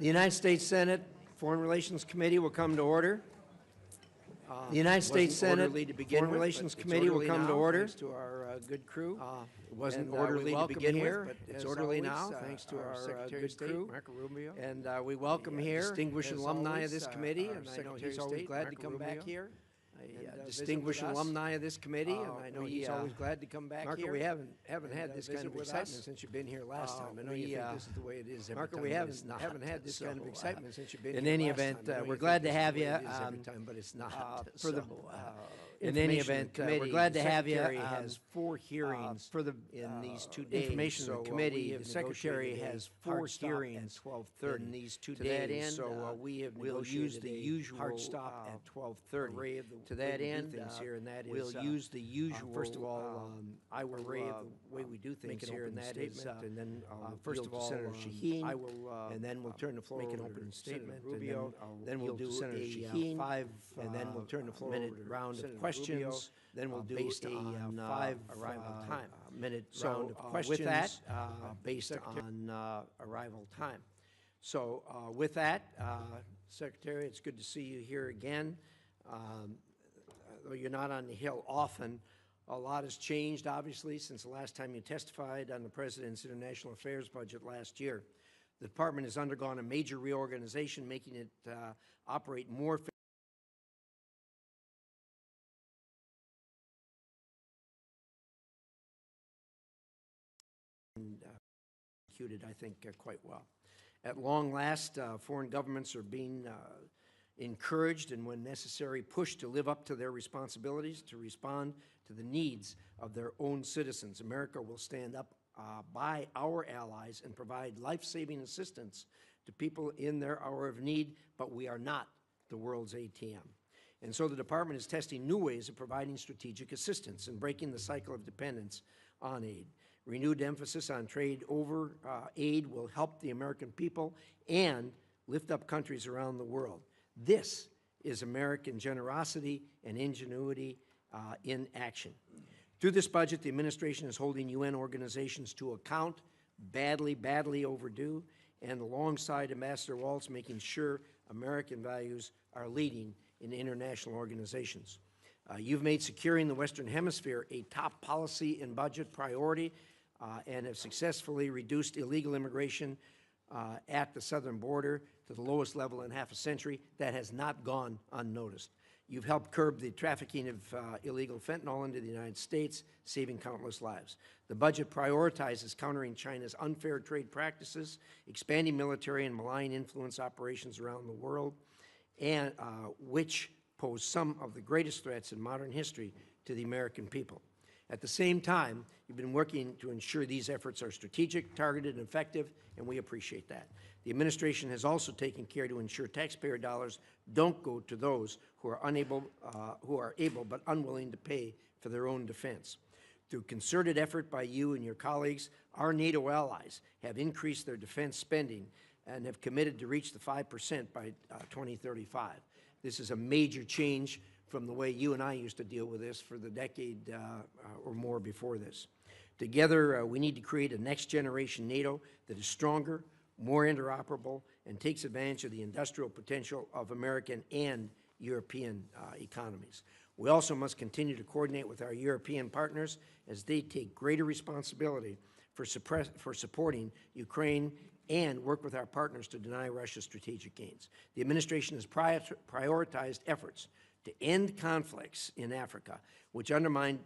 The United States Senate Foreign Relations Committee will come to order. The United States Senate Foreign Relations Committee will come to order. Thanks to our good crew. It wasn't orderly to begin with, but it's orderly now, thanks to our Secretary of State, Marco Rubio. And we welcome here distinguished alumni of this committee, and I know he's always glad to come back here. Distinguished alumni of this committee, and I know he's always glad to come back here. Marco, we haven't had this kind of excitement since you've been here last time. I know you think this is the way it is every time. Marco, we haven't had this kind of excitement since you've been here. In any event, we're glad to have you. Every time, but it's not. In any event, we're glad to have you. The Secretary has 4 hearings in these 2 days. Information so, committee. The Secretary has 4 hearings at 12:30 in these 2 days. So we'll use the usual hard stop at 12:30. To that end, we'll use the usual. First of all, I will array of the way we do things here, and that is, and then first of all, Senator Shaheen, I will, and then we'll turn the floor make an opening statement. Rubio, then we'll do Senator Shaheen, 5, and then we'll turn the floor minute round of questions. Then we'll do based on 5 arrival time minute round of questions. With that, based on arrival time. So with that, Secretary, it's good to see you here again. Though you're not on the Hill often, a lot has changed, obviously, since the last time you testified on the President's International Affairs budget last year. The Department has undergone a major reorganization, making it operate more executed, I think, quite well. At long last, foreign governments are being encouraged and, when necessary, pushed to live up to their responsibilities to respond to the needs of their own citizens. America will stand up by our allies and provide life-saving assistance to people in their hour of need, but we are not the world's ATM. And so the Department is testing new ways of providing strategic assistance and breaking the cycle of dependence on aid. Renewed emphasis on trade over aid will help the American people and lift up countries around the world. This is American generosity and ingenuity in action. Through this budget, the administration is holding UN organizations to account, badly overdue, and alongside Ambassador Waltz, making sure American values are leading in international organizations. You've made securing the Western Hemisphere a top policy and budget priority and have successfully reduced illegal immigration at the southern border to the lowest level in half a century. That has not gone unnoticed. You've helped curb the trafficking of illegal fentanyl into the United States, saving countless lives. The budget prioritizes countering China's unfair trade practices, expanding military and malign influence operations around the world, and which pose some of the greatest threats in modern history to the American people. At the same time, you've been working to ensure these efforts are strategic, targeted, and effective, and we appreciate that. The administration has also taken care to ensure taxpayer dollars don't go to those who are able but unwilling to pay for their own defense. Through concerted effort by you and your colleagues, our NATO allies have increased their defense spending and have committed to reach the 5% by 2035. This is a major change from the way you and I used to deal with this for the decade or more before this. Together, we need to create a next-generation NATO that is stronger, more interoperable, and takes advantage of the industrial potential of American and European economies. We also must continue to coordinate with our European partners as they take greater responsibility for supporting Ukraine and work with our partners to deny Russia's strategic gains. The administration has prioritized efforts to end conflicts in Africa, which undermine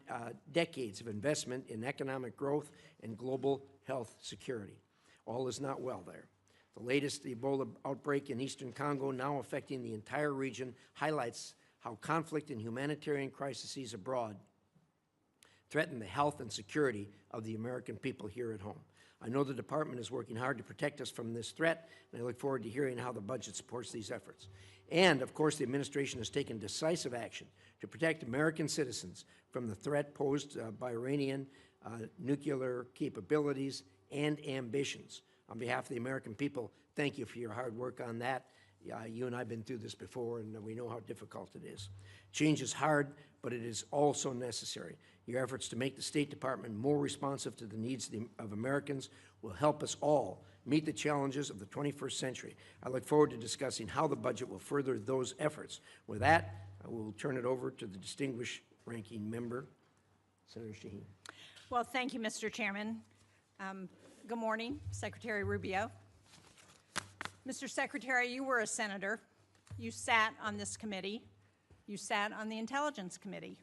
decades of investment in economic growth and global health security. All is not well there. The latest Ebola outbreak in eastern Congo, now affecting the entire region, highlights how conflict and humanitarian crises abroad threaten the health and security of the American people here at home. I know the Department is working hard to protect us from this threat, and I look forward to hearing how the budget supports these efforts. And, of course, the administration has taken decisive action to protect American citizens from the threat posed by Iranian nuclear capabilities and ambitions. On behalf of the American people, thank you for your hard work on that. You and I have been through this before, and we know how difficult it is. Change is hard, but it is also necessary. Your efforts to make the State Department more responsive to the needs of Americans will help us all meet the challenges of the 21st century. I look forward to discussing how the budget will further those efforts. With that, I will turn it over to the distinguished ranking member, Senator Shaheen. Well, thank you, Mr. Chairman. Good morning, Secretary Rubio. Mr. Secretary, you were a senator. You sat on this committee. You sat on the Intelligence Committee.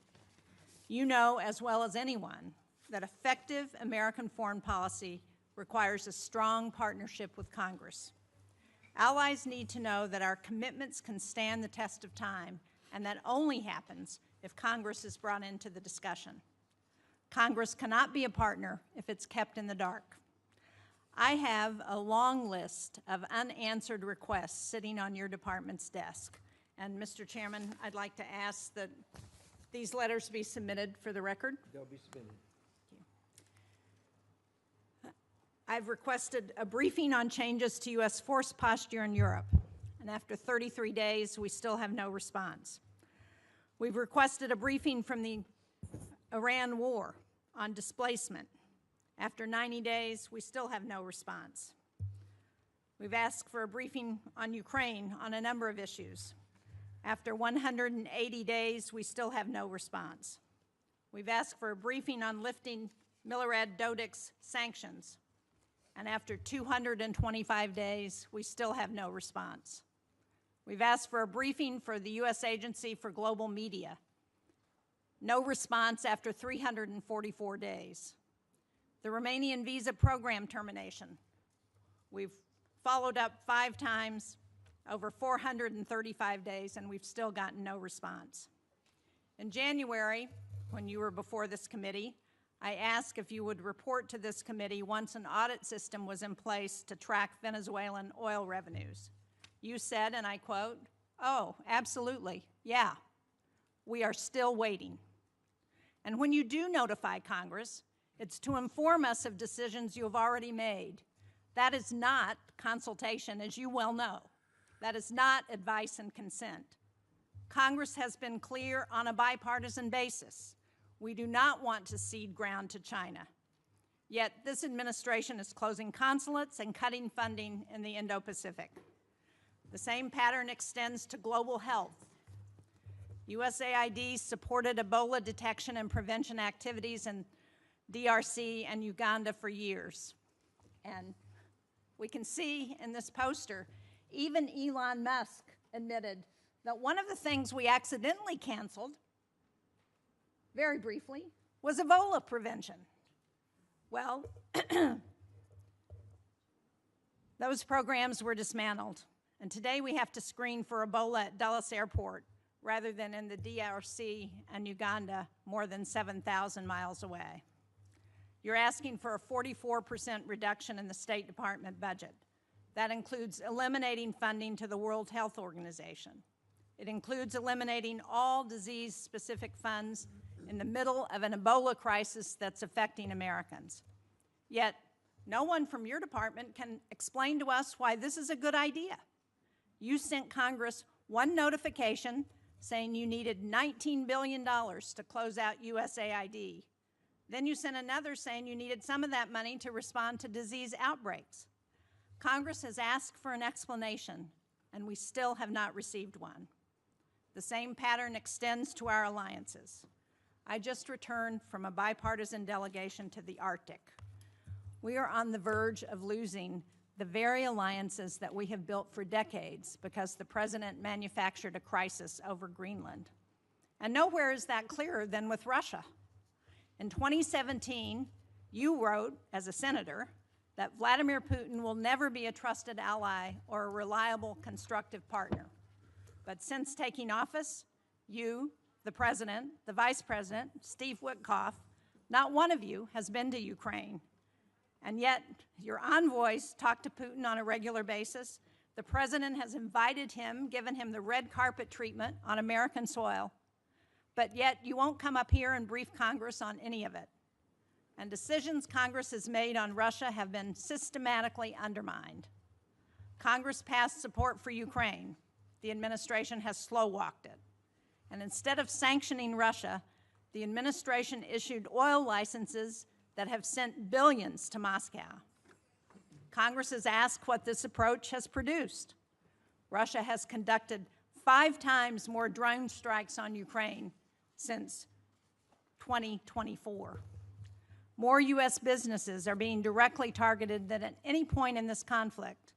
You know as well as anyone that effective American foreign policy requires a strong partnership with Congress. Allies need to know that our commitments can stand the test of time, and that only happens if Congress is brought into the discussion. Congress cannot be a partner if it's kept in the dark. I have a long list of unanswered requests sitting on your department's desk. And Mr. Chairman, I'd like to ask that these letters be submitted for the record. They'll be submitted. I've requested a briefing on changes to U.S. force posture in Europe, and after 33 days, we still have no response. We've requested a briefing from the Iran war on displacement. After 90 days, we still have no response. We've asked for a briefing on Ukraine on a number of issues. After 180 days, we still have no response. We've asked for a briefing on lifting Milorad Dodik's sanctions. And after 225 days, we still have no response. We've asked for a briefing for the U.S. Agency for Global Media. No response after 344 days. The Romanian visa program termination. We've followed up 5 times over 435 days, and we've still gotten no response. In January, when you were before this committee, I asked if you would report to this committee once an audit system was in place to track Venezuelan oil revenues. You said, and I quote, "Oh, absolutely, yeah, we are still waiting." And when you do notify Congress, it's to inform us of decisions you have already made. That is not consultation, as you well know. That is not advice and consent. Congress has been clear on a bipartisan basis. We do not want to cede ground to China. Yet this administration is closing consulates and cutting funding in the Indo-Pacific. The same pattern extends to global health. USAID supported Ebola detection and prevention activities in DRC and Uganda for years. And we can see in this poster, even Elon Musk admitted that one of the things we accidentally canceled, very briefly, was Ebola prevention. Well, those programs were dismantled. And today we have to screen for Ebola at Dulles Airport rather than in the DRC and Uganda more than 7,000 miles away. You're asking for a 44% reduction in the State Department budget. That includes eliminating funding to the World Health Organization. It includes eliminating all disease-specific funds in the middle of an Ebola crisis that's affecting Americans. Yet, no one from your department can explain to us why this is a good idea. You sent Congress one notification saying you needed $19 billion to close out USAID. Then you sent another saying you needed some of that money to respond to disease outbreaks. Congress has asked for an explanation, and we still have not received one. The same pattern extends to our alliances. I just returned from a bipartisan delegation to the Arctic. We are on the verge of losing the very alliances that we have built for decades because the President manufactured a crisis over Greenland. And nowhere is that clearer than with Russia. In 2017, you wrote, as a senator, that Vladimir Putin will never be a trusted ally or a reliable, constructive partner. But since taking office, you, the President, the Vice President, Steve Witkoff, not one of you has been to Ukraine. And yet, your envoys talk to Putin on a regular basis. The President has invited him, given him the red carpet treatment on American soil. But yet, you won't come up here and brief Congress on any of it. And decisions Congress has made on Russia have been systematically undermined. Congress passed support for Ukraine. The administration has slow-walked it. And instead of sanctioning Russia, the administration issued oil licenses that have sent billions to Moscow. Congress has asked what this approach has produced. Russia has conducted 5 times more drone strikes on Ukraine since 2024. More U.S. businesses are being directly targeted than at any point in this conflict.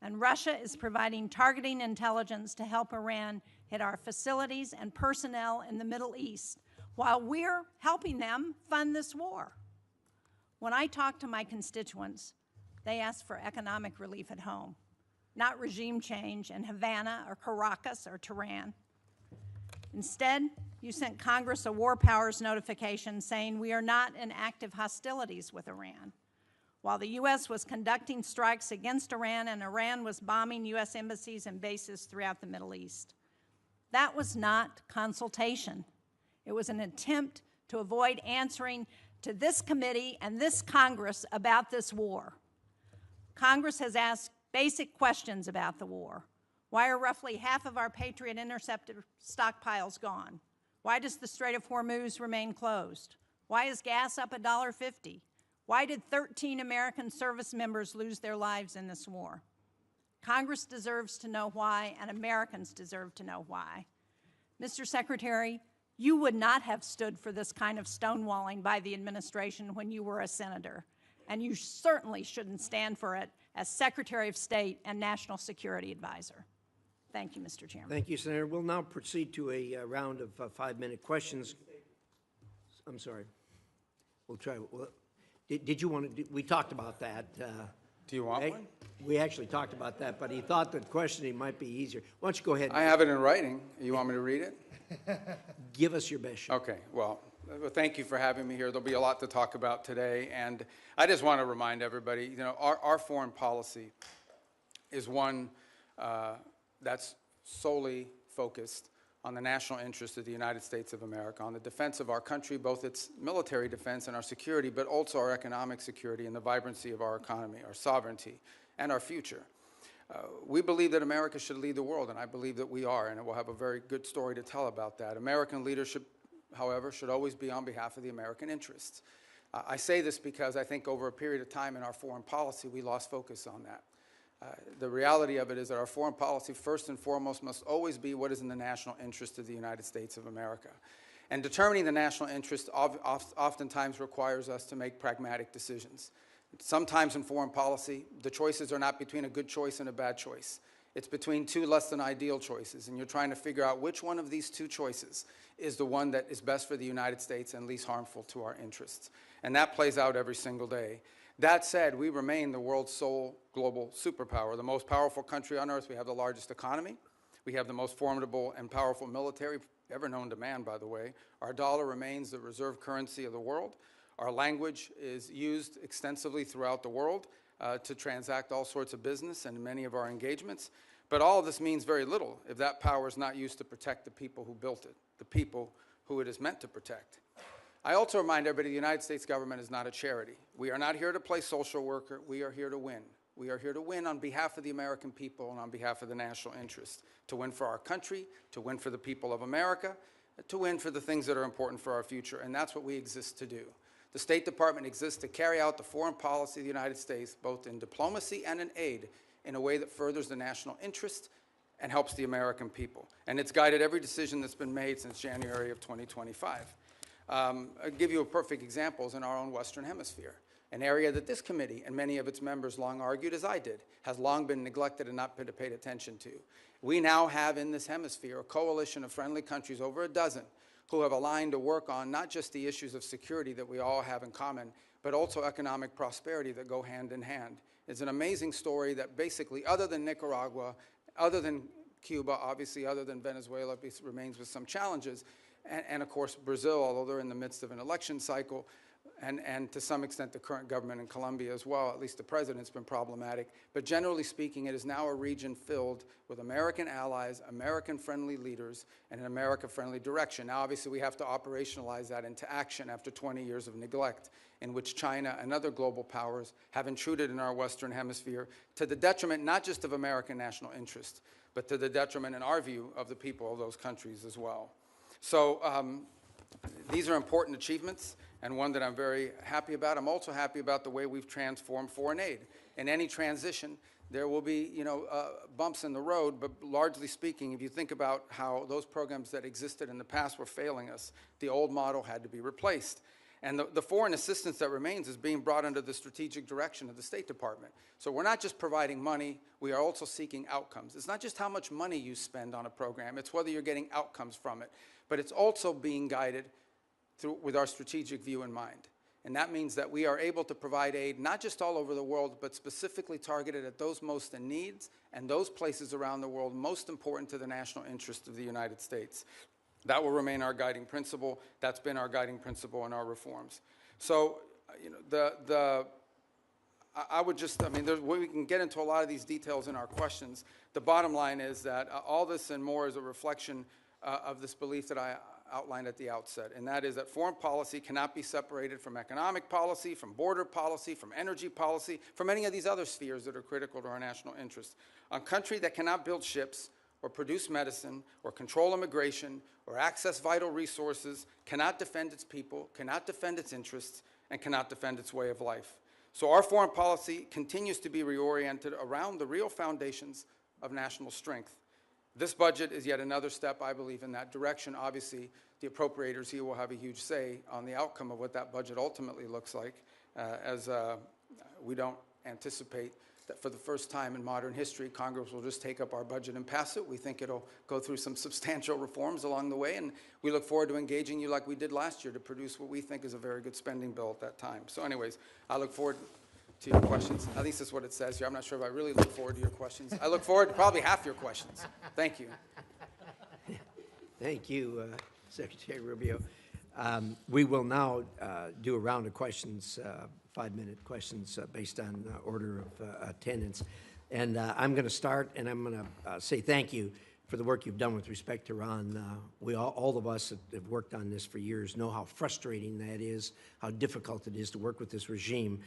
And Russia is providing targeting intelligence to help Iran hit our facilities and personnel in the Middle East, while we're helping them fund this war. When I talk to my constituents, they ask for economic relief at home, not regime change in Havana or Caracas or Tehran. Instead, you sent Congress a war powers notification saying we are not in active hostilities with Iran, while the U.S. was conducting strikes against Iran and Iran was bombing U.S. embassies and bases throughout the Middle East. That was not consultation. It was an attempt to avoid answering to this committee and this Congress about this war. Congress has asked basic questions about the war. Why are roughly half of our Patriot interceptor stockpiles gone? Why does the Strait of Hormuz remain closed? Why is gas up $1.50? Why did 13 American service members lose their lives in this war? Congress deserves to know why, and Americans deserve to know why. Mr. Secretary, you would not have stood for this kind of stonewalling by the administration when you were a senator, and you certainly shouldn't stand for it as Secretary of State and National Security Advisor. Thank you, Mr. Chairman. Thank you, Senator. We'll now proceed to a round of 5-minute questions. I'm sorry. We'll try. Did you want to? We talked about that. Do you want one? We actually talked about that, but he thought that questioning might be easier. Why don't you go ahead? I have it in writing. You want me to read it? Give us your best shot. Okay. Well, thank you for having me here. There'll be a lot to talk about today, and I just want to remind everybody, you know, our foreign policy is one that's solely focused on the national interest of the United States of America, on the defense of our country, both its military defense and our security, but also our economic security and the vibrancy of our economy, our sovereignty, and our future. We believe that America should lead the world, and I believe that we are, and we'll have a very good story to tell about that. American leadership, however, should always be on behalf of the American interests. I say this because I think over a period of time in our foreign policy, we lost focus on that. The reality of it is that our foreign policy, first and foremost, must always be what is in the national interest of the United States of America. And determining the national interest oftentimes requires us to make pragmatic decisions. Sometimes in foreign policy, the choices are not between a good choice and a bad choice. It's between 2 less than ideal choices, and you're trying to figure out which one of these 2 choices is the one that is best for the United States and least harmful to our interests. And that plays out every single day. That said, we remain the world's sole global superpower, the most powerful country on earth. We have the largest economy. We have the most formidable and powerful military ever known to man, by the way. Our dollar remains the reserve currency of the world. Our language is used extensively throughout the world to transact all sorts of business and many of our engagements. But all of this means very little if that power is not used to protect the people who built it, the people who it is meant to protect. I also remind everybody the United States government is not a charity. We are not here to play social worker. We are here to win. We are here to win on behalf of the American people and on behalf of the national interest, to win for our country, to win for the people of America, to win for the things that are important for our future, and that's what we exist to do. The State Department exists to carry out the foreign policy of the United States, both in diplomacy and in aid, in a way that furthers the national interest and helps the American people. And it's guided every decision that's been made since January of 2025. I'll give you a perfect example in our own Western Hemisphere, an area that this committee and many of its members long argued, as I did, has long been neglected and not been paid attention to. We now have in this hemisphere a coalition of friendly countries, over a dozen, who have aligned to work on not just the issues of security that we all have in common, but also economic prosperity that go hand in hand. It's an amazing story that basically, other than Nicaragua, other than Cuba, obviously other than Venezuela, remains with some challenges, and of course Brazil, although they're in the midst of an election cycle, and to some extent the current government in Colombia as well, at least the president's been problematic. But generally speaking, it is now a region filled with American allies, American-friendly leaders, and an America-friendly direction. Now, obviously, we have to operationalize that into action after 20 years of neglect, in which China and other global powers have intruded in our Western Hemisphere to the detriment not just of American national interest, but to the detriment, in our view, of the people of those countries as well. So these are important achievements, and one that I'm very happy about. I'm also happy about the way we've transformed foreign aid. In any transition, there will be, bumps in the road, but largely speaking, if you think about how those programs that existed in the past were failing us, the old model had to be replaced. And the foreign assistance that remains is being brought under the strategic direction of the State Department. So we're not just providing money, we are also seeking outcomes. It's not just how much money you spend on a program, it's whether you're getting outcomes from it. But it's also being guided with our strategic view in mind. And that means that we are able to provide aid not just all over the world, but specifically targeted at those most in need and those places around the world most important to the national interest of the United States. That will remain our guiding principle. That's been our guiding principle in our reforms. So, we can get into a lot of these details in our questions. The bottom line is that all this and more is a reflection of this belief that I outlined at the outset, and that is that foreign policy cannot be separated from economic policy, from border policy, from energy policy, from any of these other spheres that are critical to our national interest. A country that cannot build ships or produce medicine or control immigration or access vital resources cannot defend its people, cannot defend its interests, and cannot defend its way of life. So our foreign policy continues to be reoriented around the real foundations of national strength. This budget is yet another step, I believe, in that direction. Obviously, the appropriators here will have a huge say on the outcome of what that budget ultimately looks like, as we don't anticipate that for the first time in modern history, Congress will just take up our budget and pass it. We think it'll go through some substantial reforms along the way, and we look forward to engaging you like we did last year to produce what we think is a very good spending bill at that time. So anyways, I look forward to your questions. At least that's what it says here. I'm not sure if I really look forward to your questions. I look forward to probably half your questions. Thank you. Thank you, Secretary Rubio. We will now do a round of questions, 5-minute questions based on order of attendance. And I'm going to start, and I'm going to say thank you for the work you've done with respect to Iran. All of us that have worked on this for years know how frustrating that is, how difficult it is to work with this regime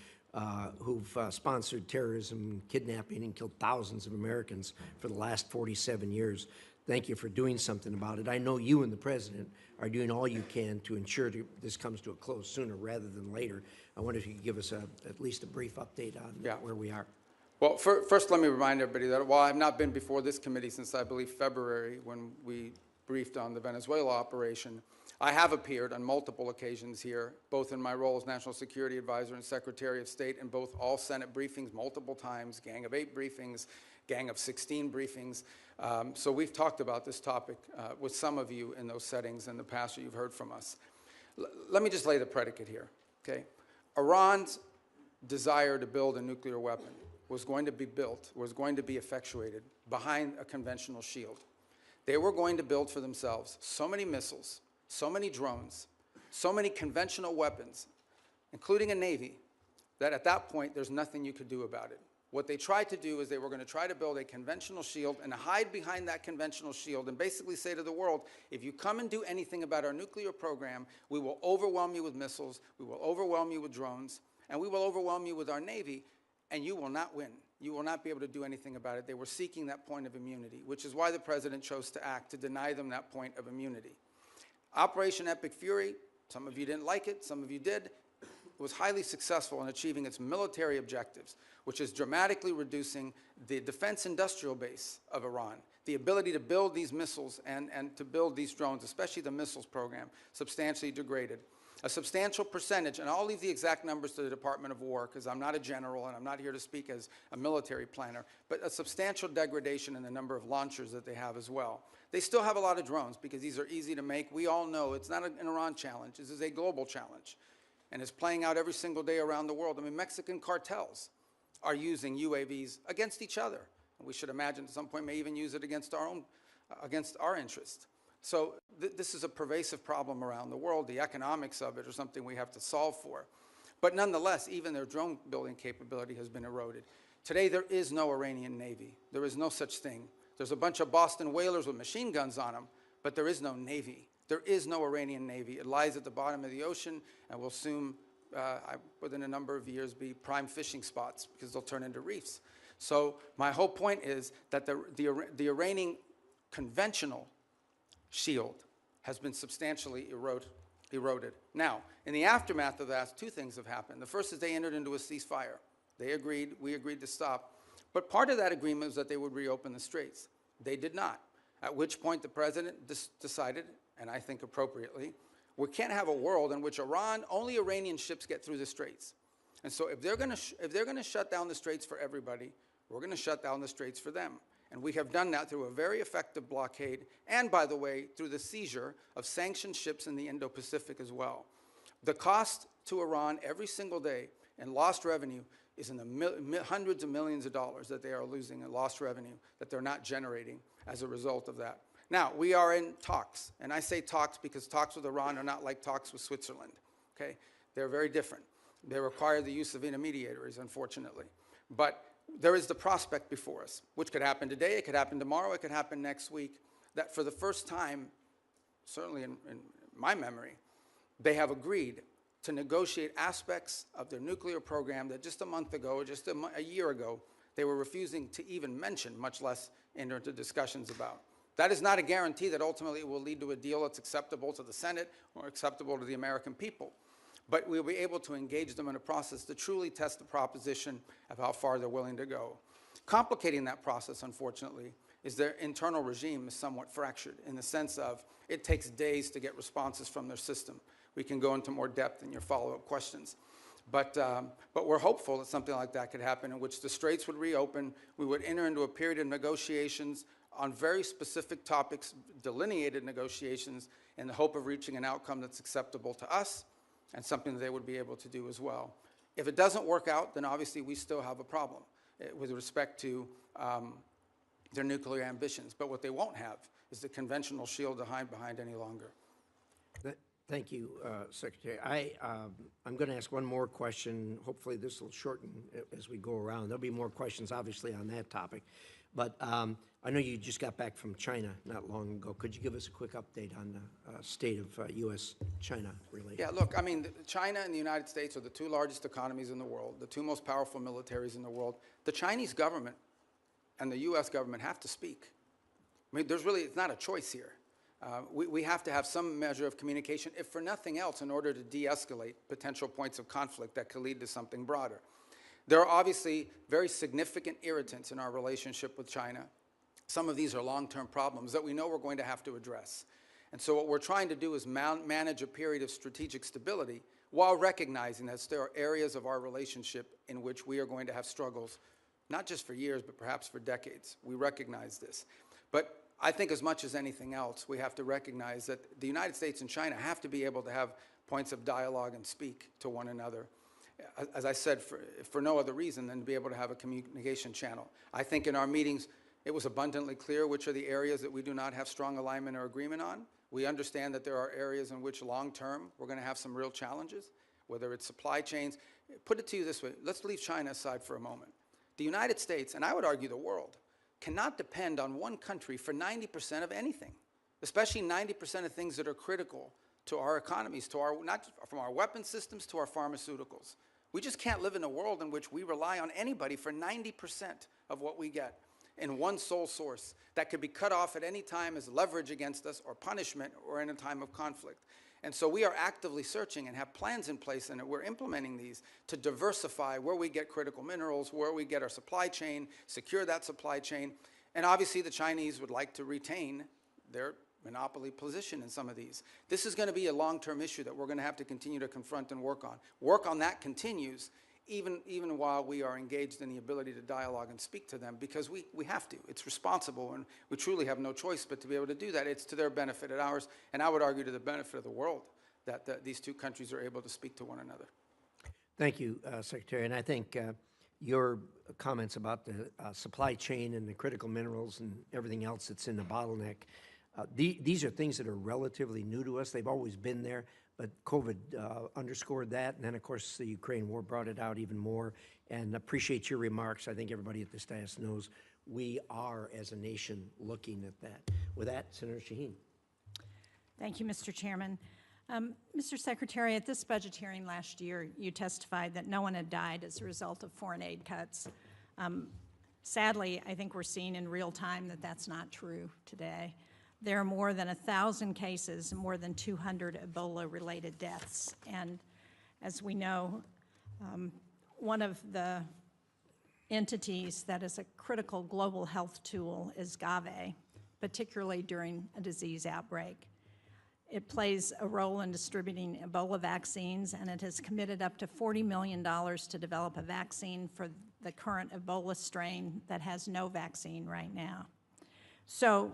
who've sponsored terrorism, kidnapping, and killed thousands of Americans for the last 47 years. Thank you for doing something about it. I know you and the President are doing all you can to ensure this comes to a close sooner rather than later. I wonder if you could give us at least a brief update on where we are. Well, first let me remind everybody that while I've not been before this committee since, I believe, February, when we briefed on the Venezuela operation, I have appeared on multiple occasions here, both in my role as National Security Advisor and Secretary of State, in both all Senate briefings multiple times, Gang of 8 briefings, Gang of 16 briefings. So we've talked about this topic with some of you in those settings in the past, or you've heard from us. Let me just lay the predicate here, okay? Iran's desire to build a nuclear weapon was going to be effectuated behind a conventional shield. They were going to build for themselves so many missiles, so many drones, so many conventional weapons, including a navy, that at that point there's nothing you could do about it. What they tried to do is they were going to try to build a conventional shield and hide behind that conventional shield and basically say to the world, if you come and do anything about our nuclear program, we will overwhelm you with missiles, we will overwhelm you with drones, and we will overwhelm you with our Navy, and you will not win. You will not be able to do anything about it. They were seeking that point of immunity, which is why the President chose to act, to deny them that point of immunity. Operation Epic Fury, some of you didn't like it, some of you did, was highly successful in achieving its military objectives, which is dramatically reducing the defense industrial base of Iran, the ability to build these missiles and to build these drones, especially the missiles program, substantially degraded. A substantial percentage, and I'll leave the exact numbers to the Department of War because I'm not a general and I'm not here to speak as a military planner, but a substantial degradation in the number of launchers that they have as well. They still have a lot of drones because these are easy to make. We all know it's not an Iran challenge. This is a global challenge. And it's playing out every single day around the world. I mean, Mexican cartels are using UAVs against each other. And we should imagine at some point may even use it against our interests. So this is a pervasive problem around the world. The economics of it are something we have to solve for. But nonetheless, even their drone building capability has been eroded. Today, there is no Iranian Navy. There is no such thing. There's a bunch of Boston whalers with machine guns on them, but there is no Navy. There is no Iranian Navy. It lies at the bottom of the ocean and will soon, within a number of years, be prime fishing spots because they'll turn into reefs. So my whole point is that the Iranian conventional shield has been substantially eroded. Now, in the aftermath of that, two things have happened. The first is they entered into a ceasefire. They agreed, we agreed to stop. But part of that agreement was that they would reopen the straits. They did not, at which point the president decided, and I think appropriately, we can't have a world in which only Iranian ships get through the straits. And so if they're going to shut down the straits for everybody, we're going to shut down the straits for them. And we have done that through a very effective blockade and, by the way, through the seizure of sanctioned ships in the Indo-Pacific as well. The cost to Iran every single day in lost revenue is in the hundreds of millions of dollars that they are losing in lost revenue that they're not generating as a result of that. Now, we are in talks, and I say talks because talks with Iran are not like talks with Switzerland, okay? They're very different. They require the use of intermediaries, unfortunately. But there is the prospect before us, which could happen today, it could happen tomorrow, it could happen next week, that for the first time, certainly in my memory, they have agreed to negotiate aspects of their nuclear program that just a month ago, just a year ago, they were refusing to even mention, much less enter into discussions about. That is not a guarantee that ultimately it will lead to a deal that's acceptable to the Senate or acceptable to the American people. But we'll be able to engage them in a process to truly test the proposition of how far they're willing to go. Complicating that process, unfortunately, is their internal regime is somewhat fractured in the sense of it takes days to get responses from their system. We can go into more depth in your follow-up questions. But we're hopeful that something like that could happen in which the straits would reopen, we would enter into a period of negotiations on very specific topics, delineated negotiations, in the hope of reaching an outcome that's acceptable to us and something that they would be able to do as well. If it doesn't work out, then obviously we still have a problem with respect to their nuclear ambitions. But what they won't have is the conventional shield to hide behind any longer. Thank you, Secretary. I'm going to ask one more question. Hopefully this will shorten as we go around. There'll be more questions, obviously, on that topic. But I know you just got back from China not long ago. Could you give us a quick update on the state of U.S.-China relations? Yeah, look, I mean, China and the United States are the two largest economies in the world, the two most powerful militaries in the world. The Chinese government and the U.S. government have to speak. I mean, it's not a choice here. We have to have some measure of communication, if for nothing else, in order to de-escalate potential points of conflict that could lead to something broader. There are obviously very significant irritants in our relationship with China. Some of these are long-term problems that we know we're going to have to address. And so what we're trying to do is manage a period of strategic stability while recognizing that there are areas of our relationship in which we are going to have struggles, not just for years, but perhaps for decades. We recognize this. But I think as much as anything else, we have to recognize that the United States and China have to be able to have points of dialogue and speak to one another. As I said, for no other reason than to be able to have a communication channel. I think in our meetings, it was abundantly clear which are the areas that we do not have strong alignment or agreement on. We understand that there are areas in which long-term we're going to have some real challenges, whether it's supply chains. Put it to you this way. Let's leave China aside for a moment. The United States, and I would argue the world, cannot depend on one country for 90% of anything, especially 90% of things that are critical to our economies, not from our weapon systems to our pharmaceuticals. We just can't live in a world in which we rely on anybody for 90% of what we get in one sole source that could be cut off at any time as leverage against us or punishment or in a time of conflict. And so we are actively searching and have plans in place, and we're implementing these to diversify where we get critical minerals, where we get our supply chain, secure that supply chain. And obviously the Chinese would like to retain their monopoly position in some of these. This is going to be a long-term issue that we're going to have to continue to confront and work on. Work on that continues even while we are engaged in the ability to dialogue and speak to them, because we have to. It's responsible, and we truly have no choice but to be able to do that. It's to their benefit and ours, and I would argue to the benefit of the world that these two countries are able to speak to one another. Thank you, Secretary. And I think your comments about the supply chain and the critical minerals and everything else that's in the bottleneck, these are things that are relatively new to us. They've always been there, but COVID underscored that. And then, of course, the Ukraine war brought it out even more. And appreciate your remarks. I think everybody at this dais knows we are, as a nation, looking at that. With that, Senator Shaheen. Thank you, Mr. Chairman. Mr. Secretary, at this budget hearing last year, you testified that no one had died as a result of foreign aid cuts. Sadly, I think we're seeing in real time that that's not true today. there are more than 1,000 cases and more than 200 Ebola-related deaths. And as we know, one of the entities that is a critical global health tool is GAVE, particularly during a disease outbreak. It plays a role in distributing Ebola vaccines, and it has committed up to $40 million to develop a vaccine for the current Ebola strain that has no vaccine right now. So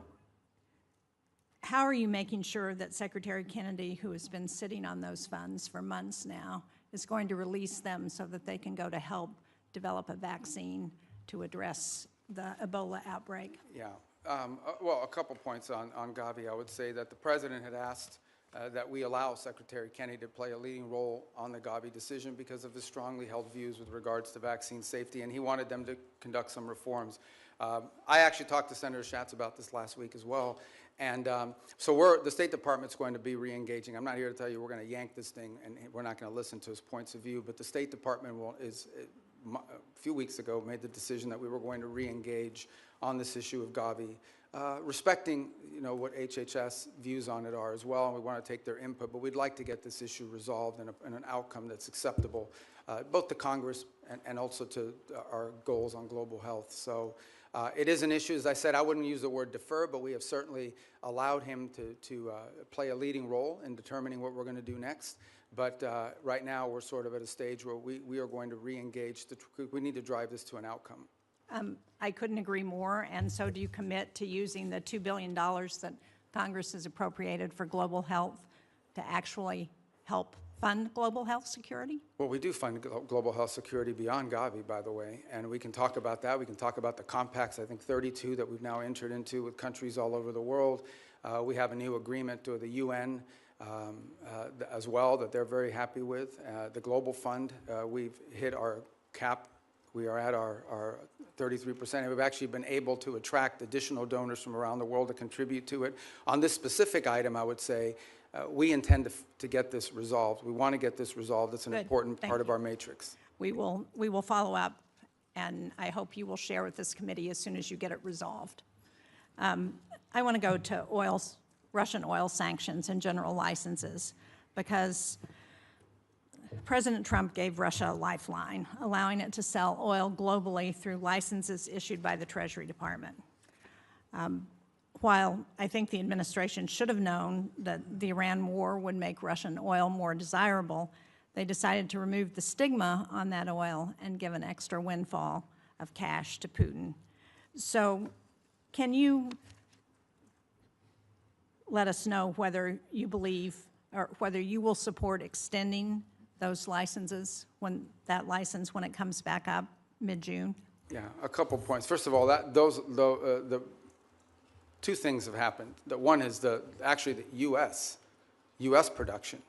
how are you making sure that Secretary Kennedy, who has been sitting on those funds for months now, is going to release them so that they can go to help develop a vaccine to address the Ebola outbreak? Yeah. Well, a couple points on Gavi. I would say that the President had asked that we allow Secretary Kennedy to play a leading role on the Gavi decision because of his strongly held views with regards to vaccine safety, and he wanted them to conduct some reforms. I actually talked to Senator Schatz about this last week as well, and so the State Department's going to be re-engaging. I'm not here to tell you we're going to yank this thing and we're not going to listen to his points of view, but the State Department a few weeks ago made the decision that we were going to re-engage on this issue of Gavi, respecting what HHS views on it are as well, and we want to take their input, but we'd like to get this issue resolved in an outcome that's acceptable, both to Congress and also to our goals on global health. So it is an issue. As I said, I wouldn't use the word defer, but we have certainly allowed him to play a leading role in determining what we're going to do next. But right now, we're sort of at a stage where we are going to re-engage. We need to drive this to an outcome. I couldn't agree more, and so do you commit to using the $2 billion that Congress has appropriated for global health to actually help fund global health security? Well, we do fund global health security beyond Gavi, by the way, and we can talk about that. We can talk about the compacts, I think 32 that we've now entered into with countries all over the world. We have a new agreement with the UN as well that they're very happy with. The Global Fund, we've hit our cap. We are at our 33%, and we've actually been able to attract additional donors from around the world to contribute to it. On this specific item, I would say, we intend to get this resolved. We want to get this resolved. It's an important part of our matrix. We will follow up, and I hope you will share with this committee as soon as you get it resolved. I want to go to Russian oil sanctions and general licenses, because President Trump gave Russia a lifeline, allowing it to sell oil globally through licenses issued by the Treasury Department. While I think the administration should have known that the Iran war would make Russian oil more desirable, they decided to remove the stigma on that oil and give an extra windfall of cash to Putin. So can you let us know whether you believe or whether you will support extending those licenses, when it comes back up mid-June? Yeah, a couple points. First of all, the two things have happened. One is actually the U.S. production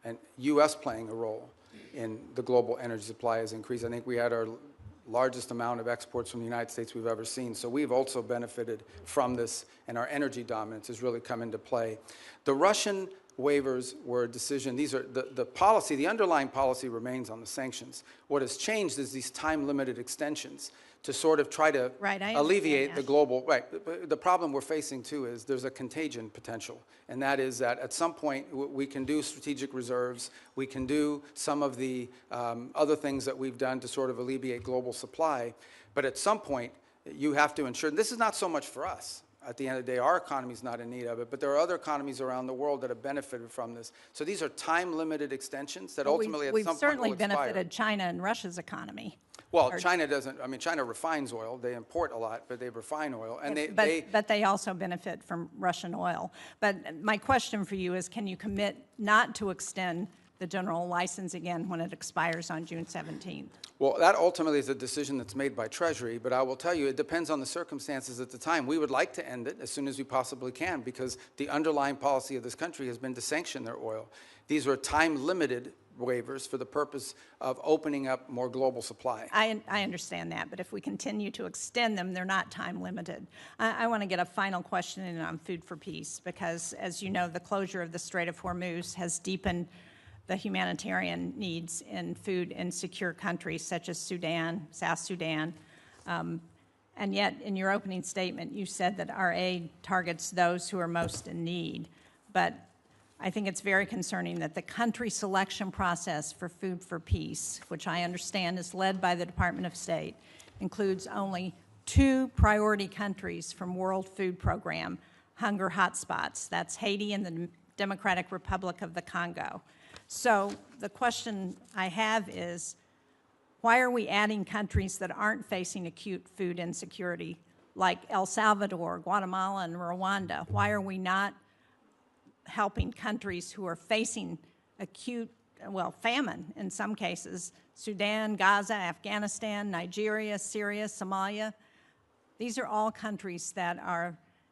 and U.S. playing a role in the global energy supply has increased. I think we had our largest amount of exports from the United States we've ever seen. So we've also benefited from this, and our energy dominance has really come into play. The Russian waivers were a decision. These are the policy, the underlying policy remains on the sanctions. What has changed is these time-limited extensions to sort of try to alleviate the global, the problem we're facing too is there's a contagion potential, and that is that at some point we can do strategic reserves, we can do some of the other things that we've done to sort of alleviate global supply, but at some point you have to ensure, and this is not so much for us. At the end of the day, our economy is not in need of it, but there are other economies around the world that have benefited from this. So these are time-limited extensions that ultimately at some point will expire. We've certainly benefited China and Russia's economy. Well, China doesn't. I mean, China refines oil. They import a lot, but they refine oil, and but they also benefit from Russian oil. But my question for you is, can you commit not to extend the general license again when it expires on June 17th? Well, that ultimately is a decision that's made by Treasury, but I will tell you, it depends on the circumstances at the time. We would like to end it as soon as we possibly can because the underlying policy of this country has been to sanction their oil. These are time-limited waivers for the purpose of opening up more global supply. I understand that, but if we continue to extend them, they're not time-limited. I want to get a final question in on food for peace because, as you know, the closure of the Strait of Hormuz has deepened the humanitarian needs in food in secure countries such as Sudan, South Sudan. And yet, in your opening statement, you said that our aid targets those who are most in need. But I think it's very concerning that the country selection process for Food for Peace, which I understand is led by the Department of State, includes only 2 priority countries from World Food Program hunger hotspots. That's Haiti and the Democratic Republic of the Congo. So the question I have is, why are we adding countries that aren't facing acute food insecurity, like El Salvador, Guatemala, and Rwanda? Why are we not helping countries who are facing acute, well, famine in some cases? Sudan, Gaza, Afghanistan, Nigeria, Syria, Somalia. These are all countries that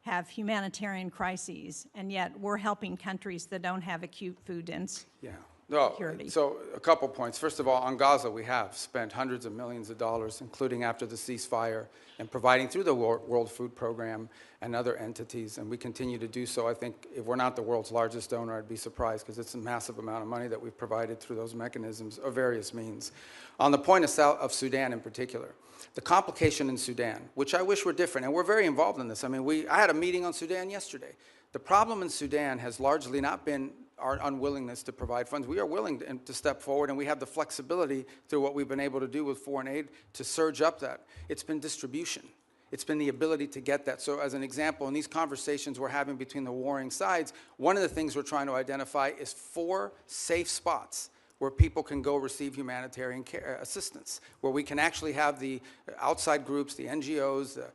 have humanitarian crises, and yet we're helping countries that don't have acute food insecurity. So a couple points. First of all, on Gaza, we have spent hundreds of millions of dollars, including after the ceasefire, and providing through the World Food Program and other entities, and we continue to do so. I think if we're not the world's largest donor, I'd be surprised, because it's a massive amount of money that we've provided through those mechanisms of various means. On the point of Sudan in particular, the complication in Sudan, which I wish were different, and we're very involved in this. I mean, I had a meeting on Sudan yesterday. The problem in Sudan has largely not been our unwillingness to provide funds. We are willing to step forward, and we have the flexibility through what we've been able to do with foreign aid to surge up that. It's been distribution. It's been the ability to get that. So as an example, in these conversations we're having between the warring sides, one of the things we're trying to identify is 4 safe spots where people can go receive humanitarian care, assistance, where we can actually have the outside groups, the NGOs, the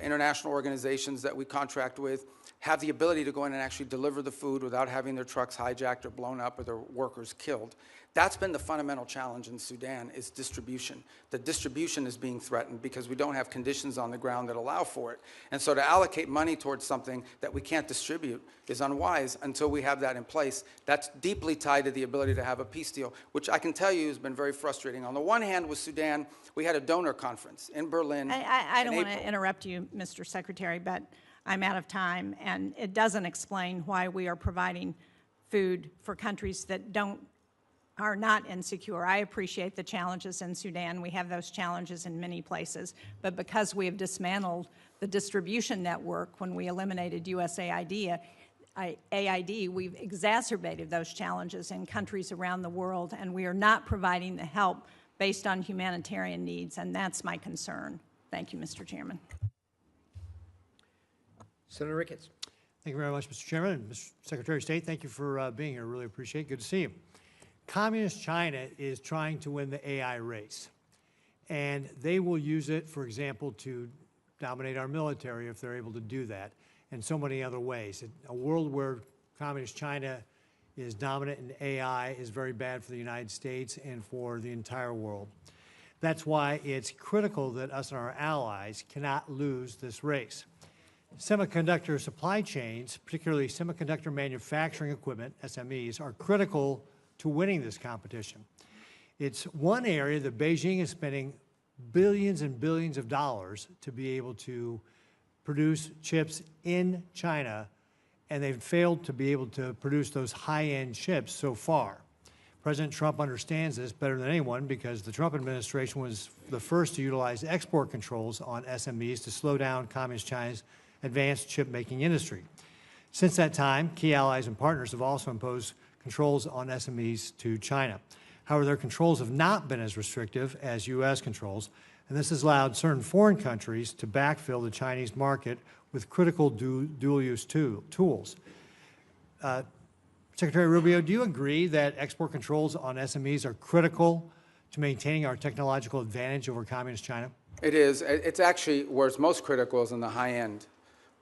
international organizations that we contract with, have the ability to go in and actually deliver the food without having their trucks hijacked or blown up or their workers killed. That's been the fundamental challenge in Sudan, is distribution. The distribution is being threatened because we don't have conditions on the ground that allow for it. And so to allocate money towards something that we can't distribute is unwise until we have that in place. That's deeply tied to the ability to have a peace deal, which I can tell you has been very frustrating. On the one hand, with Sudan, we had a donor conference in Berlin. I don't want to interrupt you, Mr. Secretary, but I'm out of time, and it doesn't explain why we are providing food for countries that are not insecure. I appreciate the challenges in Sudan. We have those challenges in many places, but because we have dismantled the distribution network when we eliminated USAID, we've exacerbated those challenges in countries around the world, and we are not providing the help based on humanitarian needs, and that's my concern. Thank you, Mr. Chairman. Senator Ricketts. Thank you very much, Mr. Chairman. And Mr. Secretary of State, thank you for being here. Really appreciate it. Good to see you. Communist China is trying to win the AI race, and they will use it, for example, to dominate our military if they're able to do that, and so many other ways. A world where Communist China is dominant in AI is very bad for the United States and for the entire world. That's why it's critical that us and our allies cannot lose this race. Semiconductor supply chains, particularly semiconductor manufacturing equipment, SMEs, are critical to winning this competition. It's one area that Beijing is spending billions and billions of dollars to be able to produce chips in China, and they've failed to be able to produce those high-end chips so far. President Trump understands this better than anyone because the Trump administration was the first to utilize export controls on SMEs to slow down Communist China's advanced chip-making industry. Since that time, key allies and partners have also imposed controls on SMEs to China. However, their controls have not been as restrictive as U.S. controls, and this has allowed certain foreign countries to backfill the Chinese market with critical dual-use tools. Secretary Rubio, do you agree that export controls on SMEs are critical to maintaining our technological advantage over Communist China? It is. It's actually where it's most critical is in the high end.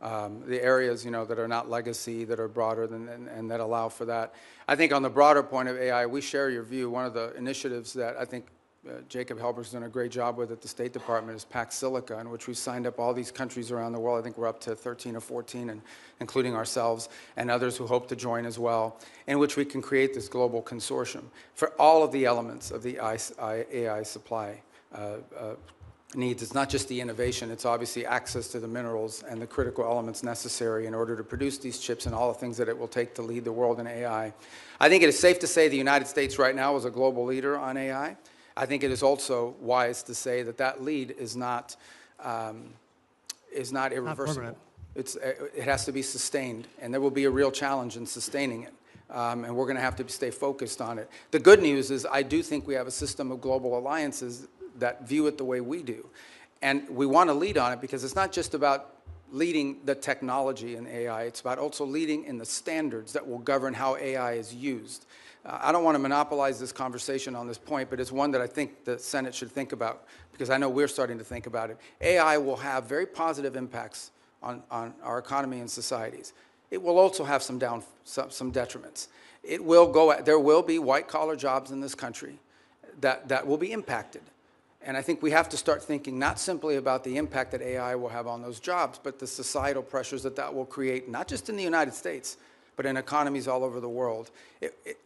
The areas, that are not legacy, that are broader and that allow for that. I think on the broader point of AI, we share your view. One of the initiatives that I think Jacob Helber's done a great job with at the State Department is Pax Silica, in which we signed up all these countries around the world. I think we're up to 13 or 14, and including ourselves and others who hope to join as well, in which we can create this global consortium for all of the elements of the AI supply needs. It's not just the innovation, it's obviously access to the minerals and the critical elements necessary in order to produce these chips and all the things that it will take to lead the world in AI. I think it is safe to say the United States right now is a global leader on AI. I think it is also wise to say that that lead is not is not irreversible. permanent. It has to be sustained, and there will be a real challenge in sustaining it. And we're going to have to stay focused on it. The good news is I do think we have a system of global alliances that view it the way we do. And we want to lead on it because it's not just about leading the technology in AI. It's about also leading in the standards that will govern how AI is used. I don't want to monopolize this conversation on this point, but it's one that I think the Senate should think about because I know we're starting to think about it. AI will have very positive impacts on our economy and societies. It will also have some detriments. There will be white-collar jobs in this country that will be impacted. And I think we have to start thinking not simply about the impact that AI will have on those jobs, but the societal pressures that will create, not just in the United States, but in economies all over the world.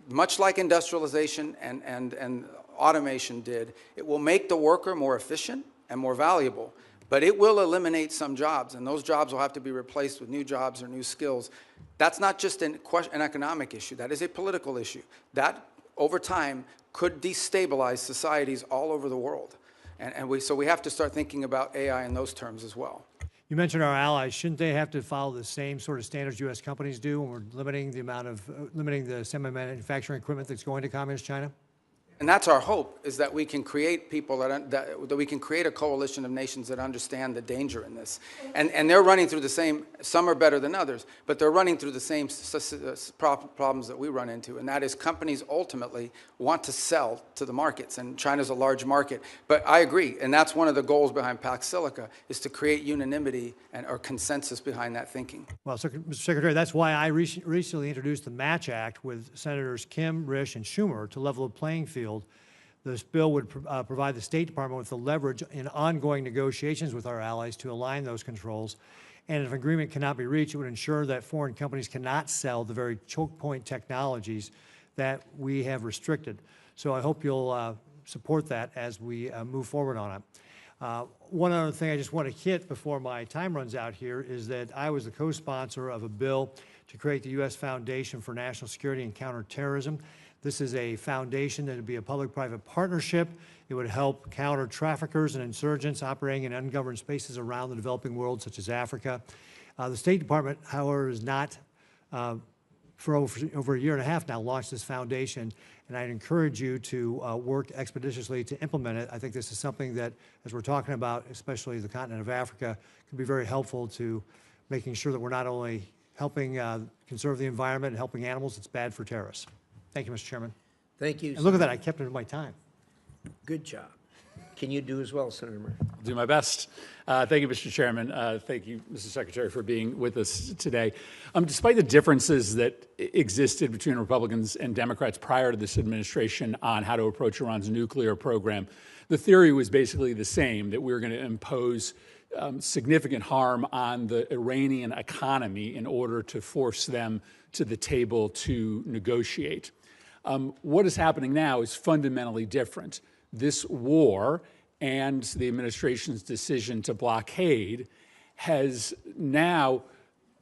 Much like industrialization and automation did, it will make the worker more efficient and more valuable, but it will eliminate some jobs, and those jobs will have to be replaced with new jobs or new skills. That's not just an economic issue. That is a political issue. That, over time, could destabilize societies all over the world. So we have to start thinking about AI in those terms as well. You mentioned our allies. Shouldn't they have to follow the same sort of standards U.S. companies do when we're limiting the semi-manufacturing equipment that's going to Communist China? And that's our hope, is that we can create people that we can create a coalition of nations that understand the danger in this. And they're running through the same, some are better than others, but they're running through the same problems that we run into. And that is companies ultimately want to sell to the markets, and China's a large market. But I agree, and that's one of the goals behind Pax Silica, is to create unanimity or consensus behind that thinking. Well, Mr. Secretary, that's why I recently introduced the Match Act with Senators Kim, Risch, and Schumer to level the playing field. This bill would provide the State Department with the leverage in ongoing negotiations with our allies to align those controls. And if agreement cannot be reached, it would ensure that foreign companies cannot sell the very choke point technologies that we have restricted. So I hope you'll support that as we move forward on it. One other thing I just want to hit before my time runs out here is that I was the co-sponsor of a bill to create the U.S. Foundation for National Security and Counterterrorism. This is a foundation that would be a public-private partnership. It would help counter traffickers and insurgents operating in ungoverned spaces around the developing world, such as Africa. The State Department, however, has not, for over a year and a half now, launched this foundation, and I'd encourage you to work expeditiously to implement it. I think this is something that, as we're talking about, especially the continent of Africa, can be very helpful to making sure that we're not only helping conserve the environment and helping animals, it's bad for terrorists. Thank you, Mr. Chairman. Thank you. And look at that, I kept it in my time. Good job. Can you do as well, Senator Murphy? I'll do my best. Thank you, Mr. Chairman. Thank you, Mr. Secretary, for being with us today. Despite the differences that existed between Republicans and Democrats prior to this administration on how to approach Iran's nuclear program, the theory was basically the same, that we were going to impose significant harm on the Iranian economy in order to force them to the table to negotiate. What is happening now is fundamentally different. This war and the administration's decision to blockade has now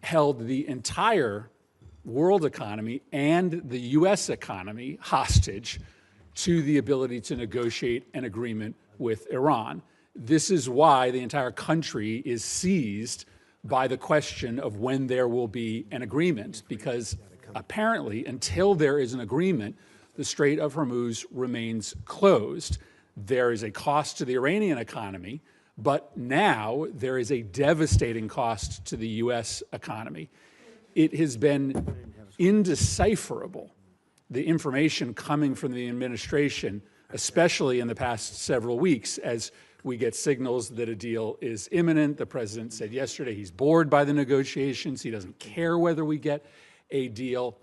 held the entire world economy and the U.S. economy hostage to the ability to negotiate an agreement with Iran. This is why the entire country is seized by the question of when there will be an agreement, because apparently until there is an agreement, the Strait of Hormuz remains closed. There is a cost to the Iranian economy, but now there is a devastating cost to the U.S. economy. It has been indecipherable, the information coming from the administration, especially in the past several weeks, as we get signals that a deal is imminent. The president said yesterday he's bored by the negotiations. He doesn't care whether we get a deal.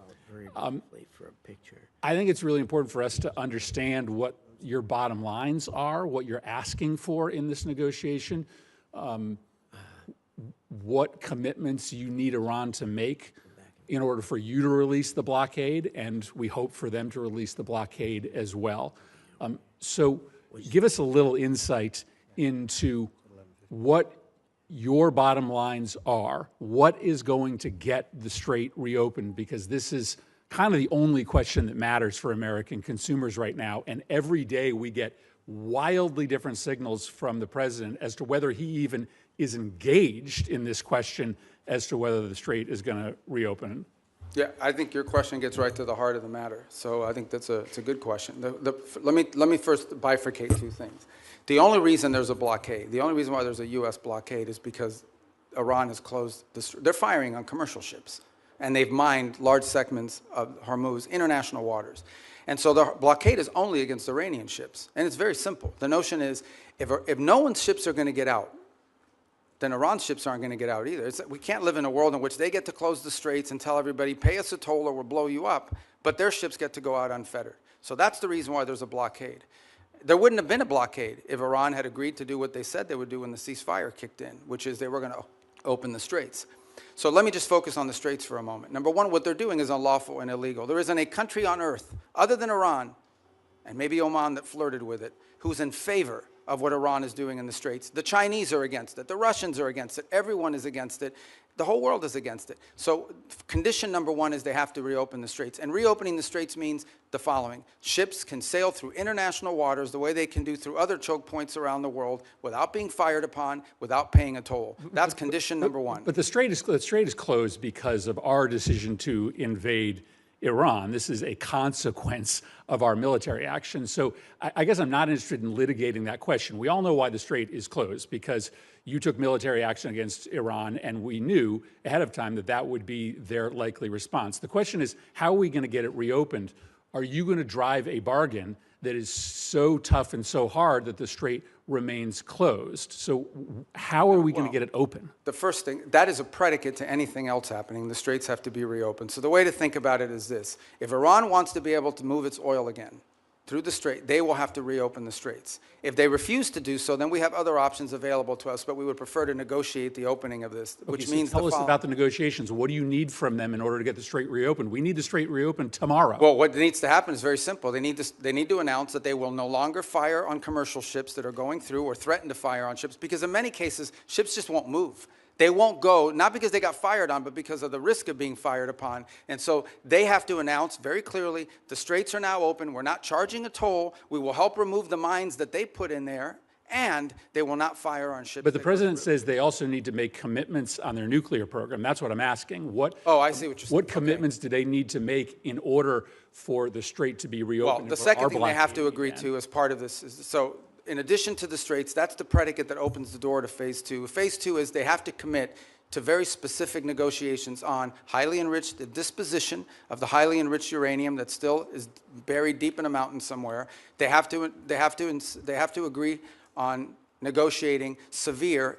I think it's really important for us to understand what your bottom lines are, what you're asking for in this negotiation, what commitments you need Iran to make in order for you to release the blockade, and we hope for them to release the blockade as well. So give us a little insight into what your bottom lines are, what is going to get the strait reopened, because this is kind of the only question that matters for American consumers right now. And every day we get wildly different signals from the president as to whether he even is engaged in this question as to whether the strait is going to reopen? Yeah, I think your question gets right to the heart of the matter. So I think it's a good question. Let me first bifurcate two things. The only reason there's a blockade, the only reason why there's a U.S. blockade is because Iran has closed they're firing on commercial ships, and they've mined large segments of Hormuz, international waters. And so the blockade is only against Iranian ships. And it's very simple. The notion is if no one's ships are going to get out, then Iran's ships aren't going to get out either. We can't live in a world in which they get to close the straits and tell everybody, pay us a toll or we'll blow you up, but their ships get to go out unfettered. So that's the reason why there's a blockade. There wouldn't have been a blockade if Iran had agreed to do what they said they would do when the ceasefire kicked in, which is they were going to open the straits. So let me just focus on the straits for a moment. Number one, what they're doing is unlawful and illegal. There isn't a country on earth, other than Iran, and maybe Oman that flirted with it, who's in favor of what Iran is doing in the straits. The Chinese are against it. The Russians are against it. Everyone is against it. The whole world is against it. So condition number one is they have to reopen the straits. And reopening the straits means the following. Ships can sail through international waters the way they can do through other choke points around the world without being fired upon, without paying a toll. That's condition number one. But the strait is closed because of our decision to invade Iran. This is a consequence of our military action. So I guess I'm not interested in litigating that question. We all know why the strait is closed, because you took military action against Iran, and we knew ahead of time that that would be their likely response. The question is, how are we going to get it reopened? Are you going to drive a bargain that is so tough and so hard that the strait remains closed? So how are we going to get it open? The first thing, that is a predicate to anything else happening. The straits have to be reopened. So the way to think about it is this. If Iran wants to be able to move its oil again through the strait, they will have to reopen the straits. If they refuse to do so, then we have other options available to us, but we would prefer to negotiate the opening of this, which Okay, means so tell us about the negotiations. What do you need from them in order to get the strait reopened? We need the strait reopened tomorrow. Well, what needs to happen is very simple. They need to announce that they will no longer fire on commercial ships that are going through or threaten to fire on ships, because in many cases, ships just won't move. They won't go, not because they got fired on, but because of the risk of being fired upon. And so they have to announce very clearly, the straits are now open. We're not charging a toll. We will help remove the mines that they put in there, and they will not fire on ships. But the president says they also need to make commitments on their nuclear program. That's what I'm asking. Oh, I see what you're saying. What commitments do they need to make in order for the strait to be reopened? Well, the second thing they have to agree to as part of this is, so in addition to the straits, that's the predicate that opens the door to phase two. Phase two is they have to commit to very specific negotiations on highly enriched, the disposition of the highly enriched uranium that still is buried deep in a mountain somewhere. They have to agree on negotiating severe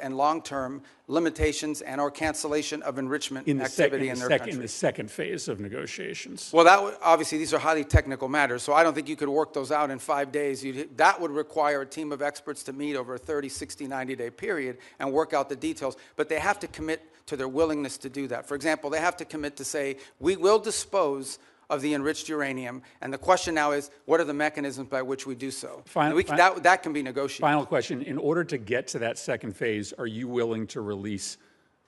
and long-term limitations and or cancellation of enrichment activity in their country. In the second phase of negotiations. Well, obviously, these are highly technical matters, so I don't think you could work those out in 5 days. That would require a team of experts to meet over a 30, 60, 90-day period and work out the details. But they have to commit to their willingness to do that. For example, they have to commit to say, we will dispose of the enriched uranium, and the question now is, what are the mechanisms by which we do so? That can be negotiated. Final question. In order to get to that second phase, are you willing to release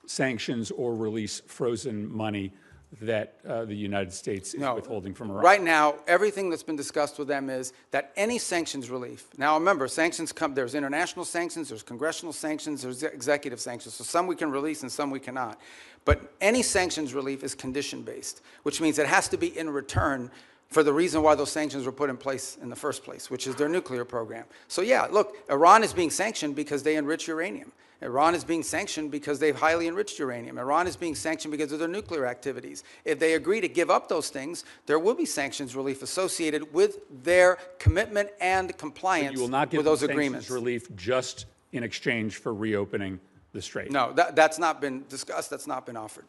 sanctions or release frozen money that the United States is withholding from Iran? Right now, everything that's been discussed with them is that any sanctions relief, now remember, sanctions come, there's international sanctions, there's congressional sanctions, there's executive sanctions, so some we can release and some we cannot. But any sanctions relief is condition-based, which means it has to be in return for the reason why those sanctions were put in place in the first place, which is their nuclear program. So yeah, look, Iran is being sanctioned because they enrich uranium. Iran is being sanctioned because they've highly enriched uranium. Iran is being sanctioned because of their nuclear activities. If they agree to give up those things, there will be sanctions relief associated with their commitment and compliance with those agreements. You will not give sanctions relief just in exchange for reopening the strait? No, that's not been discussed. That's not been offered.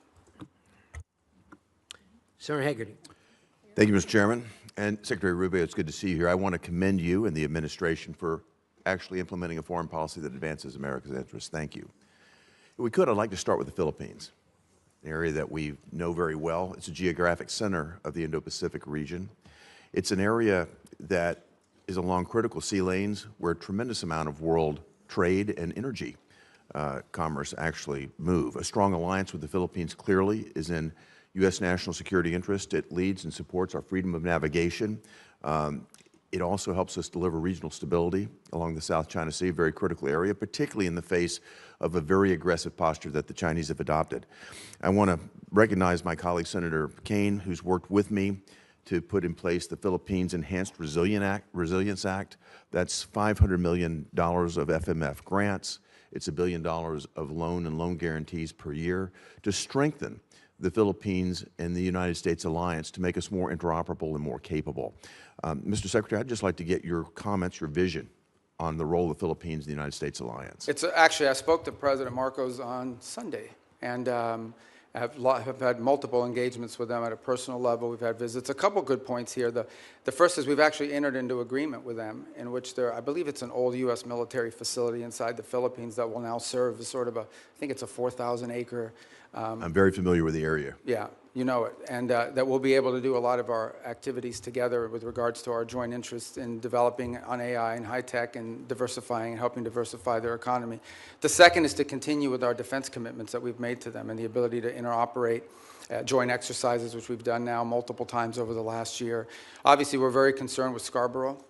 Senator Hagerty. Thank you, Mr. Chairman. And Secretary Rubio, it's good to see you here. I want to commend you and the administration for actually implementing a foreign policy that advances America's interests. Thank you. If we could, I'd like to start with the Philippines, an area that we know very well. It's a geographic center of the Indo-Pacific region. It's an area that is along critical sea lanes where a tremendous amount of world trade and energy commerce actually move. A strong alliance with the Philippines clearly is in U.S. national security interest. It leads and supports our freedom of navigation. It also helps us deliver regional stability along the South China Sea, a very critical area, particularly in the face of a very aggressive posture that the Chinese have adopted. I want to recognize my colleague, Senator Kaine, who's worked with me to put in place the Philippines Enhanced Resilience Act. That's $500 million of FMF grants. It's $1 billion of loan and loan guarantees per year to strengthen the Philippines and the United States alliance to make us more interoperable and more capable. Mr. Secretary, I'd just like to get your comments, your vision on the role of the Philippines in the United States alliance. It's actually, I spoke to President Marcos on Sunday, and have had multiple engagements with them at a personal level. We've had visits. A couple good points here. The first is we've actually entered into agreement with them in which I believe it's an old U.S. military facility inside the Philippines that will now serve as sort of I think it's a 4,000 acre. I'm very familiar with the area. Yeah, you know it. And that we'll be able to do a lot of our activities together with regards to our joint interests in developing on AI and high tech and diversifying and helping diversify their economy. The second is to continue with our defense commitments that we've made to them and the ability to interoperate joint exercises, which we've done now multiple times over the last year. Obviously, we're very concerned with Scarborough.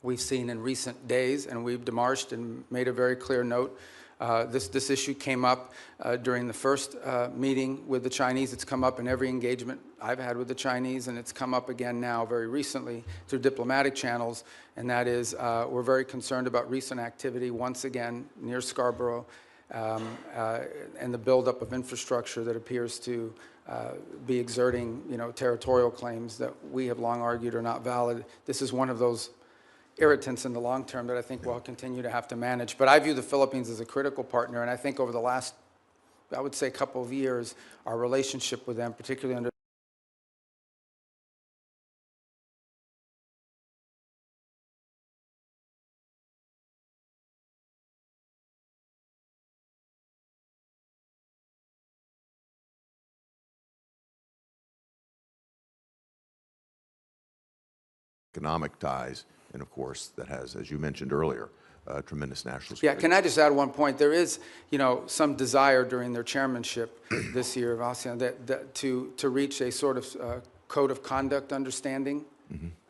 We've seen in recent days, and we've demarched and made a very clear note. This issue came up during the first meeting with the Chinese. It's come up in every engagement I've had with the Chinese, and it's come up again now very recently through diplomatic channels, and that is we're very concerned about recent activity once again near Scarborough and the buildup of infrastructure that appears to be exerting, territorial claims that we have long argued are not valid. This is one of those irritants in the long term that I think we'll continue to have to manage. But I view the Philippines as a critical partner, and I think over the last, I would say, couple of years, our relationship with them, particularly under economic ties, and of course, that has, as you mentioned earlier, tremendous national Yeah, security. can I just add one point? There is, some desire during their chairmanship this year of ASEAN to reach a sort of code of conduct understanding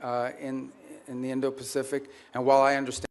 in the Indo-Pacific. And while I understand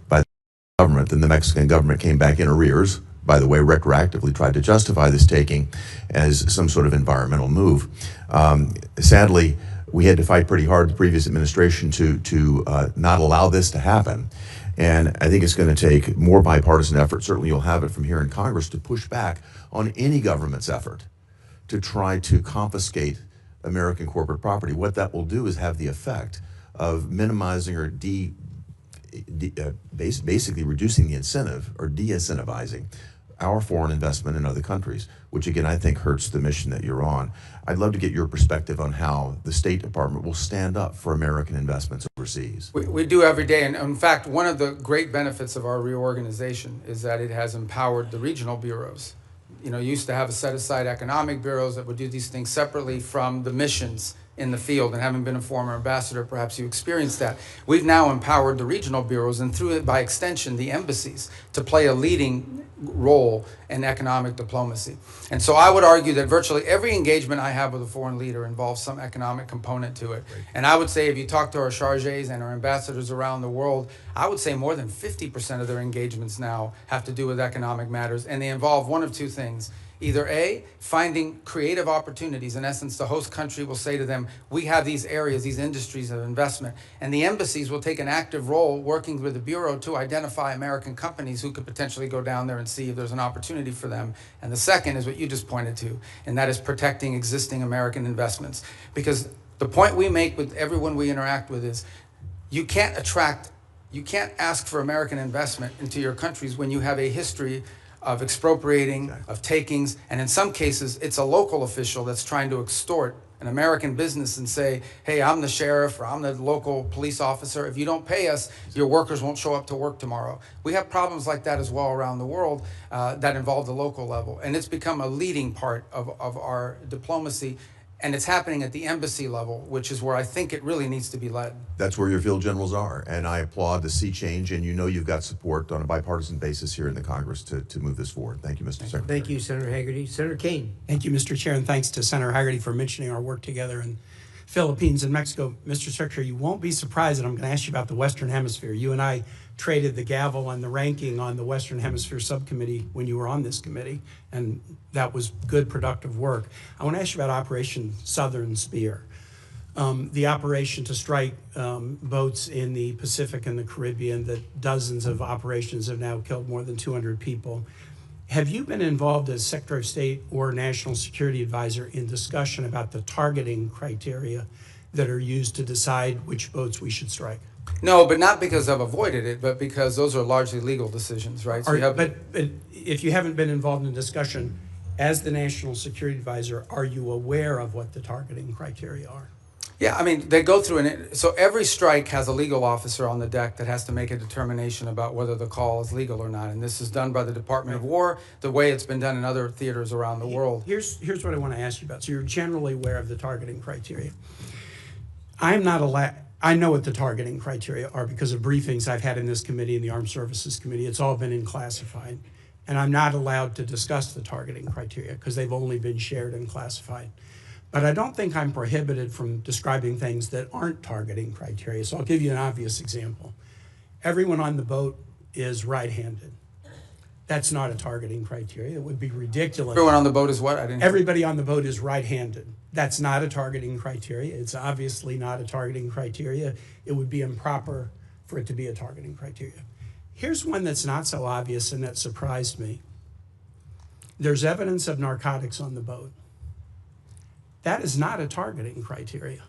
by the government, then the Mexican government came back in arrears, by the way, retroactively tried to justify this taking as some sort of environmental move. Sadly, we had to fight pretty hard, the previous administration, to not allow this to happen. And I think it's going to take more bipartisan effort, certainly you'll have it from here in Congress, to push back on any government's effort to try to confiscate American corporate property. What that will do is have the effect of minimizing or basically reducing the incentive or de-incentivizing our foreign investment in other countries, which again, I think hurts the mission that you're on. I'd love to get your perspective on how the State Department will stand up for American investments overseas. we do every day, and in fact, one of the great benefits of our reorganization is that it has empowered the regional bureaus. You used to have a set-aside economic bureaus that would do these things separately from the missions in the field, and having been a former ambassador, perhaps you experienced that. We've now empowered the regional bureaus, and through it, by extension, the embassies, to play a leading role in economic diplomacy. And so I would argue that virtually every engagement I have with a foreign leader involves some economic component to it. Right. And I would say if you talk to our chargés and our ambassadors around the world, I would say more than 50% of their engagements now have to do with economic matters, and they involve one of two things. Either A, finding creative opportunities. In essence, the host country will say to them, we have these areas, these industries of investment. And the embassies will take an active role working with the Bureau to identify American companies who could potentially go down there and see if there's an opportunity for them. And the second is what you just pointed to, and that is protecting existing American investments. Because the point we make with everyone we interact with is you can't ask for American investment into your countries when you have a history of expropriating, of takings, and in some cases, it's a local official that's trying to extort an American business and say, hey, I'm the sheriff or I'm the local police officer. If you don't pay us, your workers won't show up to work tomorrow. We have problems like that as well around the world that involve the local level. And it's become a leading part of our diplomacy. And it's happening at the embassy level, which is where I think it really needs to be led. That's where your field generals are, and I applaud the sea change, and you know you've got support on a bipartisan basis here in the Congress to move this forward. Thank you, Mr. Secretary. Thank you, Senator Hagerty. Senator Kane. Thank you, Mr. Chair, and thanks to Senator Hagerty for mentioning our work together in Philippines and Mexico. Mr. Secretary, you won't be surprised that I'm going to ask you about the Western Hemisphere. You and I traded the gavel and the ranking on the Western Hemisphere Subcommittee when you were on this committee, and that was good, productive work. I want to ask you about Operation Southern Spear, the operation to strike boats in the Pacific and the Caribbean, that dozens of operations have now killed more than 200 people. Have you been involved as Secretary of State or National Security Advisor in discussion about the targeting criteria that are used to decide which boats we should strike? No, but not because I've avoided it, but because those are largely legal decisions, right? So But if you haven't been involved in discussion, as the National Security Advisor, are you aware of what the targeting criteria are? Yeah, I mean, they go through so every strike has a legal officer on the deck that has to make a determination about whether the call is legal or not. And this is done by the Department of War, the way it's been done in other theaters around the world. Here's what I want to ask you about. So you're generally aware of the targeting criteria. I'm not allowed. I know what the targeting criteria are because of briefings I've had in this committee and the Armed Services Committee. It's all been in classified. And I'm not allowed to discuss the targeting criteria because they've only been shared and classified. But I don't think I'm prohibited from describing things that aren't targeting criteria. So I'll give you an obvious example. Everyone on the boat is right-handed. That's not a targeting criteria. It would be ridiculous. Everyone on the boat is what? Everybody on the boat is right-handed. That's not a targeting criteria. It's obviously not a targeting criteria. It would be improper for it to be a targeting criteria. Here's one that's not so obvious and that surprised me. There's evidence of narcotics on the boat. That is not a targeting criteria.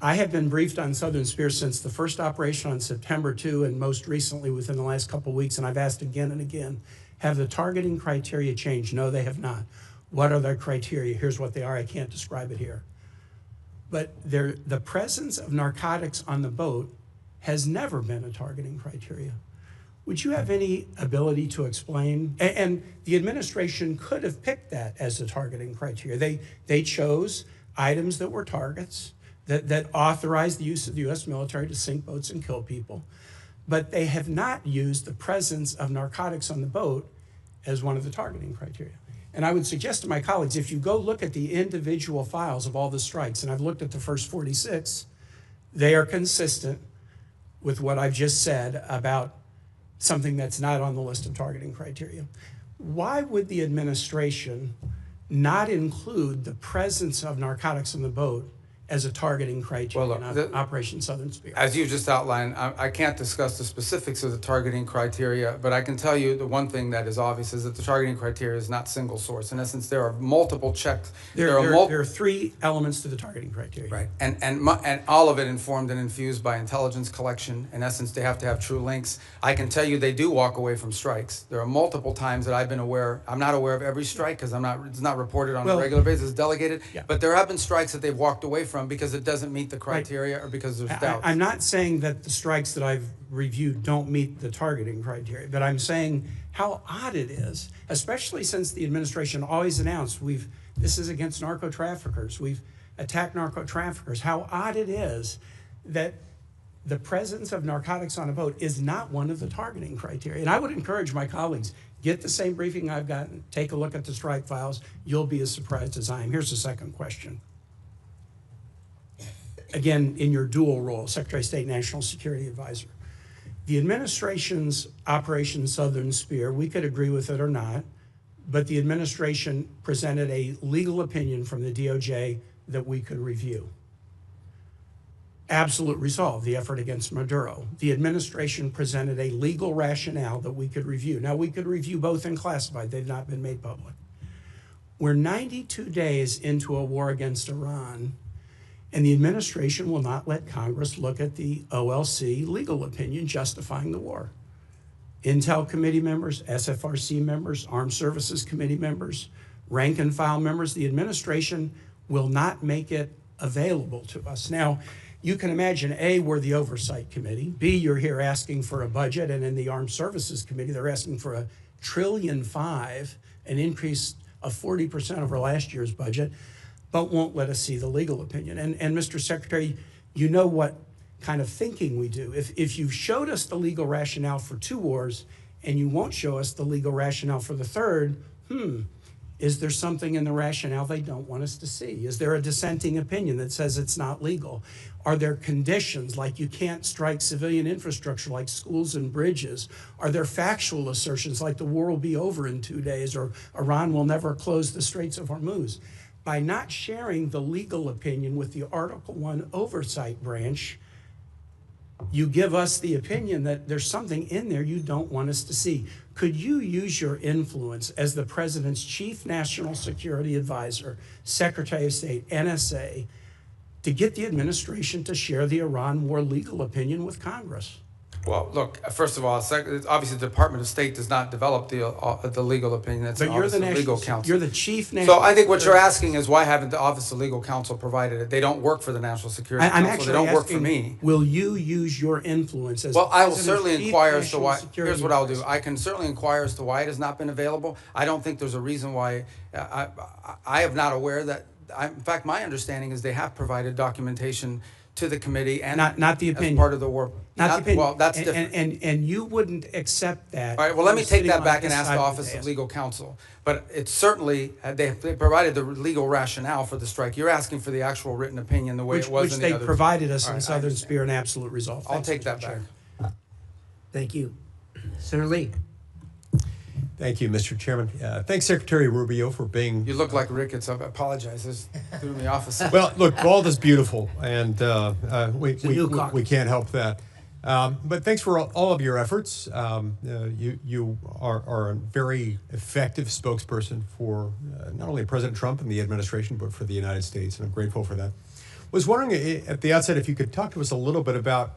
I have been briefed on Southern Spear since the first operation on September 2 and most recently within the last couple of weeks, and I've asked again and again, have the targeting criteria changed? No, they have not. What are their criteria? Here's what they are. I can't describe it here. But the presence of narcotics on the boat has never been a targeting criteria. Would you have any ability to explain? And the administration could have picked that as a targeting criteria. They chose items that were targets, that authorized the use of the U.S. military to sink boats and kill people. But they have not used the presence of narcotics on the boat as one of the targeting criteria. And I would suggest to my colleagues, if you go look at the individual files of all the strikes, and I've looked at the first 46, they are consistent with what I've just said about something that's not on the list of targeting criteria. Why would the administration not include the presence of narcotics on the boat as a targeting criteria in Operation Southern Spear? As you just outlined, I can't discuss the specifics of the targeting criteria, but I can tell you the one thing that is obvious is that the targeting criteria is not single source. In essence, there are multiple checks. There are three elements to the targeting criteria. Right, and all of it informed and infused by intelligence collection. In essence, they have to have true links. I can tell you they do walk away from strikes. There are multiple times that I've been aware. I'm not aware of every strike because it's not reported on a regular basis. It's delegated. Yeah. But there have been strikes that they've walked away from because it doesn't meet the criteria or because there's doubt. I'm not saying that the strikes that I've reviewed don't meet the targeting criteria, but I'm saying how odd it is, especially since the administration always announced this is against narco traffickers. We've attacked narco traffickers. How odd it is that the presence of narcotics on a boat is not one of the targeting criteria. And I would encourage my colleagues, get the same briefing I've gotten, take a look at the strike files. You'll be as surprised as I am. Here's the second question. Again, in your dual role, Secretary of State, National Security Advisor. The administration's Operation Southern Spear, we could agree with it or not, but the administration presented a legal opinion from the DOJ that we could review. Absolute resolve, the effort against Maduro. The administration presented a legal rationale that we could review. Now, we could review both in classified. They've not been made public. We're 92 days into a war against Iran, and the administration will not let Congress look at the OLC legal opinion justifying the war. Intel committee members, SFRC members, Armed Services Committee members, rank and file members, the administration will not make it available to us. Now, you can imagine, A, we're the Oversight Committee. B, you're here asking for a budget, and in the Armed Services Committee, they're asking for $1.5 trillion, an increase of 40% over last year's budget, but won't let us see the legal opinion. And Mr. Secretary, you know what kind of thinking we do. If you've showed us the legal rationale for 2 wars, and you won't show us the legal rationale for the third, is there something in the rationale they don't want us to see? Is there a dissenting opinion that says it's not legal? Are there conditions like you can't strike civilian infrastructure like schools and bridges? Are there factual assertions like the war will be over in 2 days or Iran will never close the Straits of Hormuz? By not sharing the legal opinion with the Article I Oversight Branch, you give us the opinion that there's something in there you don't want us to see. Could you use your influence as the President's Chief National Security Advisor, Secretary of State, NSA, to get the administration to share the Iran war legal opinion with Congress? Well, look, first of all, obviously the Department of State does not develop the legal opinion. That's the Office of Legal Counsel. You're the Chief National So I think what you're asking is why haven't the Office of Legal Counsel provided it? They don't work for the National Security I'm Council. actually They don't work for asking, me. will you use your influence as Well, I will President's certainly Chief inquire as to National why. Security Here's what I'll do. Advisor? I can certainly inquire as to why it has not been available. I don't think there's a reason why. I am not aware that. In fact, my understanding is they have provided documentation to the committee and Not the opinion. as part of the war. Not the opinion. Well, that's different. And you wouldn't accept that. All right, well, let me take sitting that on back this and ask side the of Office of dais. Legal Counsel. But it's certainly, they provided the legal rationale for the strike. You're asking for the actual written opinion the way it was Which in the they other. provided us All in right, I Southern understand. Spirit and Absolute Resolve. I'll Thanks, take Mr. that Chair. back. Thank you. Senator Lee. Thank you, Mr. Chairman. Thanks, Secretary Rubio, for being. You look like Ricketts. I apologize. This threw me off a second. Well, look, bald is beautiful, and we new caucus. we can't help that. But thanks for all of your efforts. You are a very effective spokesperson for not only President Trump and the administration, but for the United States, and I'm grateful for that. Was wondering at the outset if you could talk to us a little bit about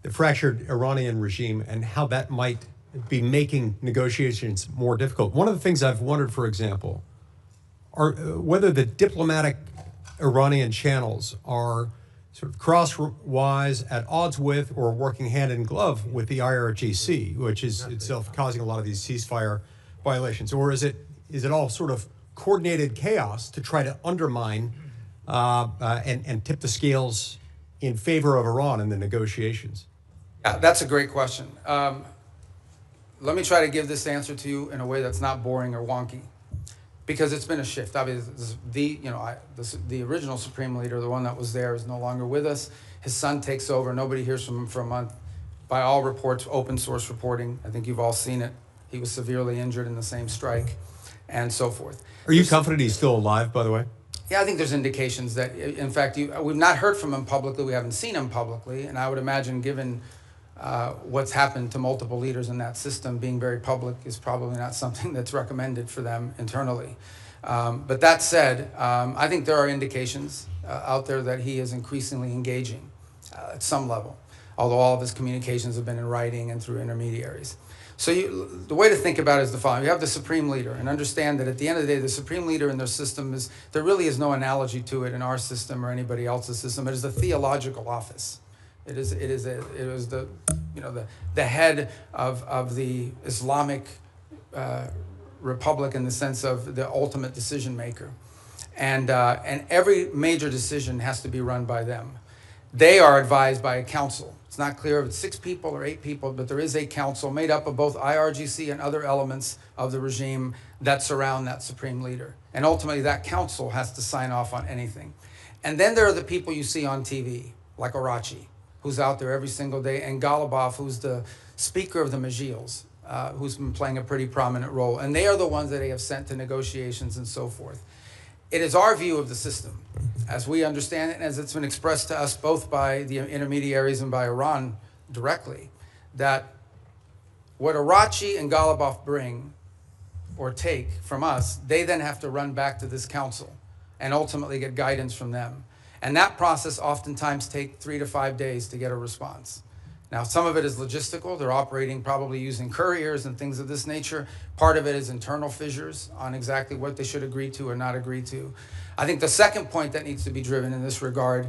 the fractured Iranian regime and how that might be making negotiations more difficult. One of the things I've wondered, for example, are whether the diplomatic Iranian channels are sort of crosswise, at odds with, or working hand in glove with the IRGC, which is itself causing a lot of these ceasefire violations, or is it all sort of coordinated chaos to try to undermine and tip the scales in favor of Iran in the negotiations? Yeah, that's a great question. Let me try to give this answer to you in a way that's not boring or wonky, because it's been a shift. Obviously, the original Supreme Leader, the one that was there, is no longer with us. His son takes over. Nobody hears from him for a month. By all reports, open source reporting, I think you've all seen it. He was severely injured in the same strike, and so forth. Are you confident he's still alive, by the way? Yeah, I think there's indications that, in fact, we've not heard from him publicly. We haven't seen him publicly, and I would imagine, given what's happened to multiple leaders in that system, being very public is probably not something that's recommended for them internally. But that said, I think there are indications out there that he is increasingly engaging at some level, although all of his communications have been in writing and through intermediaries. So the way to think about it is the following. You have the Supreme Leader, and understand that at the end of the day, the Supreme Leader in their system there really is no analogy to it in our system or anybody else's system. It is the theological office. It was the head of the Islamic Republic in the sense of the ultimate decision maker, and every major decision has to be run by them. They are advised by a council. It's not clear if it's 6 people or 8 people, but there is a council made up of both IRGC and other elements of the regime that surround that Supreme Leader, and ultimately that council has to sign off on anything. And then there are the people you see on TV, like Arachi, who's out there every single day, and Golubov, who's the speaker of the Majils. who's been playing a pretty prominent role. And they are the ones that they have sent to negotiations and so forth. It is our view of the system, as we understand it, and as it's been expressed to us both by the intermediaries and by Iran directly, that what Arachi and Ghalibaf bring or take from us, they then have to run back to this council and ultimately get guidance from them. And that process oftentimes takes 3 to 5 days to get a response. Now, some of it is logistical. They're operating probably using couriers and things of this nature. Part of it is internal fissures on exactly what they should agree to or not agree to. I think the second point that needs to be driven in this regard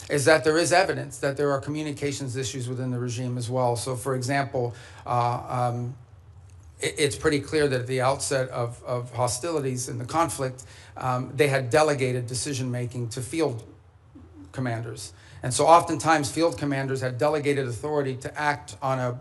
is that there is evidence that there are communications issues within the regime as well. So, for example, it's pretty clear that at the outset of hostilities and the conflict, they had delegated decision-making to field commanders. And so oftentimes field commanders had delegated authority to act on a,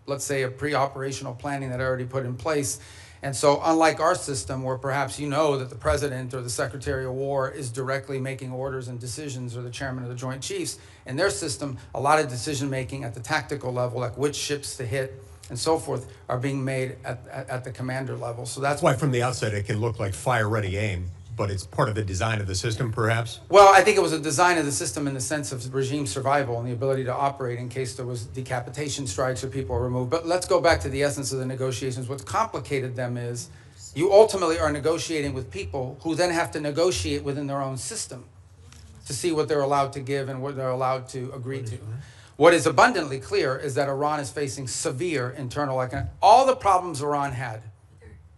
let's say, a pre-operational planning that I already put in place. And so unlike our system, where perhaps you know that the president or the secretary of war is directly making orders and decisions, or the chairman of the Joint Chiefs, in their system, a lot of decision-making at the tactical level, like which ships to hit and so forth, are being made at the commander level. So that's why from the outset it can look like fire-ready aim, but it's part of the design of the system, perhaps? Well, I think it was a design of the system in the sense of regime survival and the ability to operate in case there was decapitation strikes or people are removed. But let's go back to the essence of the negotiations. What's complicated them is you ultimately are negotiating with people who then have to negotiate within their own system to see what they're allowed to give and what they're allowed to agree to. What is abundantly clear is that Iran is facing severe internal economic. All the problems Iran had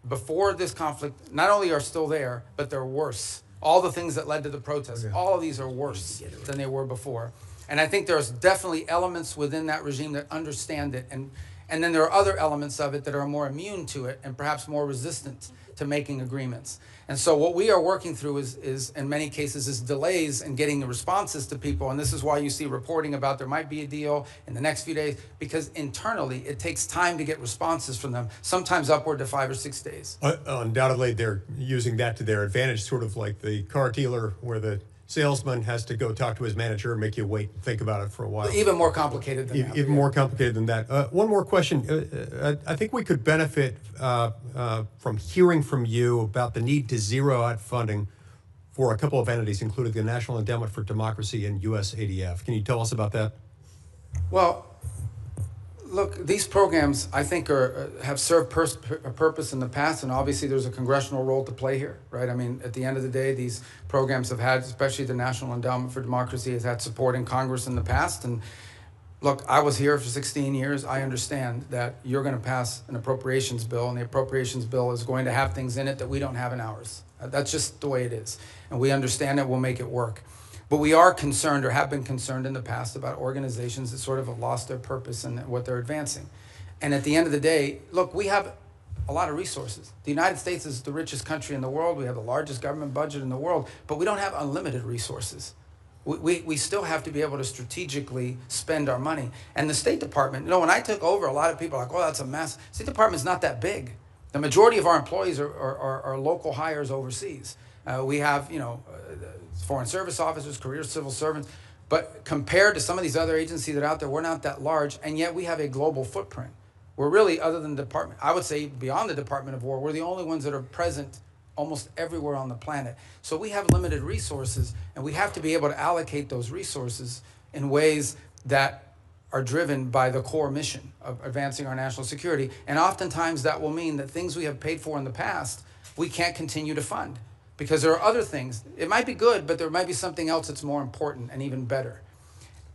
before this conflict not only are still there, but they're worse. All the things that led to the protests, all of these are worse than they were before. And I think there's definitely elements within that regime that understand it. And then there are other elements of it that are more immune to it and perhaps more resistant to making agreements. And so what we are working through is in many cases, is delays in getting the responses to people. And this is why you see reporting about there might be a deal in the next few days, because internally it takes time to get responses from them, sometimes upward to 5 or 6 days. Undoubtedly, they're using that to their advantage, sort of like the car dealer where the salesman has to go talk to his manager and make you wait and think about it for a while. Even more complicated than that. Even more complicated than that. One more question. I think we could benefit from hearing from you about the need to zero out funding for a couple of entities, including the National Endowment for Democracy and USADF. Can you tell us about that? Well, look, these programs, I think, have served a purpose in the past, and obviously there's a congressional role to play here, right? I mean, at the end of the day, these programs have had, especially the National Endowment for Democracy, has had support in Congress in the past. And look, I was here for 16 years. I understand that you're going to pass an appropriations bill, and the appropriations bill is going to have things in it that we don't have in ours. That's just the way it is. And we understand it, we'll make it work. But we are concerned, or have been concerned in the past, about organizations that sort of have lost their purpose and what they're advancing. And at the end of the day, look, we have a lot of resources. The United States is the richest country in the world. We have the largest government budget in the world, but we don't have unlimited resources. We still have to be able to strategically spend our money. And the State Department, when I took over, a lot of people are like, oh, that's a mess. State Department's not that big. The majority of our employees are local hires overseas. We have, foreign service officers, career civil servants, but compared to some of these other agencies that are out there, we're not that large, and yet we have a global footprint. We're really, other than the department, I would say beyond the Department of War, we're the only ones that are present almost everywhere on the planet. So we have limited resources, and we have to be able to allocate those resources in ways that are driven by the core mission of advancing our national security. And oftentimes that will mean that things we have paid for in the past, we can't continue to fund. Because there are other things. It might be good, but there might be something else that's more important and even better.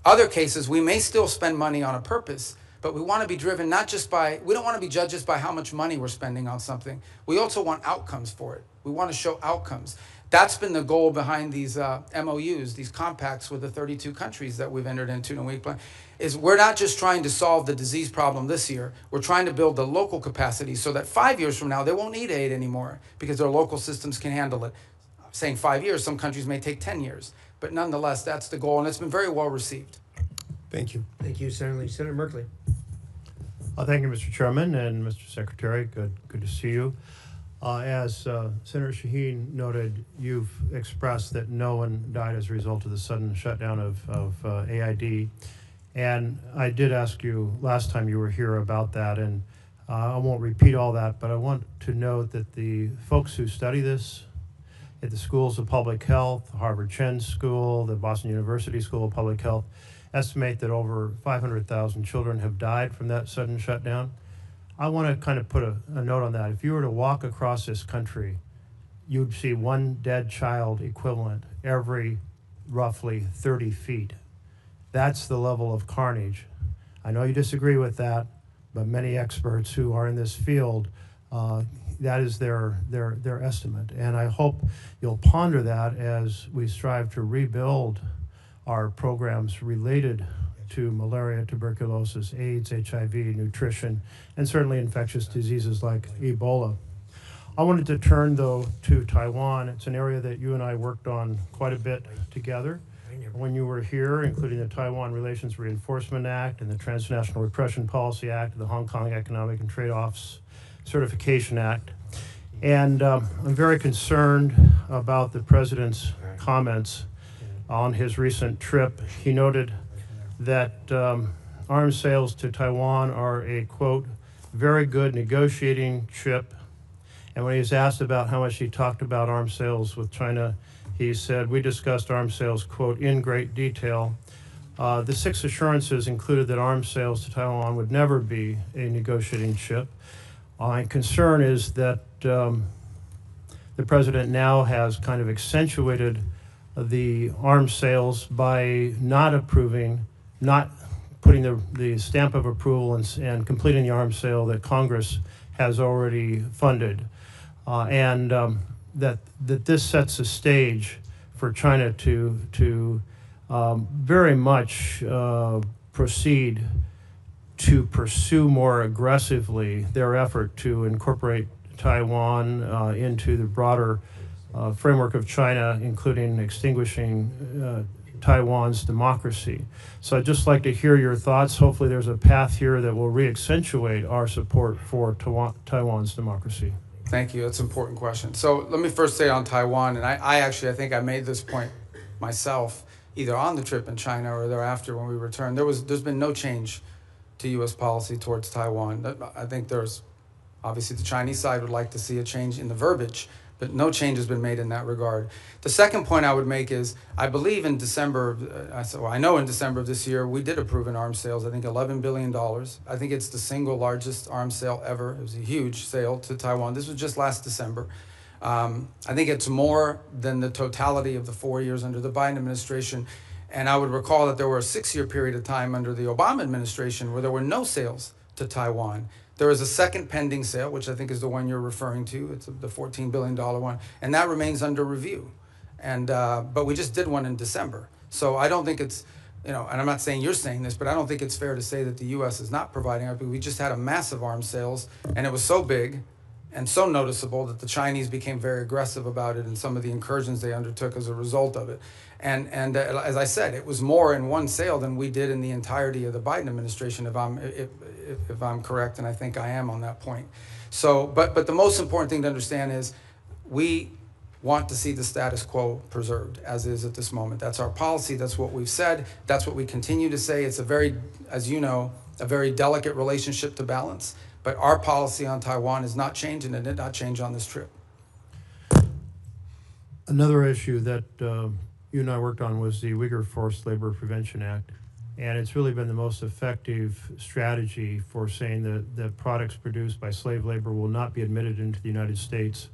Other cases, we may still spend money on a purpose, but we want to be driven not just by, we don't want to be judged by how much money we're spending on something. We also want outcomes for it. We want to show outcomes. That's been the goal behind these MOUs, these compacts with the 32 countries that we've entered into in a week plan, is we're not just trying to solve the disease problem this year. We're trying to build the local capacity so that 5 years from now, they won't need aid anymore because their local systems can handle it. I'm saying 5 years, some countries may take 10 years. But nonetheless, that's the goal, and it's been very well received. Thank you. Thank you, Senator Lee. Senator Merkley. Thank you, Mr. Chairman and Mr. Secretary. Good to see you. As Senator Shaheen noted, you've expressed that no one died as a result of the sudden shutdown of AID. And I did ask you last time you were here about that, and I won't repeat all that, but I want to note that the folks who study this at the schools of public health, Harvard Chen School, the Boston University School of Public Health, estimate that over 500,000 children have died from that sudden shutdown. I want to kind of put a note on that. If you were to walk across this country, you'd see one dead child equivalent every roughly 30 feet. That's the level of carnage. I know you disagree with that, but many experts who are in this field, that is their estimate. And I hope you'll ponder that as we strive to rebuild our programs related to malaria, tuberculosis, AIDS, HIV, nutrition, and certainly infectious diseases like Ebola. I wanted to turn, though, to Taiwan. It's an area that you and I worked on quite a bit together when you were here, including the Taiwan Relations Reinforcement Act and the Transnational Repression Policy Act, and the Hong Kong Economic and Trade Offs Certification Act. And I'm very concerned about the president's comments on his recent trip. He noted that arms sales to Taiwan are a, quote, very good negotiating chip. And when he was asked about how much he talked about arms sales with China, he said, we discussed arms sales, quote, in great detail. The 6 assurances included that arms sales to Taiwan would never be a negotiating chip. My concern is that the president now has kind of accentuated the arms sales by not approving, not putting the stamp of approval and completing the arms sale that Congress has already funded. That this sets a stage for China to very much proceed to pursue more aggressively their effort to incorporate Taiwan into the broader framework of China, including extinguishing Taiwan's democracy. So I'd just like to hear your thoughts. Hopefully there's a path here that will re-accentuate our support for Taiwan's democracy. Thank you. That's an important question. So let me first say on Taiwan, and I think I made this point myself, either on the trip in China or thereafter when we returned. There's been no change to U.S. policy towards Taiwan. I think there's, obviously the Chinese side would like to see a change in the verbiage, but no change has been made in that regard. The second point I would make is, I believe in December, I know in December of this year, we did approve an arms sales, I think $11 billion. I think it's the single largest arms sale ever. It was a huge sale to Taiwan. This was just last December. I think it's more than the totality of the 4 years under the Biden administration. And I would recall that there were a 6-year period of time under the Obama administration where there were no sales to Taiwan. There is a second pending sale, which I think is the one you're referring to. It's the $14 billion one, and that remains under review. And but we just did one in December. So I don't think it's, and I'm not saying you're saying this, but I don't think it's fair to say that the U.S. is not providing it. We just had a massive arms sales, and it was so big and so noticeable that the Chinese became very aggressive about it and some of the incursions they undertook as a result of it. And as I said, it was more in one sale than we did in the entirety of the Biden administration, if I'm correct, and I think I am on that point. So, but the most important thing to understand is we want to see the status quo preserved as is at this moment. That's our policy. That's what we've said. That's what we continue to say. It's a very, as you know, a very delicate relationship to balance. But our policy on Taiwan is not changing, and it did not change on this trip. Another issue that you and I worked on was the Uyghur Forced Labor Prevention Act. And it's really been the most effective strategy for saying that products produced by slave labor will not be admitted into the United States.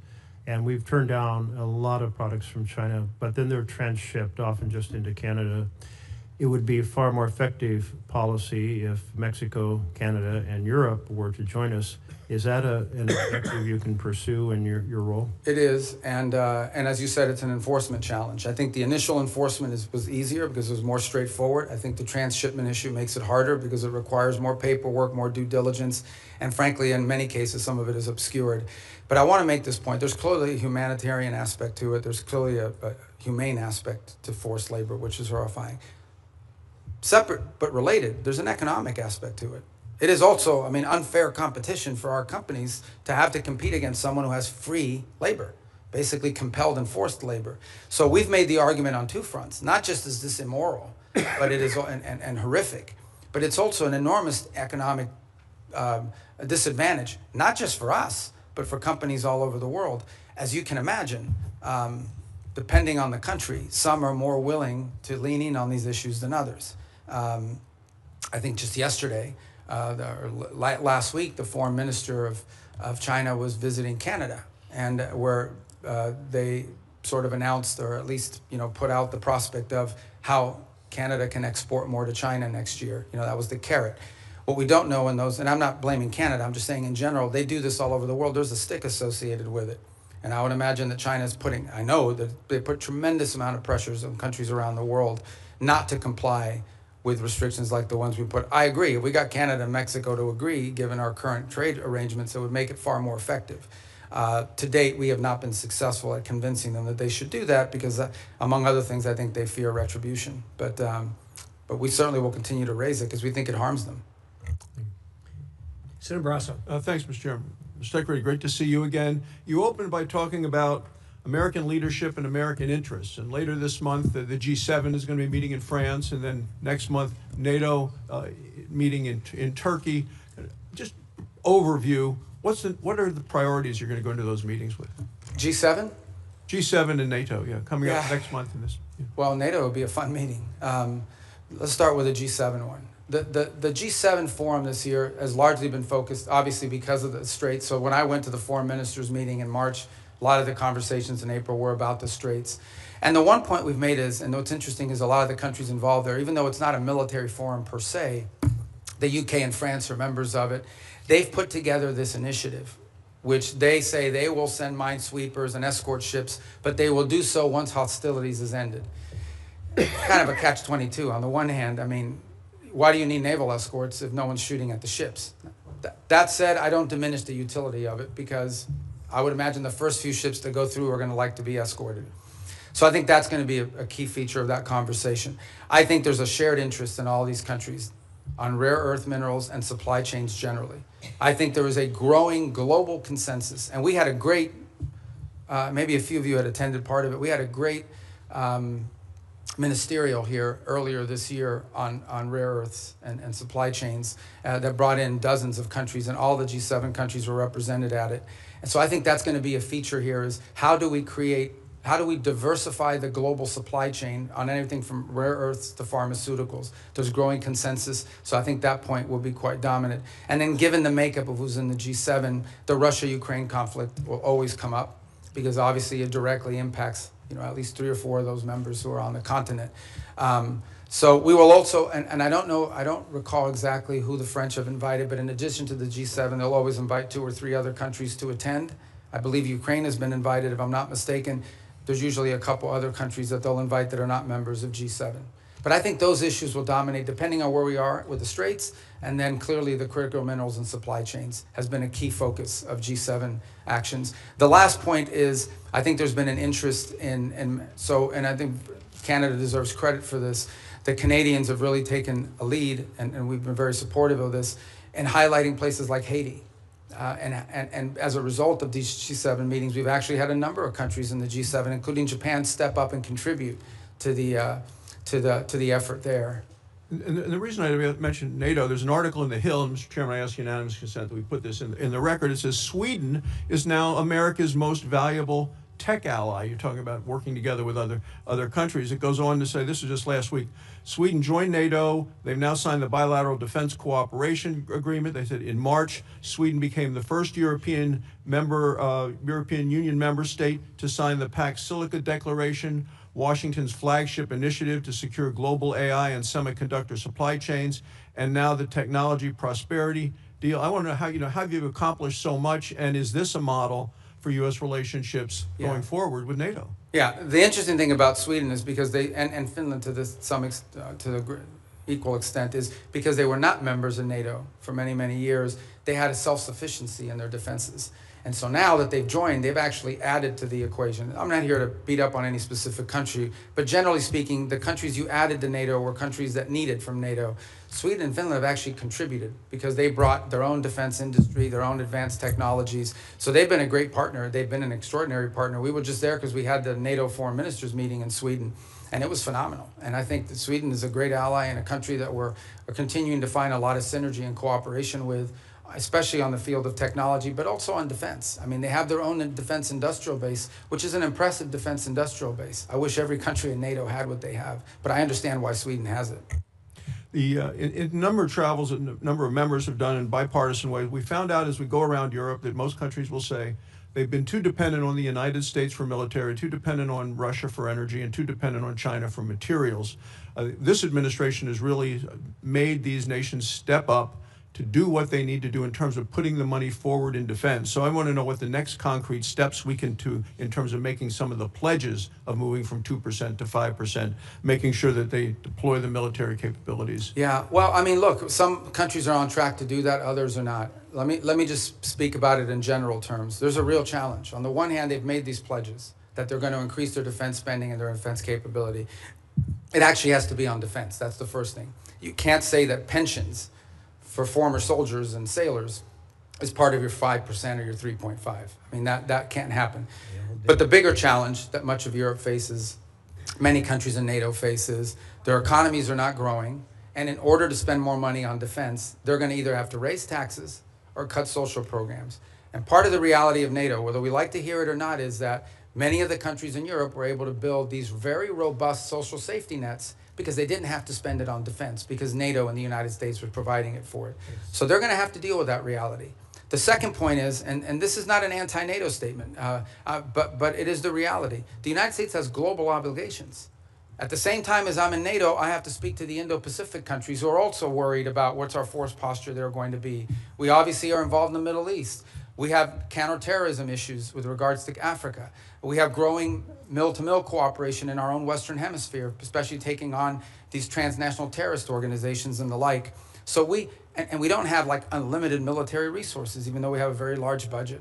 And we've turned down a lot of products from China, but then they're transshipped, often just into Canada. It would be a far more effective policy if Mexico, Canada, and Europe were to join us. Is that an objective you can pursue in your role? It is, and as you said, it's an enforcement challenge. I think the initial enforcement was easier because it was more straightforward. I think the transshipment issue makes it harder because it requires more paperwork, more due diligence, and frankly, in many cases, some of it is obscured. But I want to make this point. There's clearly a humanitarian aspect to it. There's clearly a humane aspect to forced labor, which is horrifying. Separate but related, there's an economic aspect to it. It is also, unfair competition for our companies to have to compete against someone who has free labor, basically compelled and forced labor. So we've made the argument on two fronts. Not just is this immoral, but it is and horrific, but it's also an enormous economic a disadvantage, not just for us, but for companies all over the world. As you can imagine, depending on the country, some are more willing to lean in on these issues than others. I think just yesterday, last week, the foreign minister of China was visiting Canada, and where they sort of announced, or at least put out the prospect of how Canada can export more to China next year. That was the carrot. What we don't know in those, and I'm not blaming Canada, I'm just saying in general, they do this all over the world. There's a stick associated with it. And I would imagine that China is putting, I know that they put tremendous amount of pressures on countries around the world not to comply with restrictions like the ones we put. I agree. If we got Canada and Mexico to agree, given our current trade arrangements, it would make it far more effective. To date, we have not been successful at convincing them that they should do that because, among other things, I think they fear retribution. But we certainly will continue to raise it because we think it harms them. Senator Barrasso. Thanks, Mr. Chairman. Mr. Secretary, great to see you again. You opened by talking about American leadership and American interests. And later this month, the G7 is going to be meeting in France, and then next month, NATO meeting in Turkey. Just overview, what are the priorities you're going to go into those meetings with? G7? G7 and NATO, yeah, coming up next month in this. Yeah. Well, NATO would be a fun meeting. Let's start with the G7 one. The G7 forum this year has largely been focused, obviously, because of the Straits. So when I went to the foreign ministers meeting in March, a lot of the conversations in April were about the Straits. And the one point we've made is, and what's interesting is a lot of the countries involved there, even though it's not a military forum per se, the UK and France are members of it, they've put together this initiative, which they say they will send minesweepers and escort ships, but they will do so once hostilities is ended. Kind of a catch-22. On the one hand, I mean, why do you need naval escorts if no one's shooting at the ships? That said, I don't diminish the utility of it because I would imagine the first few ships that go through are going to like to be escorted. So I think that's going to be a key feature of that conversation. I think there's a shared interest in all these countries on rare earth minerals and supply chains generally. I think there is a growing global consensus, and we had a great, maybe a few of you had attended part of it, we had a great ministerial here earlier this year on rare earths and supply chains that brought in dozens of countries, and all the G7 countries were represented at it. And so I think that's going to be a feature here is how do we diversify the global supply chain on anything from rare earths to pharmaceuticals? There's growing consensus, so I think that point will be quite dominant. And then given the makeup of who's in the G7, the Russia-Ukraine conflict will always come up because obviously it directly impacts at least 3 or 4 of those members who are on the continent. So we will also, and I don't recall exactly who the French have invited, but in addition to the G7, they'll always invite 2 or 3 other countries to attend. I believe Ukraine has been invited, if I'm not mistaken. There's usually a couple other countries that they'll invite that are not members of G7. But I think those issues will dominate depending on where we are with the Straits, and then clearly the critical minerals and supply chains has been a key focus of G7 actions. The last point is, I think there's been an interest and I think Canada deserves credit for this. The Canadians have really taken a lead, and we've been very supportive of this, in highlighting places like Haiti. And as a result of these G7 meetings, we've actually had a number of countries in the G7, including Japan, step up and contribute to the effort there. And the reason I mentioned NATO, there's an article in The Hill, and Mr. Chairman, I ask unanimous consent that we put this in the record. It says Sweden is now America's most valuable tech ally. You're talking about working together with other countries. It goes on to say, this was just last week, Sweden joined NATO. They've now signed the bilateral defense cooperation agreement. They said in March, Sweden became the first European Union member state to sign the Pax Silica Declaration, Washington's flagship initiative to secure global AI and semiconductor supply chains, and now the technology prosperity deal. I want to know how you've accomplished so much, and is this a model for U.S. relationships going forward with NATO? Yeah, the interesting thing about Sweden is because they, and Finland to the equal extent, is because they were not members of NATO for many, many years, they had a self-sufficiency in their defenses. And so now that they've joined, they've actually added to the equation. I'm not here to beat up on any specific country, but generally speaking, the countries you added to NATO were countries that needed from NATO. Sweden and Finland have actually contributed because they brought their own defense industry, their own advanced technologies. So they've been a great partner. They've been an extraordinary partner. We were just there because we had the NATO foreign ministers meeting in Sweden, and it was phenomenal. And I think that Sweden is a great ally and a country that we're continuing to find a lot of synergy and cooperation with especially on the field of technology, but also on defense. I mean, they have their own defense industrial base, which is an impressive defense industrial base. I wish every country in NATO had what they have, but I understand why Sweden has it. In a number of travels that a number of members have done in bipartisan ways, we found out as we go around Europe that most countries will say they've been too dependent on the United States for military, too dependent on Russia for energy, and too dependent on China for materials. This administration has really made these nations step up to do what they need to do in terms of putting the money forward in defense. So I want to know what the next concrete steps we can do in terms of making some of the pledges of moving from 2% to 5%, making sure that they deploy the military capabilities. Yeah, well, I mean, look, some countries are on track to do that, others are not. Let me just speak about it in general terms. There's a real challenge. On the one hand, they've made these pledges that they're going to increase their defense spending and their defense capability. It actually has to be on defense. That's the first thing. You can't say that pensions for former soldiers and sailors is part of your 5% or your 3.5. I mean, that can't happen. But the bigger challenge that much of Europe faces, many countries in NATO faces, their economies are not growing, and in order to spend more money on defense, they're going to either have to raise taxes or cut social programs. And part of the reality of NATO, whether we like to hear it or not, is that many of the countries in Europe were able to build these very robust social safety nets because they didn't have to spend it on defense, because NATO and the United States were providing it for it. So they're going to have to deal with that reality. The second point is, and this is not an anti-NATO statement, but it is the reality. The United States has global obligations. At the same time as I'm in NATO, I have to speak to the Indo-Pacific countries who are also worried about what's our force posture they're going to be. We obviously are involved in the Middle East. We have counterterrorism issues with regards to Africa. We have growing mill-to-mill cooperation in our own Western Hemisphere, especially taking on these transnational terrorist organizations and the like. So we don't have like unlimited military resources, even though we have a very large budget.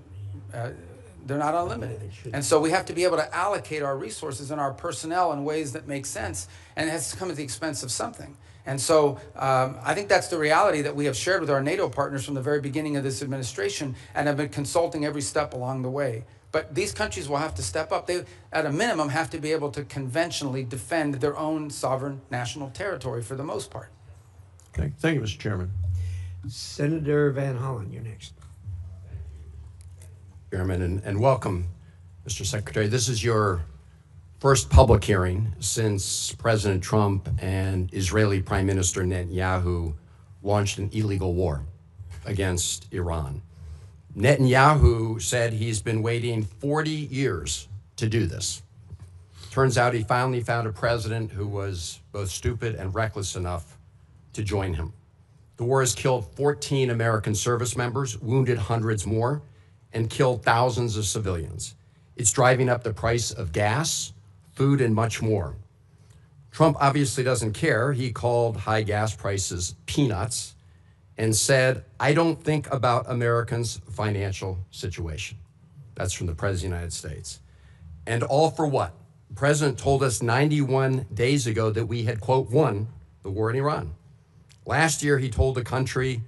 They're not unlimited. And so we have to be able to allocate our resources and our personnel in ways that make sense, and it has to come at the expense of something. And so I think that's the reality that we have shared with our NATO partners from the very beginning of this administration, and have been consulting every step along the way. But these countries will have to step up. They, at a minimum, have to be able to conventionally defend their own sovereign national territory for the most part. Okay. Thank you, Mr. Chairman. Senator Van Hollen, you're next. Chairman, and welcome, Mr. Secretary. This is your first public hearing since President Trump and Israeli Prime Minister Netanyahu launched an illegal war against Iran. Netanyahu said he's been waiting 40 years to do this. Turns out he finally found a president who was both stupid and reckless enough to join him. The war has killed 14 American service members, wounded hundreds more, and killed thousands of civilians. It's driving up the price of gas, food, and much more. Trump obviously doesn't care. He called high gas prices peanuts and said, "I don't think about Americans' financial situation." That's from the President of the United States. And all for what? The President told us 91 days ago that we had, quote, won the war in Iran. Last year, he told the country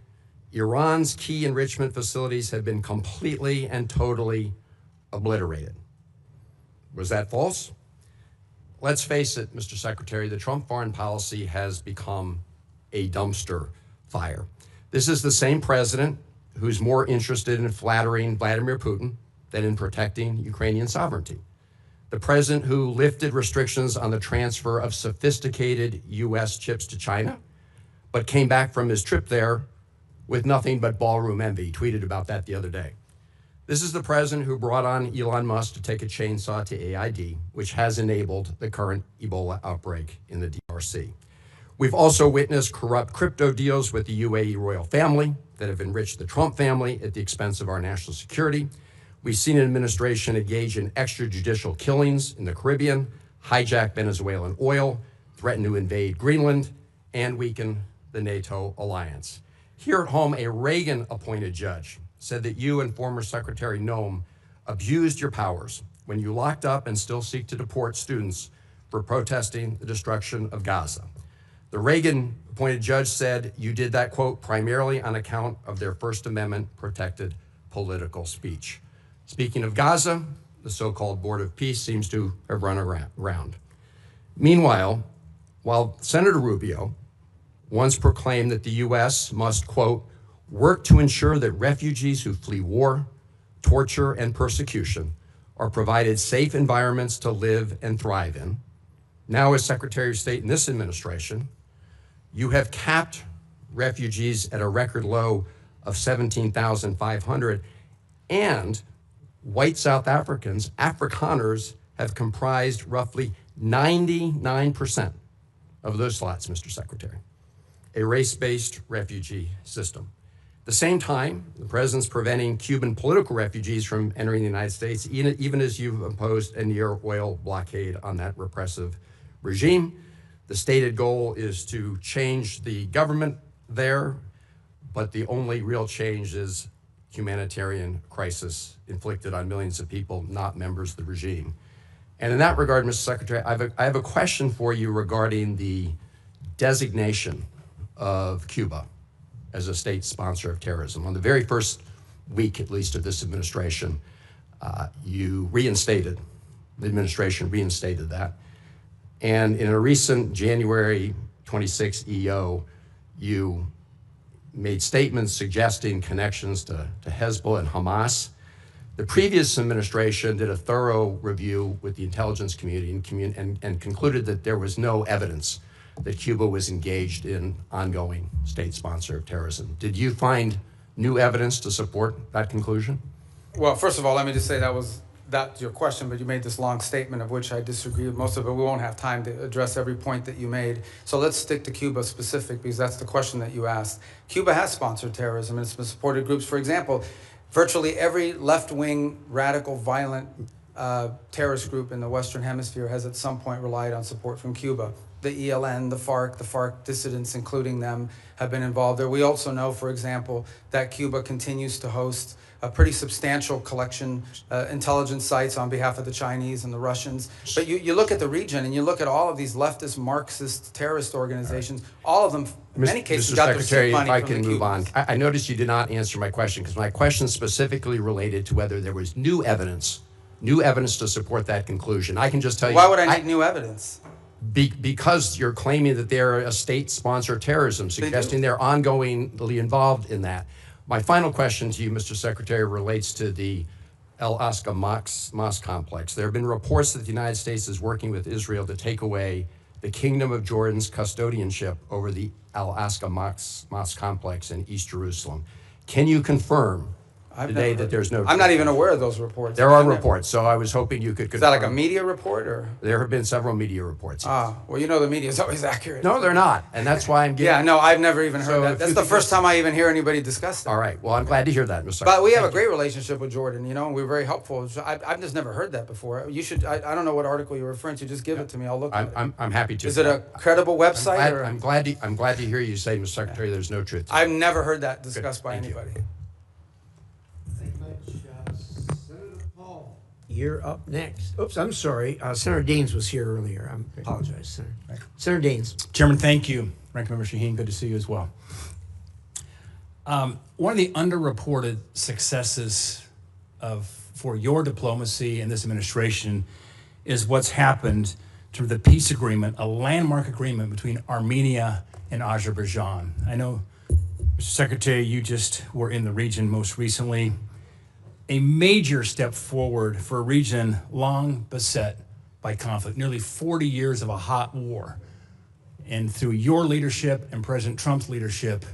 Iran's key enrichment facilities have been completely and totally obliterated. Was that false? Let's face it, Mr. Secretary, the Trump foreign policy has become a dumpster fire. This is the same president who's more interested in flattering Vladimir Putin than in protecting Ukrainian sovereignty. The president who lifted restrictions on the transfer of sophisticated U.S. chips to China, but came back from his trip there with nothing but ballroom envy. He tweeted about that the other day. This is the president who brought on Elon Musk to take a chainsaw to AID, which has enabled the current Ebola outbreak in the DRC. We've also witnessed corrupt crypto deals with the UAE royal family that have enriched the Trump family at the expense of our national security. We've seen an administration engage in extrajudicial killings in the Caribbean, hijack Venezuelan oil, threaten to invade Greenland, and weaken the NATO alliance. Here at home, a Reagan-appointed judge said that you and former Secretary Noem abused your powers when you locked up and still seek to deport students for protesting the destruction of Gaza. The Reagan-appointed judge said you did that, quote, primarily on account of their First Amendment-protected political speech. Speaking of Gaza, the so-called Board of Peace seems to have run around. Meanwhile, while Senator Rubio once proclaimed that the U.S. must, quote, work to ensure that refugees who flee war, torture, and persecution are provided safe environments to live and thrive in. Now, as Secretary of State in this administration, you have capped refugees at a record low of 17,500, and white South Africans, Afrikaners, have comprised roughly 99% of those slots, Mr. Secretary. A race-based refugee system. At the same time, the president's preventing Cuban political refugees from entering the United States, even as you've imposed a near oil blockade on that repressive regime. The stated goal is to change the government there, but the only real change is humanitarian crisis inflicted on millions of people, not members of the regime. And in that regard, Mr. Secretary, I have a question for you regarding the designation of Cuba as a state sponsor of terrorism. On the very first week, at least, of this administration, the administration reinstated that. And in a recent January 26 EO, you made statements suggesting connections to Hezbollah and Hamas. The previous administration did a thorough review with the intelligence community and concluded that there was no evidence that Cuba was engaged in ongoing state sponsor of terrorism. Did you find new evidence to support that conclusion? Well, first of all, let me just say that's your question, but you made this long statement of which I disagree with most of it. We won't have time to address every point that you made. So let's stick to Cuba specific, because that's the question that you asked. Cuba has sponsored terrorism, and it's been supported groups. For example, virtually every left-wing, radical, violent terrorist group in the Western Hemisphere has at some point relied on support from Cuba. The ELN, the FARC dissidents, including them, have been involved there. We also know, for example, that Cuba continues to host a pretty substantial collection intelligence sites on behalf of the Chinese and the Russians. But you look at the region and you look at all of these leftist Marxist terrorist organizations, all of them, in many cases, Mr. got their Secretary, seed money if I from the can move on. Cubans. I noticed you did not answer my question, because my question specifically related to whether there was new evidence to support that conclusion. I can just tell you. Why would I need new evidence? Because you're claiming that they're a state-sponsored terrorism, suggesting they're ongoingly involved in that. My final question to you, Mr. Secretary, relates to the Al-Aqsa Mosque complex. There have been reports that the United States is working with Israel to take away the Kingdom of Jordan's custodianship over the Al-Aqsa Mosque complex in East Jerusalem. Can you confirm today that there's no... I'm not even aware of those reports. There are reports, so I was hoping you could confirm. Is that like a media report, or? There have been several media reports. Ah, well, you know the media is always accurate. No, they're not, and that's why I'm getting... Yeah, no, I've never even heard So that. if That's you the could first just- time I even hear anybody discuss that. All right, well, I'm glad to hear that, Mr. Secretary. But we have a great relationship with Jordan, and we're very helpful. So I've just never heard that before. You should, I don't know what article you're referring to, just give it to me, I'll look at it. I'm happy to. Is it a credible website? or? I'm glad to hear you say, Mr. Secretary, there's no truth. I've never heard that discussed by Thank you. anybody. Senator Paul, you're up next. Oops, I'm sorry. Senator Daines was here earlier. I apologize, Senator. Senator Daines. Chairman, thank you. Ranking Member Shaheen, good to see you as well. One of the underreported successes for your diplomacy and this administration is what's happened to the peace agreement, a landmark agreement between Armenia and Azerbaijan. I know, Mr. Secretary, you just were in the region most recently. A major step forward for a region long beset by conflict, nearly 40 years of a hot war. And through your leadership and President Trump's leadership,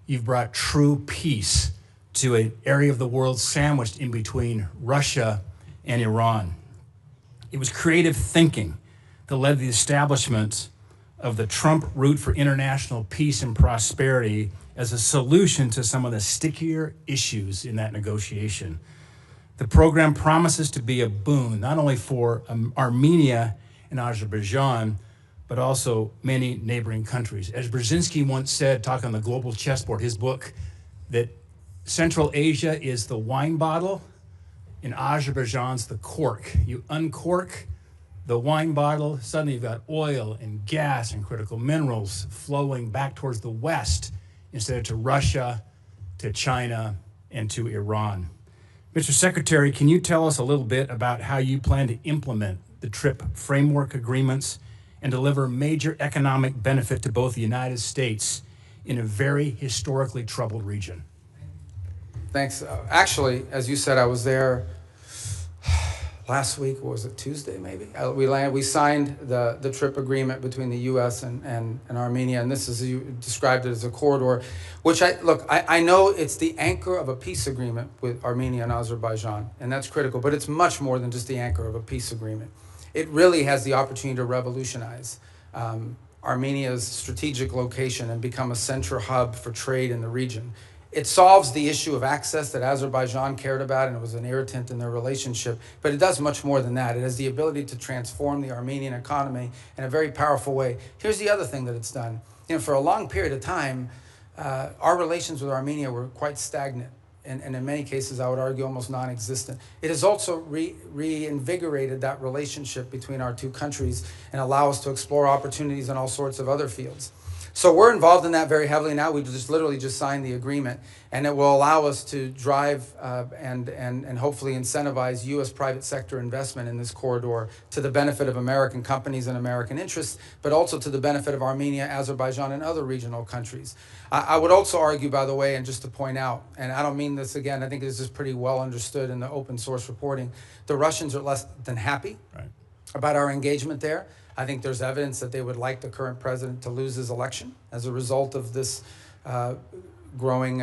you've brought true peace to an area of the world sandwiched in between Russia and Iran. It was creative thinking that led to the establishment of the Trump Route for International Peace and Prosperity as a solution to some of the stickier issues in that negotiation. The program promises to be a boon, not only for Armenia and Azerbaijan, but also many neighboring countries. As Brzezinski once said, talking on the global chessboard, his book, that Central Asia is the wine bottle and Azerbaijan's the cork. You uncork the wine bottle, suddenly you've got oil and gas and critical minerals flowing back towards the West instead of to Russia, to China, and to Iran. Mr. Secretary, can you tell us a little bit about how you plan to implement the TRIP framework agreements and deliver major economic benefit to both the United States in a very historically troubled region. Thanks. Actually, as you said, I was there last week. What was it, Tuesday maybe? We signed the trip agreement between the U.S. and Armenia, and this is, you described it as a corridor, which I know it's the anchor of a peace agreement with Armenia and Azerbaijan, and that's critical, but it's much more than just the anchor of a peace agreement. It really has the opportunity to revolutionize Armenia's strategic location and become a central hub for trade in the region. It solves the issue of access that Azerbaijan cared about, and it was an irritant in their relationship, but it does much more than that. It has the ability to transform the Armenian economy in a very powerful way. Here's the other thing that it's done. You know, for a long period of time, our relations with Armenia were quite stagnant, and in many cases, I would argue, almost non-existent. It has also reinvigorated that relationship between our two countries and allow us to explore opportunities in all sorts of other fields. So we're involved in that very heavily now. We literally just signed the agreement, and it will allow us to drive and hopefully incentivize U.S. private sector investment in this corridor to the benefit of American companies and American interests, but also to the benefit of Armenia, Azerbaijan, and other regional countries. I would also argue, by the way, and just to point out, and I don't mean this again, I think this is pretty well understood in the open source reporting, the Russians are less than happy about our engagement there. I think there's evidence that they would like the current president to lose his election as a result of this growing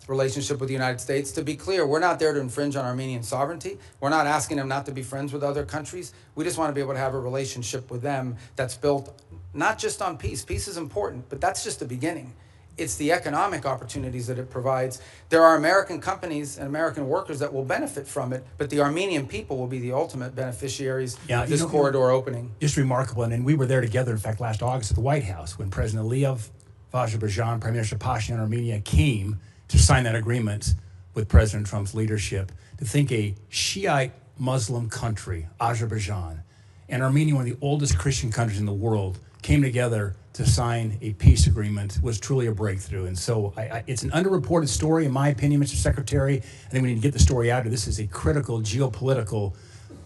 relationship with the United States. To be clear, we're not there to infringe on Armenian sovereignty. We're not asking them not to be friends with other countries. We just want to be able to have a relationship with them that's built not just on peace. Peace is important, but that's just the beginning. It's the economic opportunities that it provides. There are American companies and American workers that will benefit from it, but the Armenian people will be the ultimate beneficiaries of this corridor opening. Just remarkable, and we were there together, in fact, last August at the White House when President Aliyev of Azerbaijan, Prime Minister Pashinyan of Armenia came to sign that agreement with President Trump's leadership. To think a Shiite Muslim country, Azerbaijan, and Armenia, one of the oldest Christian countries in the world, came together to sign a peace agreement was truly a breakthrough. And so it's an underreported story, in my opinion, Mr. Secretary. I think we need to get the story out. This is a critical geopolitical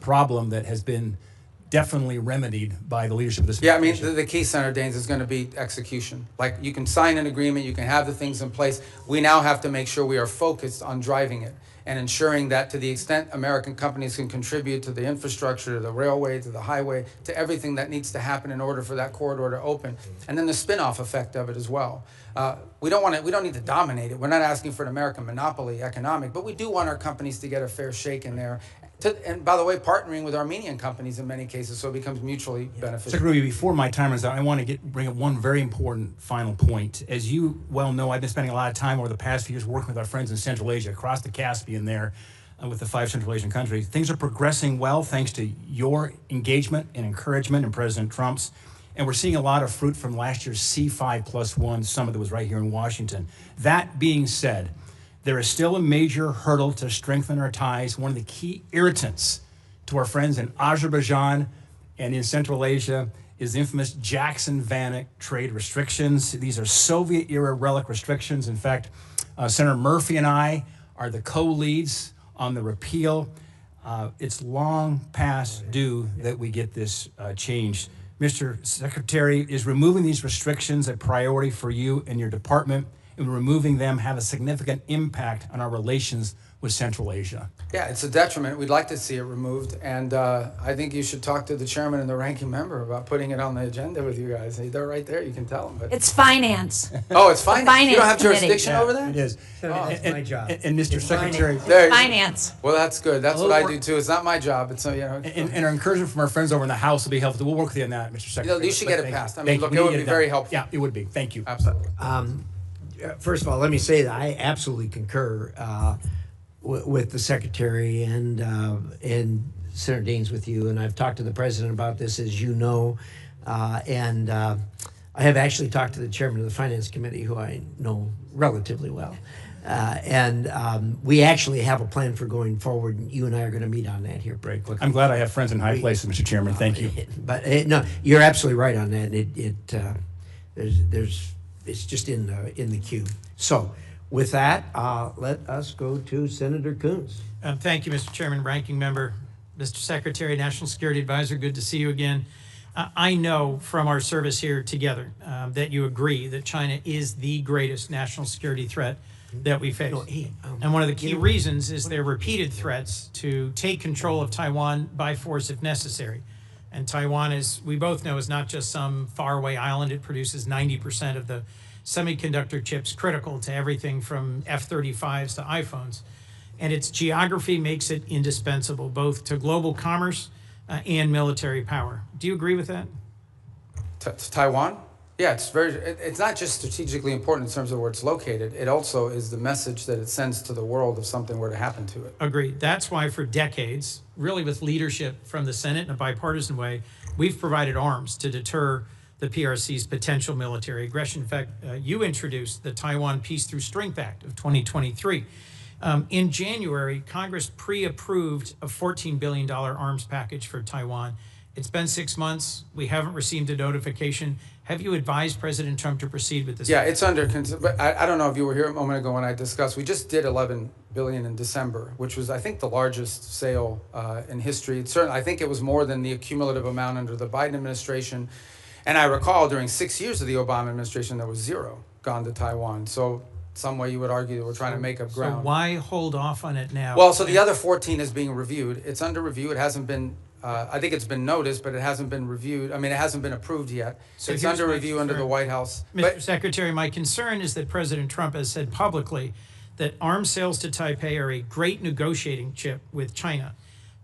problem that has been definitely remedied by the leadership of this administration. Yeah, I mean, the key, Senator Daines, is going to be execution. Like, you can sign an agreement, you can have the things in place. We now have to make sure we are focused on driving it and ensuring that to the extent American companies can contribute to the infrastructure, to the railway, to the highway, to everything that needs to happen in order for that corridor to open, and then the spin-off effect of it as well. We don't need to dominate it. We're not asking for an American monopoly economic, but we do want our companies to get a fair shake in there. And by the way, partnering with Armenian companies in many cases, so it becomes mutually beneficial. Secretary, before my time runs out, I want to bring up one very important final point. As you well know, I've been spending a lot of time over the past few years working with our friends in Central Asia, across the Caspian there, with the 5 Central Asian countries. Things are progressing well thanks to your engagement and encouragement and President Trump's. And we're seeing a lot of fruit from last year's C5+1 summit that was right here in Washington. That being said, there is still a major hurdle to strengthen our ties. One of the key irritants to our friends in Azerbaijan and in Central Asia is the infamous Jackson-Vanik trade restrictions. These are Soviet-era relic restrictions. In fact, Senator Murphy and I are the co-leads on the repeal. It's long past due that we get this changed. Mr. Secretary, is removing these restrictions a priority for you and your department? And removing them have a significant impact on our relations with Central Asia? Yeah, it's a detriment. We'd like to see it removed, and I think you should talk to the chairman and the ranking member about putting it on the agenda with you guys. They're right there. You can tell them. But It's finance. oh, it's finance. You don't have committee. jurisdiction over that? It is. That's my job. And Mr. Secretary, Finance. Well, that's good. That's what I do too. It's not my job. It's and our encouragement from our friends over in the House will be helpful. We'll work with you on that, Mr. Secretary. You should get it passed. I mean, Thank look, you. it would be very helpful. Yeah, it would be. Thank you. Absolutely. First of all, let me say that I absolutely concur with the Secretary and Senator Daines with you. And I've talked to the President about this, as you know. And I have actually talked to the Chairman of the Finance Committee, who I know relatively well. And we actually have a plan for going forward. And you and I are going to meet on that here very quickly. I'm glad I have friends in high places, Mr. Chairman. Thank you. But no, you're absolutely right on that. It's just in the queue. So with that, let us go to Senator Coons. Thank you, Mr. Chairman, Ranking Member, Mr. Secretary, National Security Advisor. Good to see you again. I know from our service here together that you agree that China is the greatest national security threat that we face. And one of the key reasons is their repeated threats to take control of Taiwan by force if necessary. And Taiwan, as we both know, is not just some faraway island. It produces 90% of the semiconductor chips critical to everything from F-35s to iPhones. And its geography makes it indispensable both to global commerce and military power. Do you agree with that? Taiwan? Yeah, it's not just strategically important in terms of where it's located. It also is the message that it sends to the world if something were to happen to it. Agreed. That's why for decades, really with leadership from the Senate in a bipartisan way, we've provided arms to deter the PRC's potential military aggression. In fact, you introduced the Taiwan Peace Through Strength Act of 2023. In January, Congress pre-approved a $14 billion arms package for Taiwan. It's been 6 months. We haven't received a notification. Have you advised President Trump to proceed with this? Yeah, it's under, but I don't know if you were here a moment ago when I discussed, we just did $11 billion in December, which was, I think, the largest sale in history. Certainly, I think it was more than the cumulative amount under the Biden administration. And I recall during 6 years of the Obama administration, there was zero gone to Taiwan. So some way you would argue that we're trying to make up ground. So why hold off on it now? Well, so the other 14 is being reviewed. It's under review. It hasn't been, I think it's been noticed, but it hasn't been reviewed. I mean, it hasn't been approved yet. So it's here's under my review under the concern. White House. Mr. Secretary, my concern is that President Trump has said publicly that arms sales to Taipei are a great negotiating chip with China.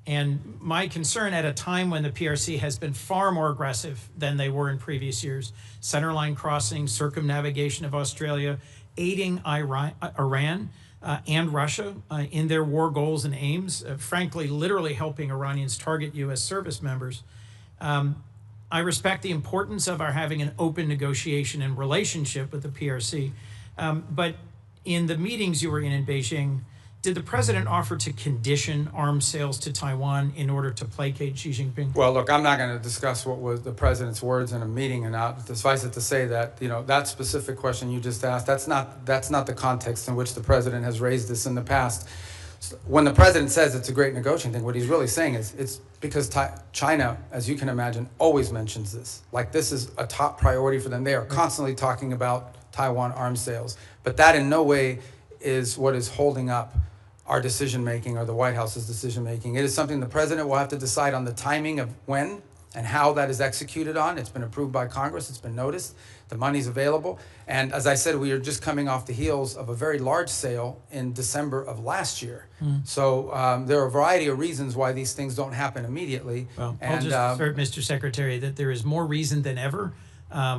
And my concern at a time when the PRC has been far more aggressive than they were in previous years, centerline crossing, circumnavigation of Australia, aiding Iran and Russia in their war goals and aims, frankly, literally helping Iranians target U.S. service members. I respect the importance of our having an open negotiation and relationship with the PRC, but in the meetings you were in Beijing, did the president offer to condition arms sales to Taiwan in order to placate Xi Jinping? Well, look, I'm not going to discuss what was the president's words in a meeting, and suffice it to say that that specific question you just asked, that's not the context in which the president has raised this in the past. When the president says it's a great negotiating thing, what he's really saying is it's because China, as you can imagine, always mentions this. Like this is a top priority for them. They are constantly talking about Taiwan arms sales, but that in no way is what is holding up our decision-making or the White House's decision-making. It is something the president will have to decide on the timing of when and how that is executed on. It's been approved by Congress. It's been noticed. The money's available. And as I said, we are just coming off the heels of a very large sale in December of last year. So there are a variety of reasons why these things don't happen immediately. Well, I'll just assert, Mr. Secretary, that there is more reason than ever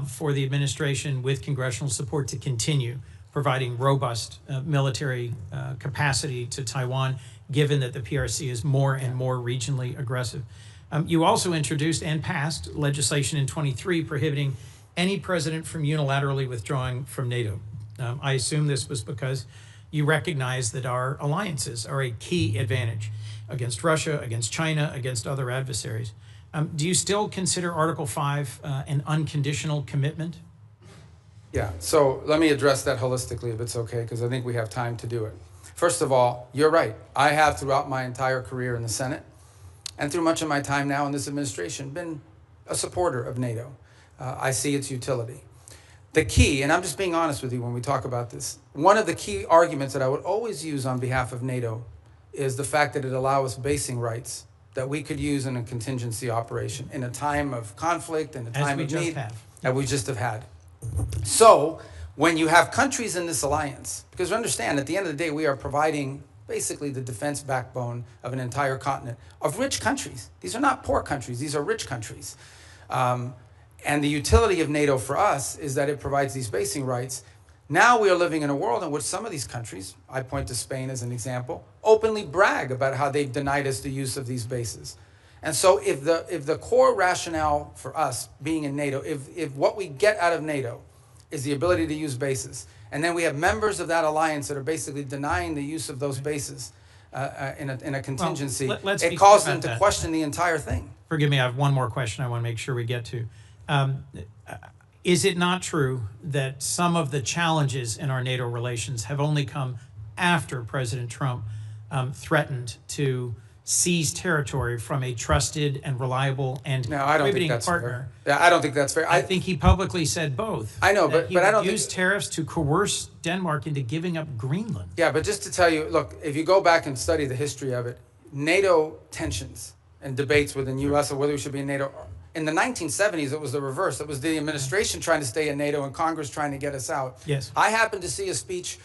for the administration with congressional support to continue providing robust military capacity to Taiwan, given that the PRC is more and more regionally aggressive. You also introduced and passed legislation in 23 prohibiting any president from unilaterally withdrawing from NATO. I assume this was because you recognize that our alliances are a key advantage against Russia, against China, against other adversaries. Do you still consider Article 5 an unconditional commitment? Yeah, so let me address that holistically if it's okay, because I think we have time to do it. First of all, you're right. I have throughout my entire career in the Senate and through much of my time now in this administration been a supporter of NATO. I see its utility. The key, and I'm just being honest with you when we talk about this, one of the key arguments that I would always use on behalf of NATO is the fact that it allows us basing rights that we could use in a contingency operation in a time of conflict and a time of need that we just have had. So when you have countries in this alliance, because understand at the end of the day, we are providing basically the defense backbone of an entire continent of rich countries. These are not poor countries. These are rich countries. And the utility of NATO for us is that it provides these basing rights. Now we are living in a world in which some of these countries, I point to Spain as an example, openly brag about how they've denied us the use of these bases. And so if the core rationale for us being in NATO, if what we get out of NATO is the ability to use bases, and then we have members of that alliance that are basically denying the use of those bases in a contingency, it calls them to question the entire thing. Forgive me, I have one more question I want to make sure we get to. Is it not true that some of the challenges in our NATO relations have only come after President Trump threatened to seize territory from a trusted and reliable and No, I don't think contributing that's partner. fair. Yeah, I don't think that's fair. I think he publicly said both. I know, that but I don't he would use think- tariffs to coerce Denmark into giving up Greenland. Yeah, but just to tell you, look, if you go back and study the history of it, NATO tensions and debates within U.S. or whether we should be in NATO, in the 1970s, it was the reverse. It was the administration trying to stay in NATO and Congress trying to get us out. Yes. I happened to see a speech,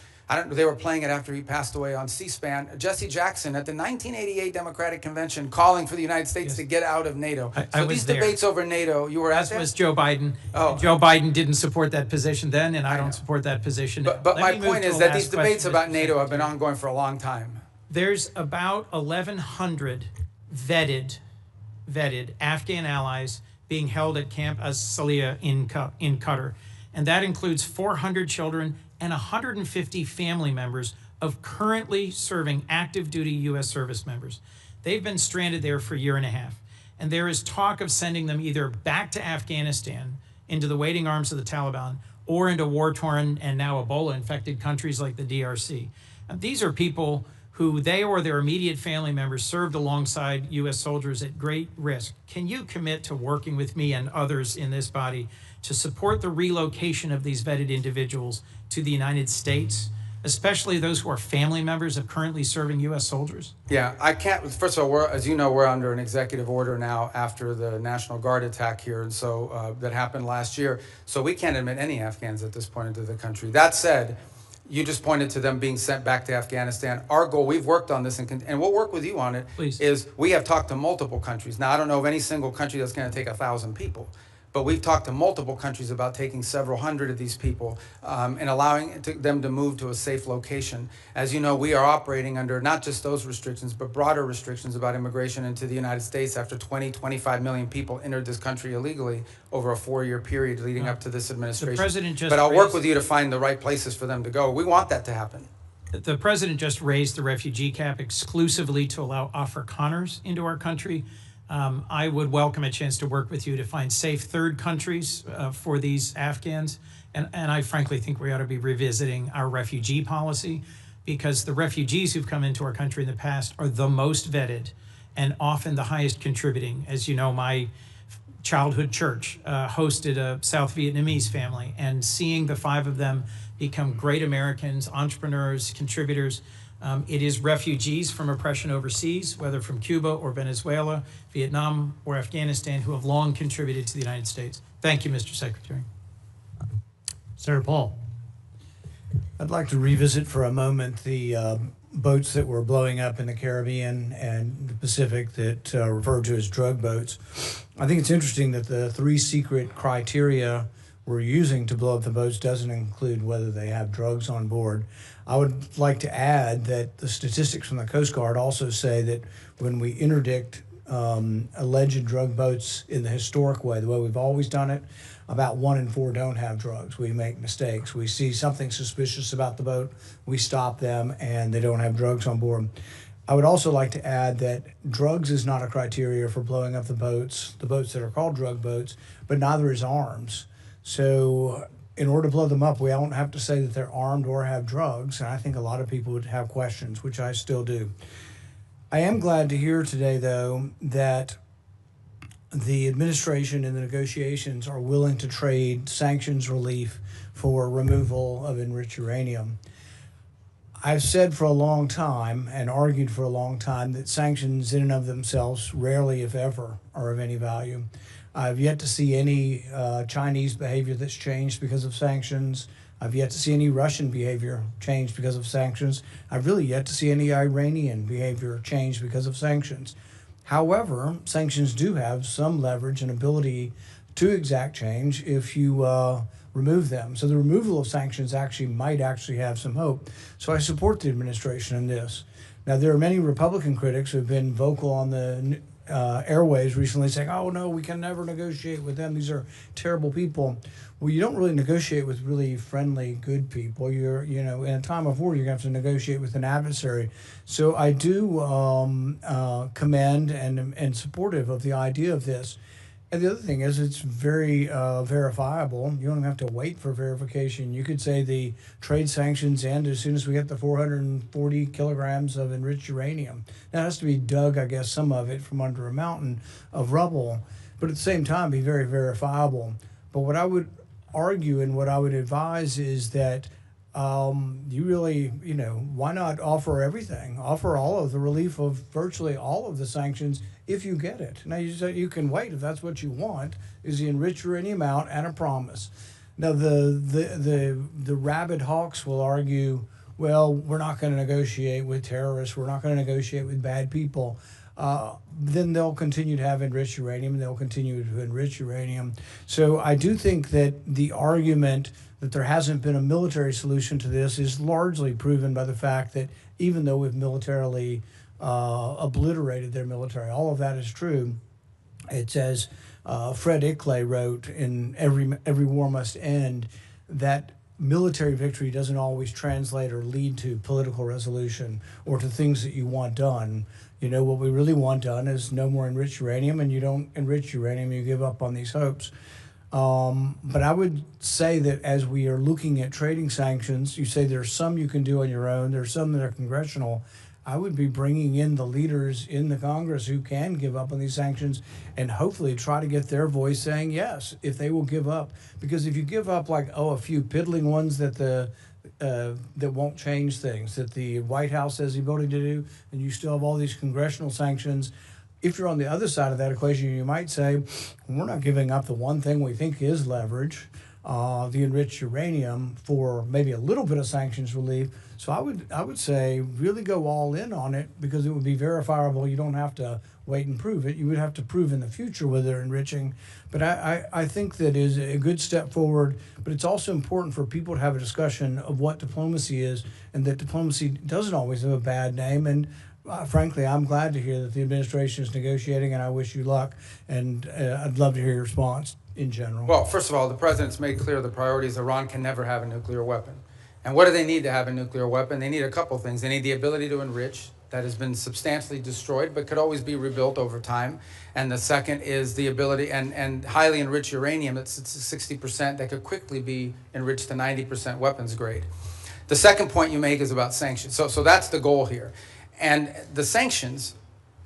they were playing it after he passed away on C-SPAN, Jesse Jackson at the 1988 Democratic Convention calling for the United States to get out of NATO. I So was these there. debates over NATO, you were at As that? was Joe Biden. Oh. Joe Biden didn't support that position then, and I don't support that position now. But Let my me move point to is the that last these debates question, about Mr. NATO have been Secretary. ongoing for a long time. There's about 1,100 vetted Afghan allies being held at Camp As-Salih in Qatar. And that includes 400 children and 150 family members of currently serving active duty U.S. service members. They've been stranded there for a year and a half. And there is talk of sending them either back to Afghanistan into the waiting arms of the Taliban or into war-torn and now Ebola-infected countries like the DRC. And these are people who they or their immediate family members served alongside U.S. soldiers at great risk. Can you commit to working with me and others in this body to support the relocation of these vetted individuals to the United States, especially those who are family members of currently serving U.S. soldiers? Yeah, I can't, first of all, as you know, we're under an executive order now after the National Guard attack here, and so that happened last year. So we can't admit any Afghans at this point into the country. That said, you just pointed to them being sent back to Afghanistan. Our goal, we've worked on this, and we'll work with you on it, Please. is we have talked to multiple countries. Now, I don't know of any single country that's going to take 1,000 people, but we've talked to multiple countries about taking several hundred of these people and allowing them to move to a safe location. As you know, we are operating under not just those restrictions, but broader restrictions about immigration into the United States after 25 million people entered this country illegally over a 4-year period leading up to this administration. president just but I'll work raised- with you to find the right places for them to go. We want that to happen. The president just raised the refugee cap exclusively to allow Afrikaners into our country. I would welcome a chance to work with you to find safe third countries for these Afghans. And I frankly think we ought to be revisiting our refugee policy, because the refugees who've come into our country in the past are the most vetted and often the highest contributing. As you know, my childhood church hosted a South Vietnamese family, and seeing the 5 of them become great Americans, entrepreneurs, contributors. It is refugees from oppression overseas, whether from Cuba or Venezuela, Vietnam or Afghanistan, who have long contributed to the United States. Thank you, Mr. Secretary. Senator Paul. I'd like to revisit for a moment the boats that were blowing up in the Caribbean and the Pacific that referred to as drug boats. I think it's interesting that the 3 secret criteria we're using to blow up the boats doesn't include whether they have drugs on board. I would like to add that the statistics from the Coast Guard also say that when we interdict alleged drug boats in the historic way, the way we've always done it, about 1 in 4 don't have drugs. We make mistakes. We see something suspicious about the boat, we stop them, and they don't have drugs on board. I would also like to add that drugs is not a criteria for blowing up the boats that are called drug boats, but neither is arms. So in order to blow them up, we don't have to say that they're armed or have drugs, and I think a lot of people would have questions, which I still do. I am glad to hear today, though, that the administration and the negotiations are willing to trade sanctions relief for removal of enriched uranium. I've said for a long time and argued for a long time that sanctions in and of themselves rarely, if ever, are of any value. I've yet to see any Chinese behavior that's changed because of sanctions. I've yet to see any Russian behavior change because of sanctions. I've really yet to see any Iranian behavior change because of sanctions. However, sanctions do have some leverage and ability to exact change if you remove them. So the removal of sanctions might actually have some hope. So I support the administration in this. Now, there are many Republican critics who have been vocal on the airways recently saying, oh no, we can never negotiate with them. These are terrible people. Well, you don't really negotiate with really friendly, good people. You're, in a time of war, you're going to have to negotiate with an adversary. So I do commend and supportive of the idea of this. And the other thing is, it's very verifiable. You don't have to wait for verification. You could say the trade sanctions end as soon as we get the 440 kilograms of enriched uranium. Now, it has to be dug, I guess, some of it from under a mountain of rubble, but at the same time, be very verifiable. But what I would argue and what I would advise is that you really, why not offer everything? Offer all of the relief of virtually all of the sanctions if you get it. Now, you can wait if that's what you want, is the enriched uranium out and a promise. Now, the rabid hawks will argue, well, we're not going to negotiate with terrorists. We're not going to negotiate with bad people. Then they'll continue to have enriched uranium, and they'll continue to enrich uranium. So I do think that the argument that there hasn't been a military solution to this is largely proven by the fact that even though we've militarily obliterated their military, all of that is true. It's as Fred Ickley wrote in Every War Must End, that military victory doesn't always translate or lead to political resolution or to things that you want done. What we really want done is no more enriched uranium, and you don't enrich uranium, you give up on these hopes. But I would say that as we are looking at trading sanctions, you say there's some you can do on your own, there's some that are congressional. I would be bringing in the leaders in the Congress who can give up on these sanctions and hopefully try to get their voice saying yes, if they will give up. Because if you give up a few piddling ones that that won't change things, that the White House has the ability to do, and you still have all these congressional sanctions. If you're on the other side of that equation, you might say, we're not giving up the one thing we think is leverage, the enriched uranium, for maybe a little bit of sanctions relief. So I would say really go all in on it, because it would be verifiable. You don't have to wait and prove it. You would have to prove in the future whether they're enriching. But I think that is a good step forward. But it's also important for people to have a discussion of what diplomacy is, and that diplomacy doesn't always have a bad name. And frankly, I'm glad to hear that the administration is negotiating, and I wish you luck. And I'd love to hear your response in general. Well, first of all, the president's made clear the priorities. Iran can never have a nuclear weapon. And what do they need to have a nuclear weapon? They need a couple things. They need the ability to enrich. That has been substantially destroyed, but could always be rebuilt over time. And the second is the ability, and highly enriched uranium, it's 60%, that could quickly be enriched to 90% weapons grade. The second point you make is about sanctions. So that's the goal here. And the sanctions,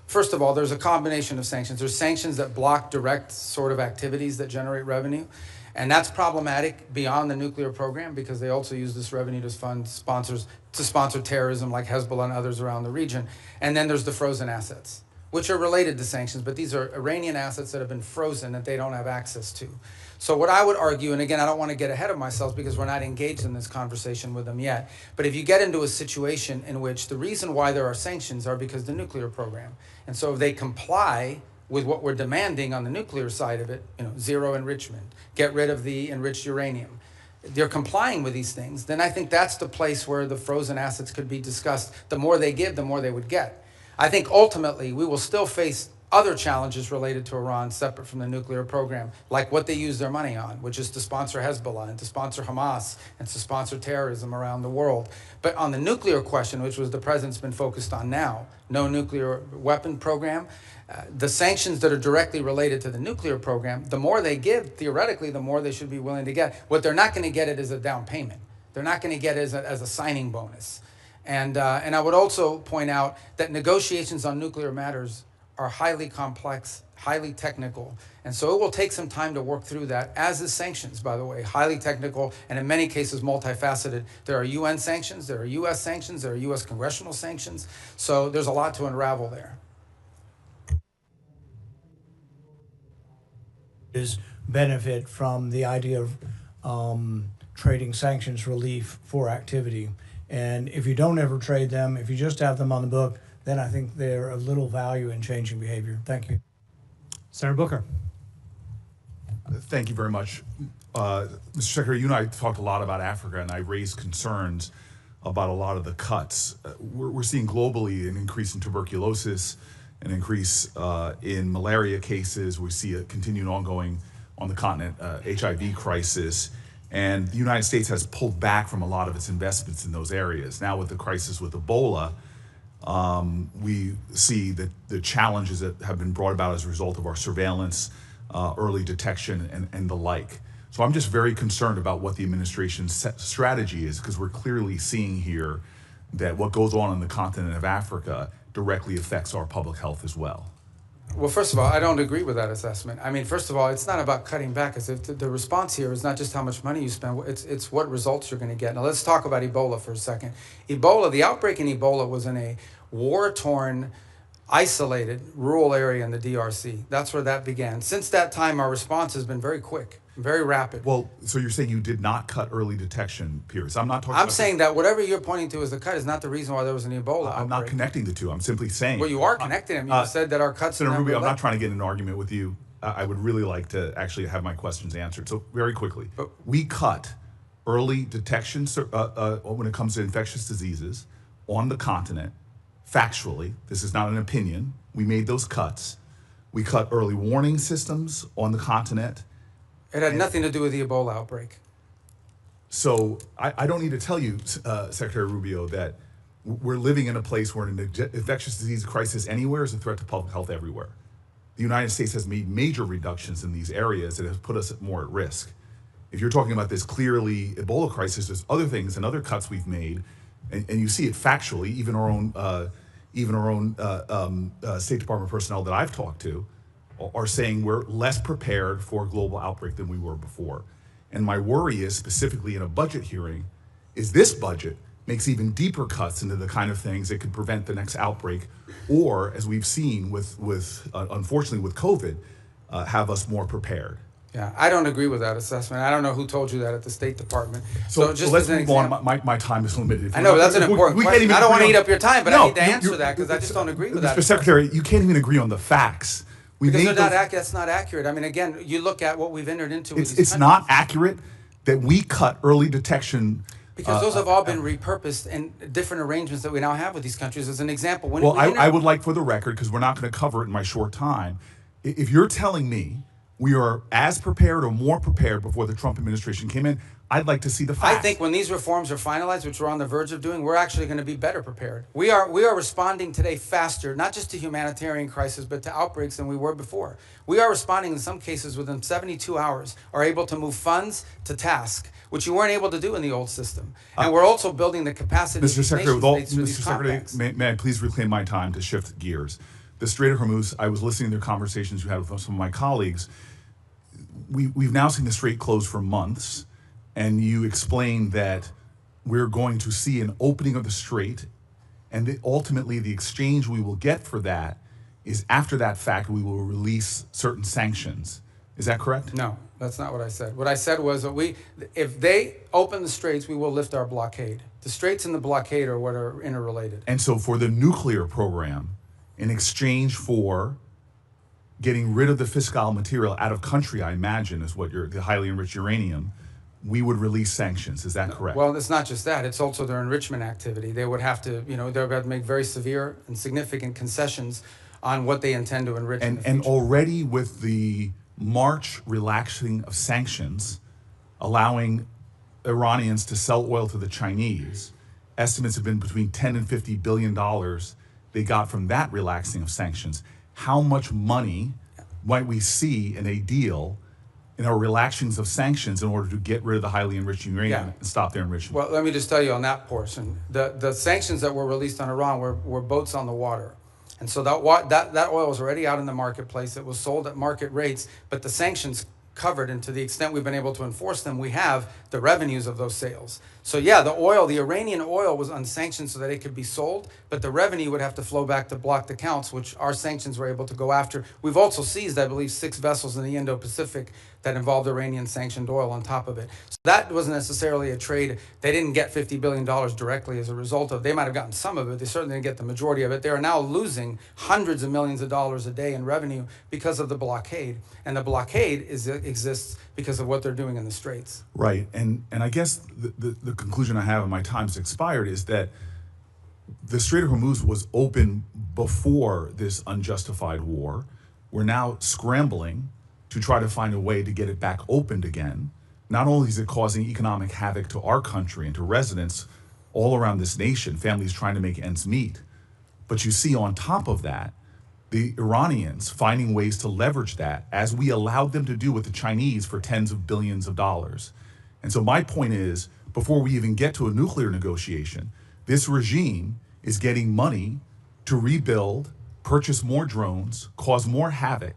first of all, there's a combination of sanctions. There's sanctions that block direct sort of activities that generate revenue. And that's problematic beyond the nuclear program, because they also use this revenue to fund to sponsor terrorism like Hezbollah and others around the region. And then there's the frozen assets, which are related to sanctions, but these are Iranian assets that have been frozen that they don't have access to. So what I would argue, and again, I don't want to get ahead of myself because we're not engaged in this conversation with them yet, but if you get into a situation in which the reason why there are sanctions are because the nuclear program, and so if they comply with what we're demanding on the nuclear side of it, zero enrichment, get rid of the enriched uranium, they're complying with these things, then I think that's the place where the frozen assets could be discussed. The more they give, the more they would get. I think ultimately we will still face other challenges related to Iran separate from the nuclear program, like what they use their money on, which is to sponsor Hezbollah and to sponsor Hamas and to sponsor terrorism around the world. But on the nuclear question, which was the president's been focused on now, no nuclear weapon program, the sanctions that are directly related to the nuclear program, the more they give, theoretically, the more they should be willing to get. What they're not going to get it as a down payment. They're not going to get it as a signing bonus. And I would also point out that negotiations on nuclear matters are highly complex, highly technical. And so it will take some time to work through that, as is sanctions, by the way, highly technical, and in many cases multifaceted. There are UN sanctions, there are US sanctions, there are US congressional sanctions. So there's a lot to unravel there. Is benefit from the idea of trading sanctions relief for activity. And if you don't ever trade them, if you just have them on the book, then I think they're of little value in changing behavior. Thank you. Senator Booker. Thank you very much. Mr. Secretary, you and I talked a lot about Africa, and I raised concerns about a lot of the cuts. We're seeing globally an increase in tuberculosis, an increase in malaria cases. We see a continued ongoing on the continent HIV crisis. And the United States has pulled back from a lot of its investments in those areas. Now with the crisis with Ebola, we see that the challenges that have been brought about as a result of our surveillance early detection and the like. So I'm just very concerned about what the administration's strategy is, because we're clearly seeing here that what goes on the continent of Africa directly affects our public health as well. Well, first of all, I don't agree with that assessment. I mean, first of all, it's not about cutting back. As if the response here is not just how much money you spend, it's what results you're going to get. Now, let's talk about Ebola for a second. Ebola, the outbreak in Ebola was in a war-torn, isolated rural area in the DRC. That's where that began. Since that time, our response has been very quick, very rapid. Well, so you're saying you did not cut early detection, Piers. I'm not talking I'm saying that whatever you're pointing to as the cut is not the reason why there was an Ebola outbreak. I'm not connecting the two. I'm simply saying. Well, you are connecting them. You said that our cuts. Senator Rubio, I'm not trying to get in an argument with you. I would really like to actually have my questions answered. So very quickly, we cut early detection when it comes to infectious diseases on the continent. Factually, this is not an opinion. We made those cuts. We cut early warning systems on the continent. It had nothing to do with the Ebola outbreak. So I don't need to tell you, Secretary Rubio, that we're living in a place where an infectious disease crisis anywhere is a threat to public health everywhere. The United States has made major reductions in these areas that have put us more at risk. If you're talking about this clearly Ebola crisis, there's other things and other cuts we've made, and you see it factually. Even our own State Department personnel that I've talked to are saying we're less prepared for a global outbreak than we were before. And my worry is, specifically in a budget hearing, is this budget makes even deeper cuts into the kind of things that could prevent the next outbreak, or, as we've seen unfortunately with COVID, have us more prepared. Yeah, I don't agree with that assessment. I don't know who told you that at the State Department. So let's move on. My time is limited. I know, but that's an important question. I don't want to eat up your time, but I need to answer that because I just don't agree with that. Mr. Secretary, you can't even agree on the facts. Because that's not accurate. I mean, again, you look at what we've entered into. It's not accurate that we cut early detection. Because those have all been repurposed in different arrangements that we now have with these countries. As an example, I would like, for the record, because we're not going to cover it in my short time, if you're telling me we are as prepared or more prepared before the Trump administration came in, I'd like to see the facts. I think when these reforms are finalized, which we're on the verge of doing, we're actually going to be better prepared. We are responding today faster, not just to humanitarian crisis, but to outbreaks than we were before. We are responding in some cases within 72 hours, are able to move funds to task, which you weren't able to do in the old system. And we're also building the capacity Mr. of Secretary, Mr. Secretary, may I please reclaim my time to shift gears? The Strait of Hormuz, I was listening to the conversations you had with some of my colleagues. We've now seen the Strait closed for months, and you explained that we're going to see an opening of the Strait, and ultimately the exchange we will get for that is, after that fact, we will release certain sanctions. Is that correct? No, that's not what I said. What I said was that if they open the Straits, we will lift our blockade. The Straits and the blockade are what are interrelated. And so for the nuclear program, in exchange for getting rid of the fissile material out of country, I imagine, is what the highly enriched uranium, we would release sanctions. Is that correct? Well, it's not just that. It's also their enrichment activity. They would have to, they would have to make very severe and significant concessions on what they intend to enrich in the future. And already with the March relaxing of sanctions, allowing Iranians to sell oil to the Chinese, estimates have been between $10 and $50 billion they got from that relaxing of sanctions. How much money might we see in a deal in our relaxings of sanctions in order to get rid of the highly enriched uranium and stop their enrichment? Well, let me just tell you on that portion. The sanctions that were released on Iran were boats on the water. And so that oil was already out in the marketplace. It was sold at market rates, but the sanctions covered, and to the extent we've been able to enforce them, we have the revenues of those sales. So yeah, the Iranian oil was unsanctioned so that it could be sold, but the revenue would have to flow back to blocked accounts, which our sanctions were able to go after. We've also seized, I believe, 6 vessels in the Indo-Pacific that involved Iranian sanctioned oil on top of it. So that wasn't necessarily a trade. They didn't get $50 billion directly as a result of. They might have gotten some of it. They certainly didn't get the majority of it. They are now losing hundreds of millions of dollars a day in revenue because of the blockade. And the blockade exists because of what they're doing in the Straits. Right, and I guess the conclusion I have, and my time's expired, is that the Strait of Hormuz was open before this unjustified war. We're now scrambling to try to find a way to get it back opened again. Not only is it causing economic havoc to our country and to residents all around this nation, families trying to make ends meet, but you see on top of that, the Iranians finding ways to leverage that, as we allowed them to do with the Chinese for tens of billions of dollars. And so my point is, before we even get to a nuclear negotiation, this regime is getting money to rebuild, purchase more drones, cause more havoc.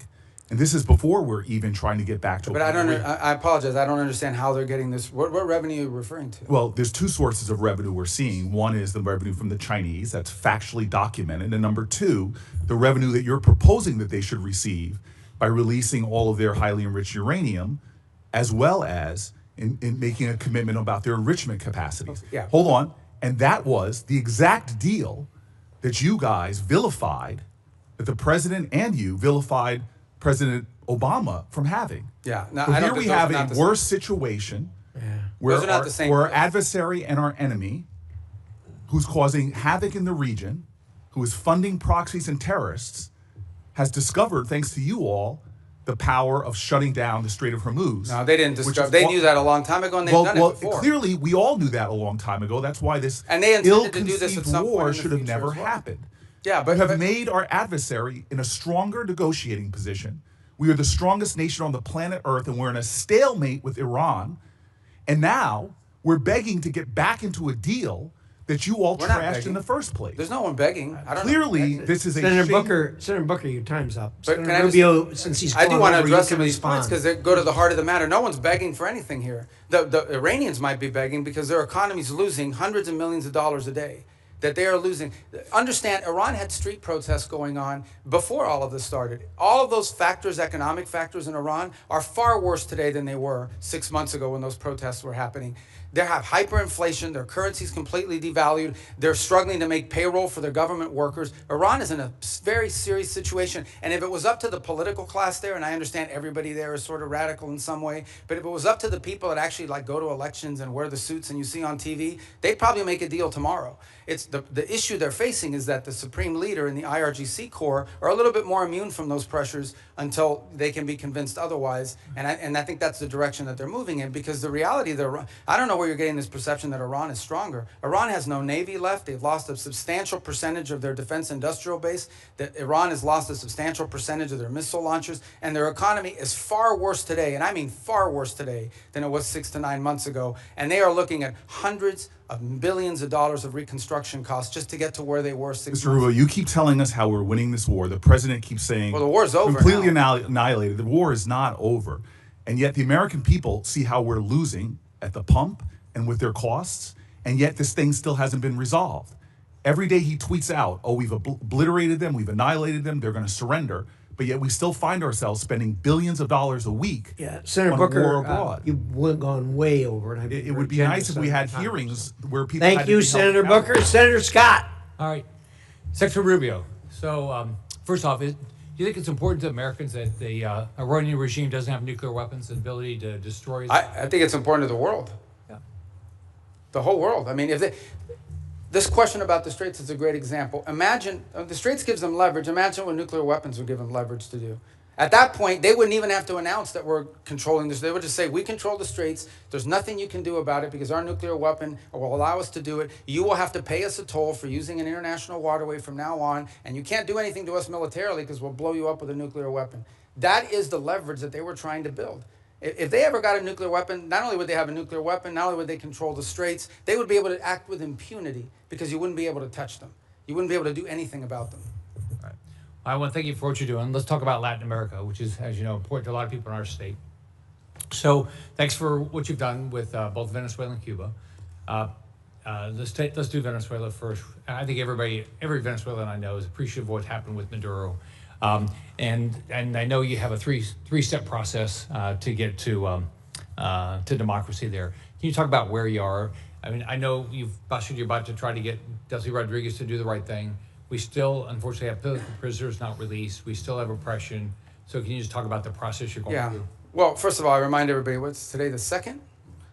And this is before we're even trying to get back to. But I apologize. I don't understand how they're getting this. What revenue are you referring to? Well, there's two sources of revenue we're seeing. One is the revenue from the Chinese, that's factually documented. And number two, the revenue that you're proposing that they should receive by releasing all of their highly enriched uranium, as well as in making a commitment about their enrichment capacities. Yeah. Hold on. And that was the exact deal that you guys vilified, that the president and you vilified President Obama from having. Yeah. No, So I don't here we think those have are a not the worse situation where Those are not the same where our thing. adversary and our enemy, who's causing havoc in the region, who is funding proxies and terrorists, has discovered, thanks to you all, the power of shutting down the Strait of Hormuz. No, they didn't which discover. is They wha- knew that a long time ago, and they've done it before. Clearly, we all knew that a long time ago. That's why this And they intended to do this at ill-conceived some point war in the should have future never as well. happened. Yeah, We but have made our adversary in a stronger negotiating position. We are the strongest nation on the planet Earth, and we're in a stalemate with Iran. And now we're begging to get back into a deal that you all We're not trashed in begging. the first place. there's no one begging. I don't Clearly, know. this is a Senator shame. Senator Booker, your time's up. But Senator can I just- Rubio, since he's I do gone want to over, you address can some of these points respond. because they go to the heart of the matter. No one's begging for anything here. The Iranians might be begging because their economy's losing hundreds of millions of dollars a day. That they are losing. Understand, Iran had street protests going on before all of this started. All of those factors, economic factors in Iran, are far worse today than they were 6 months ago when those protests were happening. They have hyperinflation. Their currency's completely devalued. They're struggling to make payroll for their government workers. Iran is in a very serious situation. And if it was up to the political class there, and I understand everybody there is sort of radical in some way, but if it was up to the people that actually like go to elections and wear the suits and you see on TV, they'd probably make a deal tomorrow. It's the issue they're facing is that the supreme leader and the IRGC Corps are a little bit more immune from those pressures until they can be convinced otherwise. And I think that's the direction that they're moving in, because the reality, I don't know where you're getting this perception that Iran is stronger. Iran has no navy left. They've lost a substantial percentage of their defense industrial base. That Iran has lost a substantial percentage of their missile launchers, and their economy is far worse today, and I mean far worse today, than it was 6 to 9 months ago. And they are looking at hundreds of billions of dollars of reconstruction costs just to get to where they were 6 months Mr. Rubio, you keep telling us how we're winning this war. The president keeps saying, Well, the war's over completely now. annihilated. The war is not over. And yet the American people see how we're losing at the pump and with their costs, and yet this thing still hasn't been resolved. Every day he tweets out, oh, we've obliterated them, we've annihilated them, they're going to surrender. But yet we still find ourselves spending billions of dollars a week Yeah, Senator on war Booker, abroad. you've gone way over. And It would be nice if we had hearings where people Thank had to you, be held Senator accountable. Booker. Senator Scott. All right. Secretary Rubio. So, first off, do you think it's important to Americans that the Iranian regime doesn't have nuclear weapons and ability to destroy? I think it's important to the world. Yeah. The whole world. I mean, this question about the Straits is a great example. Imagine, the Straits gives them leverage. Imagine what nuclear weapons would give them leverage to do. At that point, they wouldn't even have to announce that we're controlling this. They would just say, we control the Straits. There's nothing you can do about it because our nuclear weapon will allow us to do it. You will have to pay us a toll for using an international waterway from now on, and you can't do anything to us militarily because we'll blow you up with a nuclear weapon. That is the leverage that they were trying to build. If they ever got a nuclear weapon, not only would they have a nuclear weapon, not only would they control the Straits, they would be able to act with impunity because you wouldn't be able to touch them. You wouldn't be able to do anything about them. I want to thank you for what you're doing. Let's talk about Latin America, which is, as you know, important to a lot of people in our state. So thanks for what you've done with both Venezuela and Cuba. Let's do Venezuela first. I think every Venezuelan I know is appreciative of what happened with Maduro. And I know you have a three-step process to get to democracy there. Can you talk about where you are? I mean, I know you're about to try to get Delcy Rodriguez to do the right thing. We still, unfortunately, have political prisoners not released. We still have oppression. So can you just talk about the process you're going through? Well, first of all, I remind everybody, what's today, the 2nd?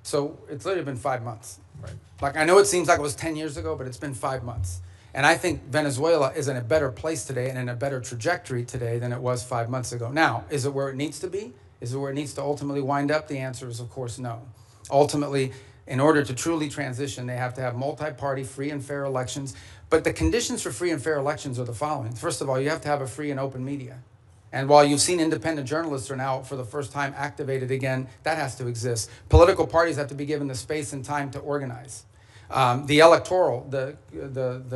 So it's literally been 5 months. Right. Like, I know it seems like it was 10 years ago, but it's been 5 months. And I think Venezuela is in a better place today and in a better trajectory today than it was 5 months ago. Now, is it where it needs to be? Is it where it needs to ultimately wind up? The answer is, of course, no. Ultimately, In order to truly transition, they have to have multi-party, free and fair elections. But the conditions for free and fair elections are the following. First of all, you have to have a free and open media. And while you've seen independent journalists are now, for the first time, activated again, that has to exist. Political parties have to be given the space and time to organize. The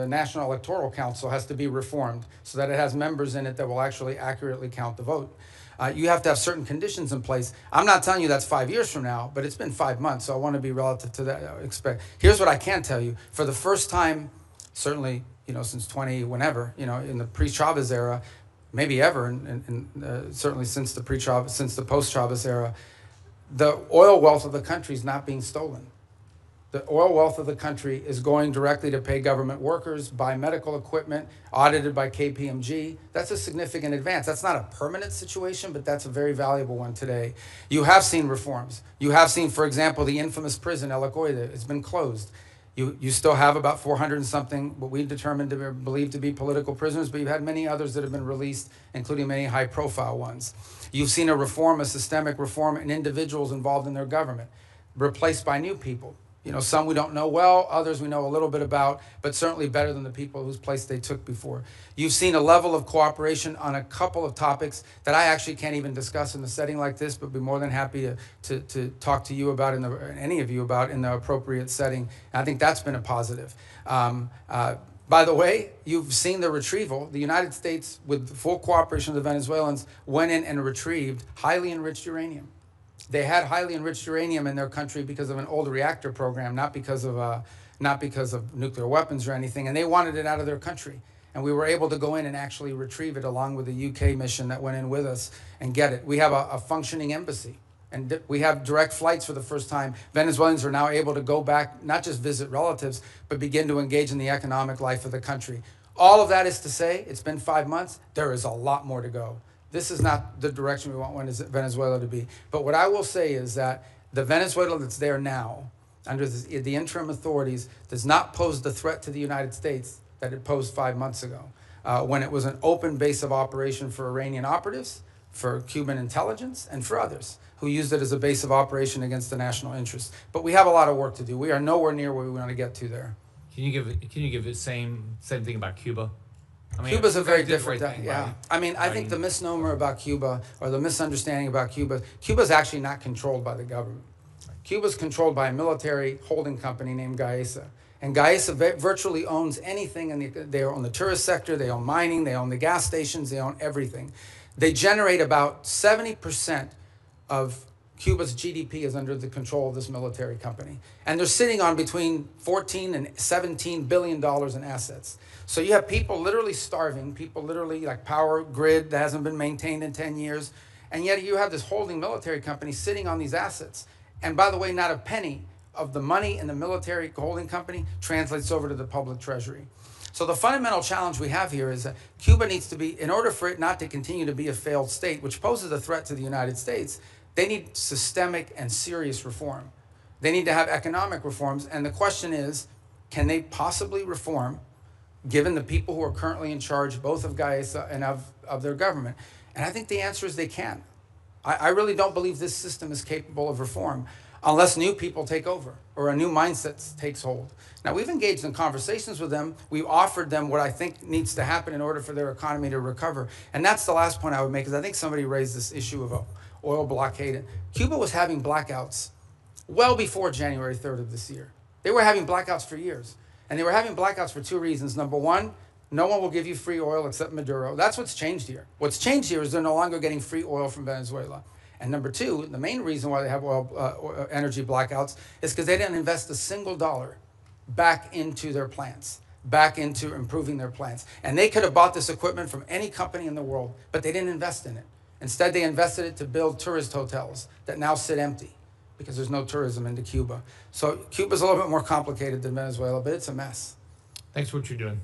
National Electoral Council has to be reformed so that it has members in it that will actually accurately count the vote. You have to have certain conditions in place. I'm not telling you that's 5 years from now, but it's been 5 months, so I want to be relative to that. Here's what I can tell you. For the first time, certainly, since 20 whenever, in the pre-Chavez era, maybe ever, and certainly since the post-Chavez era, the oil wealth of the country is not being stolen. The oil wealth of the country is going directly to pay government workers, buy medical equipment, audited by KPMG. That's a significant advance. That's not a permanent situation, but that's a very valuable one today. You have seen reforms. You have seen, for example, the infamous prison, El Acoide, has been closed. You still have about 400 and something, what we determined to believe to be political prisoners, but you've had many others that have been released, including many high-profile ones. You've seen a systemic reform in individuals involved in their government, replaced by new people. Some we don't know well, others we know a little bit about, but certainly better than the people whose place they took before. You've seen a level of cooperation on a couple of topics that I actually can't even discuss in a setting like this, but be more than happy to talk to you about, any of you about, in the appropriate setting. And I think that's been a positive. By the way, you've seen the retrieval. The United States, with the full cooperation of the Venezuelans, went in and retrieved highly enriched uranium. They had highly enriched uranium in their country because of an old reactor program, not because of nuclear weapons or anything, and they wanted it out of their country. And we were able to go in and actually retrieve it along with the UK mission that went in with us and get it. We have a functioning embassy, and we have direct flights for the first time. Venezuelans are now able to go back, not just visit relatives, but begin to engage in the economic life of the country. All of that is to say, it's been 5 months, there is a lot more to go. This is not the direction we want Venezuela to be. But what I will say is that the Venezuela that's there now, under the interim authorities, does not pose the threat to the United States that it posed 5 months ago, when it was an open base of operation for Iranian operatives, for Cuban intelligence, and for others who used it as a base of operation against the national interest. But we have a lot of work to do. We are nowhere near where we want to get to there. Can you give the same thing about Cuba? I mean, Cuba's a very different thing, yeah. Right? I think the misnomer about Cuba, or the misunderstanding about Cuba's actually not controlled by the government. Cuba's controlled by a military holding company named Gaesa. And Gaesa virtually owns anything, they own the tourist sector, they own mining, they own the gas stations, they own everything. They generate about 70% of Cuba's GDP is under the control of this military company. And they're sitting on between $14 and $17 billion in assets. So you have people literally starving, people literally like power grid that hasn't been maintained in 10 years. And yet you have this holding military company sitting on these assets. And by the way, not a penny of the money in the military holding company translates over to the public treasury. So the fundamental challenge we have here is that Cuba needs to be, in order for it not to continue to be a failed state, which poses a threat to the United States, they need systemic and serious reform. They need to have economic reforms. And the question is, can they possibly reform, given the people who are currently in charge, both of Gaesa and of their government? And I think the answer is they can. I really don't believe this system is capable of reform unless new people take over or a new mindset takes hold. Now, we've engaged in conversations with them. We've offered them what I think needs to happen in order for their economy to recover. And that's the last point I would make, because I think somebody raised this issue of oil blockade. Cuba was having blackouts well before January 3rd of this year. They were having blackouts for years. And they were having blackouts for two reasons. Number one, no one will give you free oil except Maduro. That's what's changed here. What's changed here is they're no longer getting free oil from Venezuela. And number two, the main reason why they have energy blackouts is because they didn't invest a single dollar back into their plants, back into improving their plants. And they could have bought this equipment from any company in the world, but they didn't invest in it. Instead, they invested it to build tourist hotels that now sit empty because there's no tourism into Cuba. So Cuba's a little bit more complicated than Venezuela, but it's a mess. Thanks for what you're doing.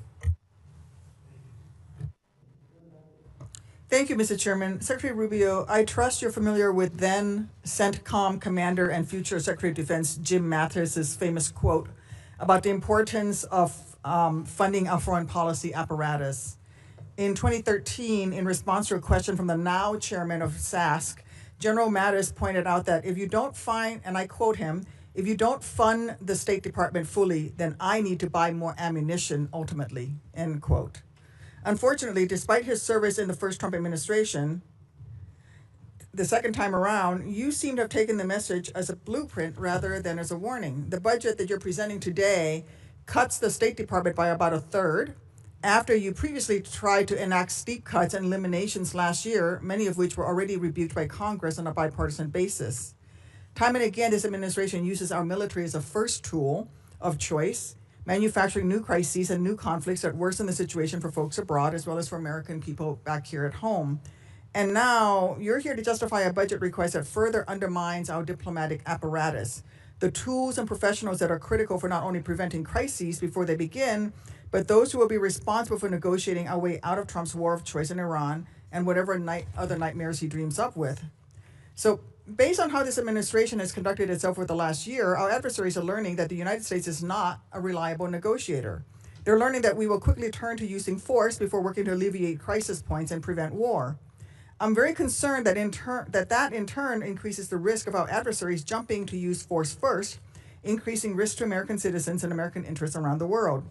Thank you, Mr. Chairman. Secretary Rubio, I trust you're familiar with then CENTCOM Commander and future Secretary of Defense Jim Mathis's famous quote about the importance of funding our foreign policy apparatus. In 2013, in response to a question from the now chairman of SASC, General Mattis pointed out that if you don't find, and I quote him, If you don't fund the State Department fully, then I need to buy more ammunition ultimately, end quote. Unfortunately, despite his service in the first Trump administration, the second time around, you seem to have taken the message as a blueprint rather than as a warning. The budget that you're presenting today cuts the State Department by about a third, after you previously tried to enact steep cuts and eliminations last year, many of which were already rebuked by Congress on a bipartisan basis. Time and again, this administration uses our military as a first tool of choice, manufacturing new crises and new conflicts that worsen the situation for folks abroad as well as for American people back here at home. And now you're here to justify a budget request that further undermines our diplomatic apparatus, the tools and professionals that are critical for not only preventing crises before they begin, but those who will be responsible for negotiating our way out of Trump's war of choice in Iran and whatever other nightmares he dreams up with. So based on how this administration has conducted itself over the last year, our adversaries are learning that the United States is not a reliable negotiator. They're learning that we will quickly turn to using force before working to alleviate crisis points and prevent war. I'm very concerned that that in turn increases the risk of our adversaries jumping to use force first, increasing risk to American citizens and American interests around the world.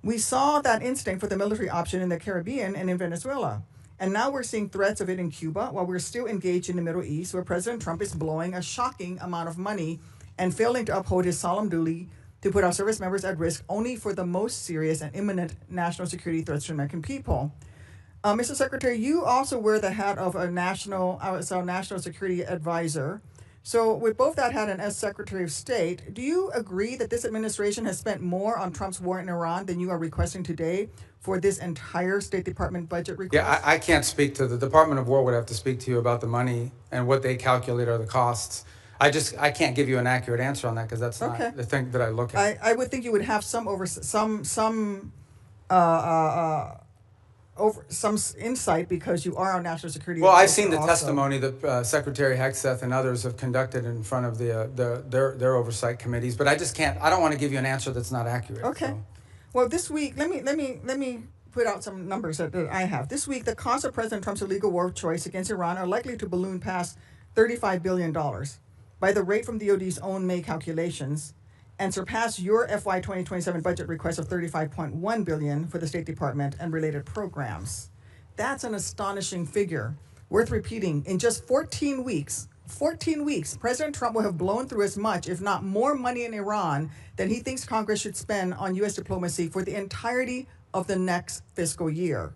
We saw that instinct for the military option in the Caribbean and in Venezuela. And now we're seeing threats of it in Cuba while we're still engaged in the Middle East, where President Trump is blowing a shocking amount of money and failing to uphold his solemn duty to put our service members at risk only for the most serious and imminent national security threats to American people. Mr. Secretary, you also wear the hat of a national security advisor. So with both that hat and as Secretary of State, do you agree that this administration has spent more on Trump's war in Iran than you are requesting today for this entire State Department budget request? Yeah, I can't speak to the Department of War would have to speak to you about the money and what they calculate are the costs. I can't give you an accurate answer on that because that's not the thing that I look at. I would think you would have some insight because you are our national security. Well, I've seen the testimony that Secretary Hegseth and others have conducted in front of their oversight committees, but I don't want to give you an answer that's not accurate. Okay. So. Well, this week, let me put out some numbers that I have. This week, the cost of President Trump's illegal war of choice against Iran are likely to balloon past $35 billion by the rate from DOD's own May calculations, and surpass your FY 2027 budget request of $35.1 billion for the State Department and related programs. That's an astonishing figure. Worth repeating, in just 14 weeks, President Trump will have blown through as much, if not more money in Iran than he thinks Congress should spend on U.S. diplomacy for the entirety of the next fiscal year.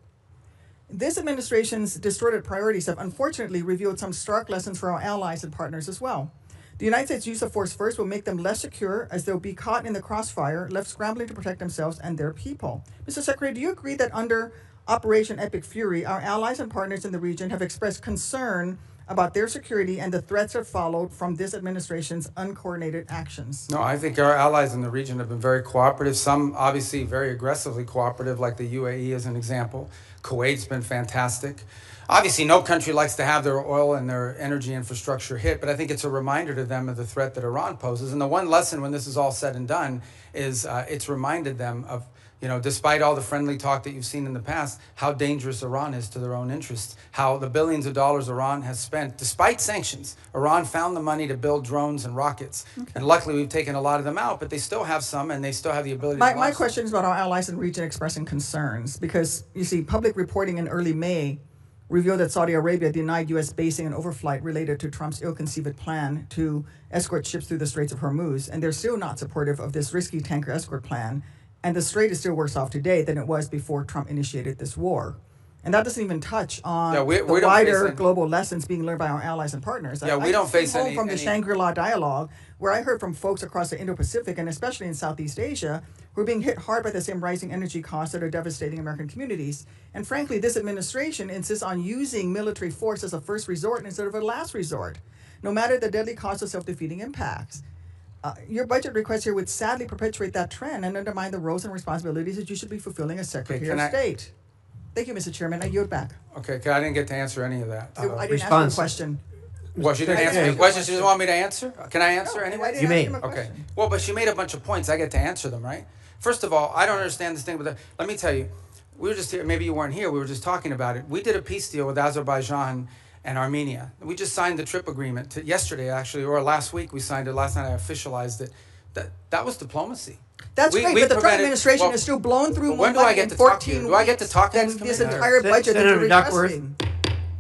This administration's distorted priorities have unfortunately revealed some stark lessons for our allies and partners as well. The United States' use of force first will make them less secure as they'll be caught in the crossfire, left scrambling to protect themselves and their people. Mr. Secretary, do you agree that under Operation Epic Fury, our allies and partners in the region have expressed concern about their security and the threats that followed from this administration's uncoordinated actions? No, I think our allies in the region have been very cooperative, some obviously very aggressively cooperative, like the UAE as an example. Kuwait's been fantastic. Obviously, no country likes to have their oil and their energy infrastructure hit, but I think it's a reminder to them of the threat that Iran poses. And the one lesson when this is all said and done is it's reminded them of, despite all the friendly talk that you've seen in the past, how dangerous Iran is to their own interests, how the billions of dollars Iran has spent, despite sanctions. Iran found the money to build drones and rockets. Okay. And luckily, we've taken a lot of them out, but they still have some, and they still have the ability to launch My question is about our allies in the region expressing concerns, because, you see, public reporting in early May revealed that Saudi Arabia denied U.S. basing and overflight related to Trump's ill-conceived plan to escort ships through the Straits of Hormuz, and they're still not supportive of this risky tanker escort plan. And the Strait is still worse off today than it was before Trump initiated this war. And that doesn't even touch on the wider global lessons being learned by our allies and partners. Yeah, we don't face any from the Shangri-La dialogue, where I heard from folks across the Indo-Pacific and especially in Southeast Asia who are being hit hard by the same rising energy costs that are devastating American communities. And frankly, this administration insists on using military force as a first resort instead of a last resort, no matter the deadly cost of self-defeating impacts. Your budget request here would sadly perpetuate that trend and undermine the roles and responsibilities that you should be fulfilling as Secretary of State. Thank you, Mr. Chairman. I yield back. Okay, I didn't get to answer any of that. I didn't ask you a question. Well, she didn't answer the question. She doesn't want me to answer? Can I answer anyway? You may. Okay. Well, but she made a bunch of points. I get to answer them, right? First of all, I don't understand this thing with let me tell you, we were just here, maybe you weren't here, we were just talking about it. We did a peace deal with Azerbaijan and Armenia. We just signed the TRIP agreement yesterday, actually, or last week we signed it. Last night I officialized it. That was diplomacy. That's great, but the Trump administration is still blowing through more money in 14 weeks do I get to talk to than this entire budget that you're requesting.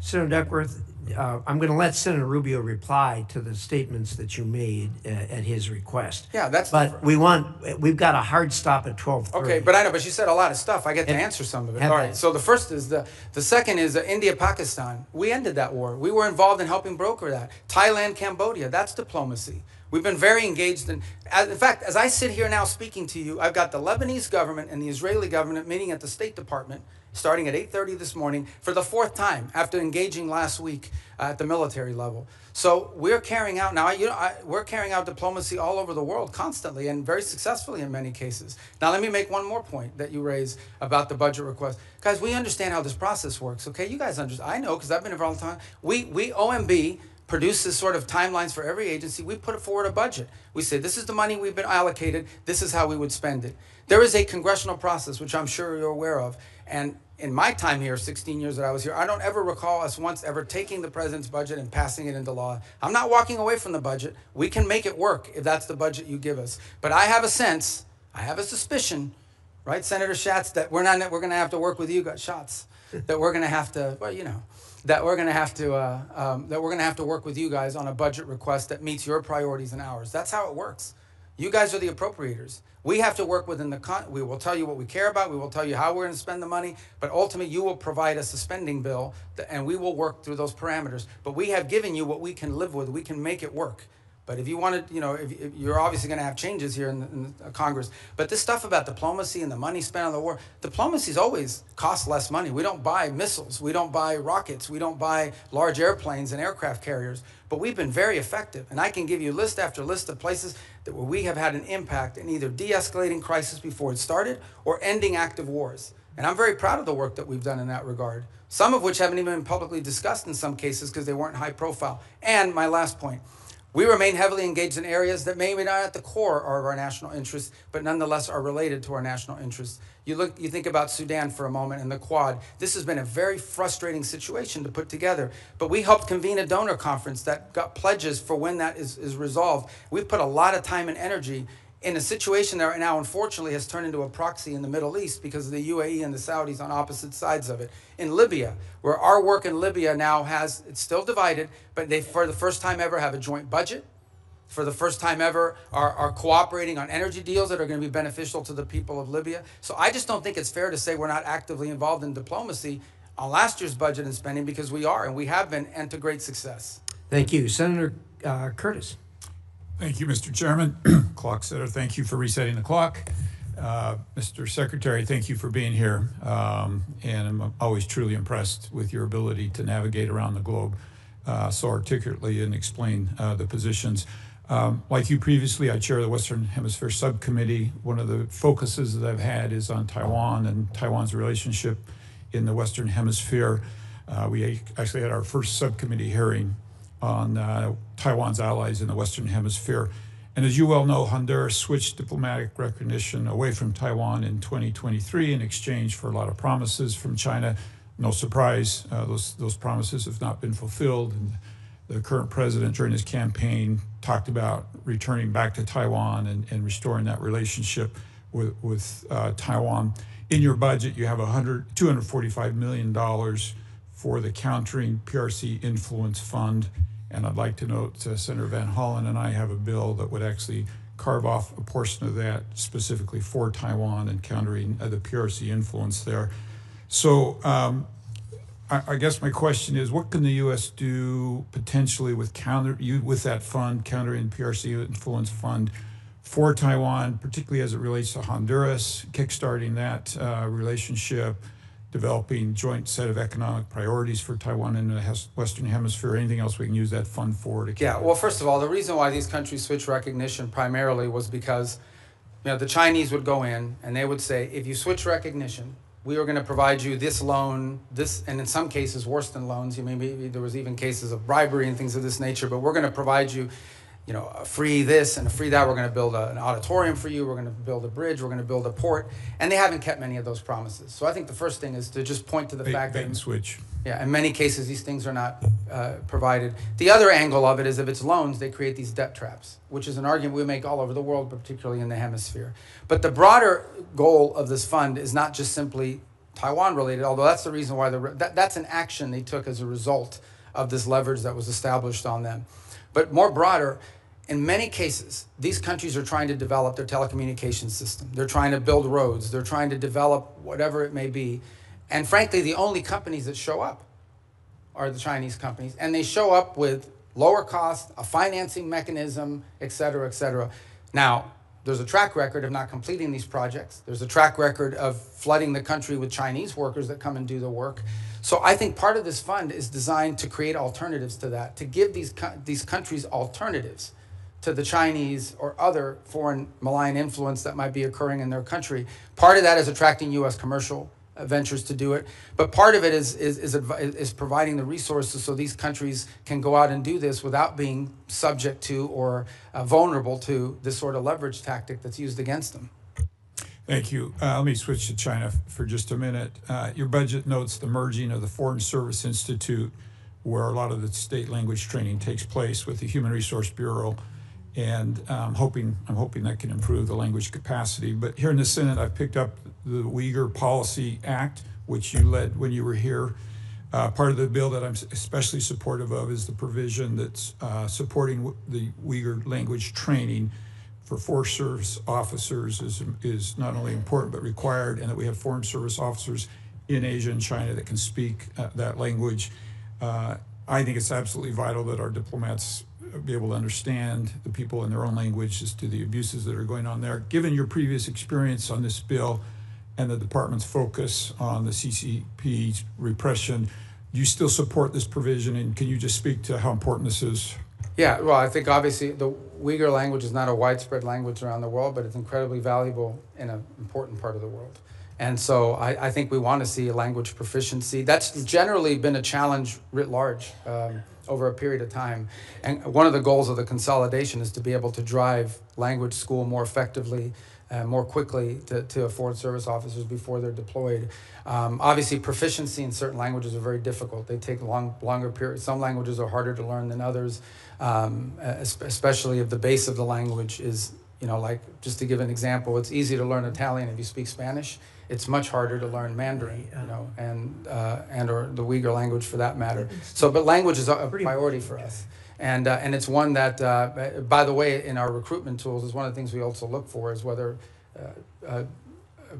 Senator Duckworth, I'm going to let Senator Rubio reply to the statements that you made at his request. Yeah, that's. But we've got a hard stop at 12:30. Okay, but I know, but you said a lot of stuff. I get to answer some of it. All right. So the first is the second is India-Pakistan. We ended that war. We were involved in helping broker that. Thailand, Cambodia. That's diplomacy. We've been very engaged in fact, as I sit here now speaking to you, I've got the Lebanese government and the Israeli government meeting at the State Department starting at 8:30 this morning for the 4th time after engaging last week at the military level. So we're carrying out now, we're carrying out diplomacy all over the world constantly and very successfully in many cases. Now, let me make one more point that you raised about the budget request. Guys, we understand how this process works, okay? You guys understand. I know because I've been involved all the time. We OMB, produces sort of timelines for every agency. We put forward a budget. We say, this is the money we've been allocated. This is how we would spend it. There is a congressional process, which I'm sure you're aware of. And in my time here, 16 years that I was here, I don't ever recall us once ever taking the president's budget and passing it into law. I'm not walking away from the budget. We can make it work if that's the budget you give us. But I have a sense, I have a suspicion, right, Senator Schatz, that we're going to have to work with you guys, that we're going to have to, well, you know, that we're going to have to work with you guys on a budget request that meets your priorities and ours. That's how it works. You guys are the appropriators. We have to work within we will tell you what we care about. We will tell you how we're going to spend the money. But ultimately, you will provide us a spending bill, and we will work through those parameters. But we have given you what we can live with. We can make it work. But if you wanted, you know, if you're obviously going to have changes here in the Congress. But this stuff about diplomacy and the money spent on the war, diplomacy's always cost less money. We don't buy missiles. We don't buy rockets. We don't buy large airplanes and aircraft carriers. But we've been very effective. And I can give you list after list of places where we have had an impact in either de-escalating crisis before it started or ending active wars. And I'm very proud of the work that we've done in that regard, some of which haven't even been publicly discussed in some cases because they weren't high profile. And my last point, we remain heavily engaged in areas that maybe not at the core of our national interests, but nonetheless are related to our national interests. You think about Sudan for a moment and the Quad. This has been a very frustrating situation to put together, but we helped convene a donor conference that got pledges for when that is resolved. We've put a lot of time and energy in a situation that right now, unfortunately, has turned into a proxy in the Middle East because of the UAE and the Saudis on opposite sides of it. In Libya, where our work in Libya now it's still divided, but they, for the first time ever, have a joint budget. For the first time ever, are cooperating on energy deals that are going to be beneficial to the people of Libya. So I just don't think it's fair to say we're not actively involved in diplomacy on last year's budget and spending, because we are, and we have been, and to great success. Thank you. Senator Curtis. Thank you, Mr. Chairman. Clock setter, thank you for resetting the clock. Mr. Secretary, thank you for being here. And I'm always truly impressed with your ability to navigate around the globe so articulately and explain the positions. Like you previously, I chair the Western Hemisphere Subcommittee. One of the focuses that I've had is on Taiwan and Taiwan's relationship in the Western Hemisphere. We actually had our first subcommittee hearing on Taiwan's allies in the Western Hemisphere. And as you well know, Honduras switched diplomatic recognition away from Taiwan in 2023 in exchange for a lot of promises from China. No surprise, those promises have not been fulfilled. And the current president, during his campaign, talked about returning back to Taiwan and restoring that relationship with Taiwan. In your budget, you have $245 million for the Countering PRC Influence Fund. And I'd like to note Senator Van Hollen and I have a bill that would actually carve off a portion of that specifically for Taiwan and countering the PRC influence there. So I guess my question is, what can the U.S. do potentially with that fund, Countering PRC Influence Fund, for Taiwan, particularly as it relates to Honduras, kickstarting that relationship, developing joint set of economic priorities for Taiwan in the Western Hemisphere, anything else we can use that fund for? Yeah, well, first of all, the reason why these countries switched recognition primarily was because, you know, the Chinese would go in and they would say, if you switch recognition, we are going to provide you this loan, this, and in some cases worse than loans. Maybe there was even cases of bribery and things of this nature, but we're going to provide you, you know, a free this and a free that. We're going to build an auditorium for you. We're going to build a bridge. We're going to build a port. And they haven't kept many of those promises. So I think the first thing is to just point to the fact that... Bait and switch. Yeah, in many cases, these things are not provided. The other angle of it is if it's loans, they create these debt traps, which is an argument we make all over the world, but particularly in the hemisphere. But the broader goal of this fund is not just simply Taiwan related, although that's the reason why that's an action they took as a result of this leverage that was established on them. But more broader, in many cases, these countries are trying to develop their telecommunications system. They're trying to build roads. They're trying to develop whatever it may be. And frankly, the only companies that show up are the Chinese companies. And they show up with lower cost, a financing mechanism, et cetera, et cetera. Now, there's a track record of not completing these projects. There's a track record of flooding the country with Chinese workers that come and do the work. So I think part of this fund is designed to create alternatives to that, to give these countries alternatives to the Chinese or other foreign malign influence that might be occurring in their country. Part of that is attracting U.S. commercial ventures to do it, but part of it is providing the resources so these countries can go out and do this without being subject to or vulnerable to this sort of leverage tactic that's used against them. Thank you. Let me switch to China for just a minute. Your budget notes the merging of the Foreign Service Institute, where a lot of the state language training takes place, with the Human Resource Bureau, and I'm hoping that can improve the language capacity. But here in the Senate, I've picked up the Uyghur Policy Act, which you led when you were here. Part of the bill that I'm especially supportive of is the provision that's supporting the Uyghur language training for Forest Service officers is not only important but required, and that we have Foreign Service officers in Asia and China that can speak that language. I think it's absolutely vital that our diplomats be able to understand the people in their own language as to the abuses that are going on there. Given your previous experience on this bill and the department's focus on the CCP's repression, do you still support this provision, and can you just speak to how important this is? Yeah, well, I think obviously the Uyghur language is not a widespread language around the world, but it's incredibly valuable in an important part of the world. And so I think we want to see a language proficiency. That's generally been a challenge writ large over a period of time. And one of the goals of the consolidation is to be able to drive language school more effectively, more quickly to Foreign Service officers before they're deployed. Obviously, proficiency in certain languages are very difficult. They take longer periods. Some languages are harder to learn than others, especially if the base of the language is, like, just to give an example, it's easy to learn Italian if you speak Spanish. It's much harder to learn Mandarin, and or the Uyghur language for that matter. So, but language is a priority for us. And it's one that, by the way, in our recruitment tools, is one of the things we also look for is whether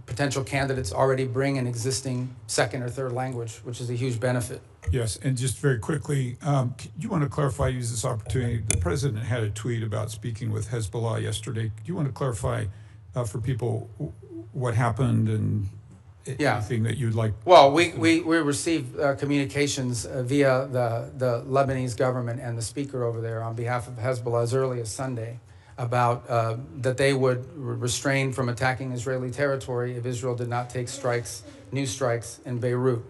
potential candidates already bring an existing second or third language, which is a huge benefit. Yes, and just very quickly, you want to clarify, use this opportunity. The president had a tweet about speaking with Hezbollah yesterday. Do you want to clarify for people what happened and anything that you'd like? Well, we received communications via the Lebanese government and the speaker over there on behalf of Hezbollah as early as Sunday about that they would restrain from attacking Israeli territory if Israel did not take new strikes in Beirut.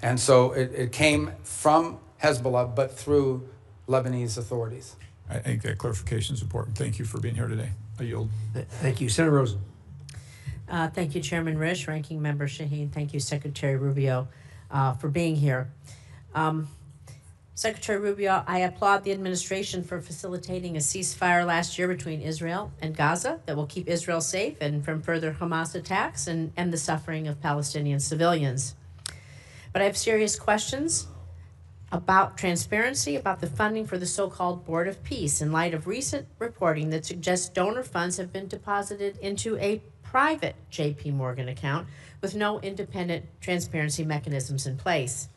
And so it came from Hezbollah, but through Lebanese authorities. I think that clarification is important. Thank you for being here today. I yield. Thank you. Senator Rosen. Thank you, Chairman Risch, Ranking Member Shaheen. Thank you, Secretary Rubio, for being here. Secretary Rubio, I applaud the administration for facilitating a ceasefire last year between Israel and Gaza that will keep Israel safe and from further Hamas attacks and end the suffering of Palestinian civilians. But I have serious questions about transparency, about the funding for the so-called Board of Peace in light of recent reporting that suggests donor funds have been deposited into a private J.P. Morgan account with no independent transparency mechanisms in place.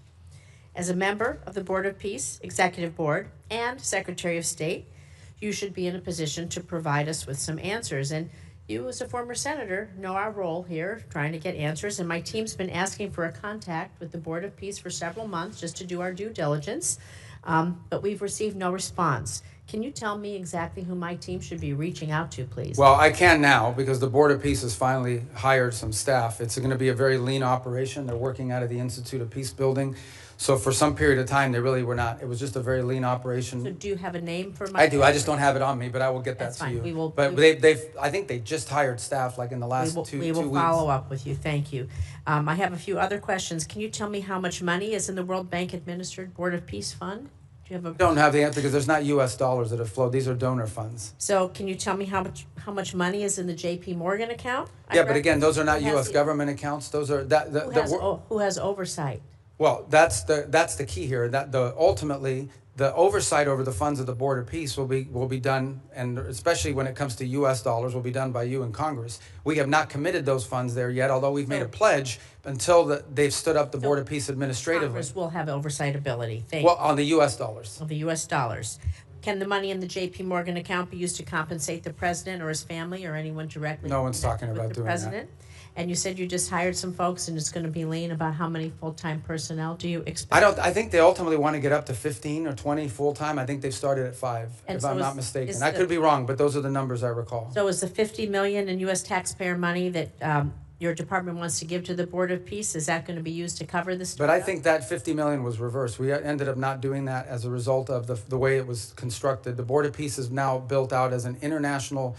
As a member of the Board of Peace, Executive Board, and Secretary of State, you should be in a position to provide us with some answers. And you, as a former senator, know our role here, trying to get answers. And my team's been asking for a contact with the Board of Peace for several months just to do our due diligence, but we've received no response. Can you tell me exactly who my team should be reaching out to, please? Well, I can now because the Board of Peace has finally hired some staff. It's going to be a very lean operation. They're working out of the Institute of Peace Building. So for some period of time, they really were not. It was just a very lean operation. So do you have a name for my? I do. I just don't have it on me, but I will get that That's to fine. you. We will- But they've. I think they just hired staff like in the last two weeks. We will follow up with you. Thank you. I have a few other questions. Can you tell me how much money is in the World Bank administered Board of Peace Fund? Do you have a? Don't have the answer because there's not U.S. dollars that have flowed. These are donor funds. So can you tell me how much money is in the J.P. Morgan account? Yeah, but again, those are not U.S. government accounts. Those are Who has oversight? Well, that's the key here. That ultimately the oversight over the funds of the Board of Peace will be done, and especially when it comes to U.S. dollars, will be done by you in Congress. We have not committed those funds there yet, although we've made a pledge until they've stood up the Board of Peace administratively. Congress will have oversight ability. Well, on the U.S. dollars. Of the U.S. dollars. Can the money in the J.P. Morgan account be used to compensate the president or his family or anyone directly? No one's talking about the doing president? And you said you just hired some folks and it's going to be lean. About how many full-time personnel do you expect? I think they ultimately want to get up to 15 or 20 full-time. I think they've started at 5, And if so I'm is- not mistaken. is I the- could be wrong, but those are the numbers I recall. So is the $50 million in U.S. taxpayer money that your department wants to give to the Board of Peace, is that going to be used to cover this? But I think that 50 million was reversed. We ended up not doing that as a result of the way it was constructed. The Board of Peace is now built out as an international,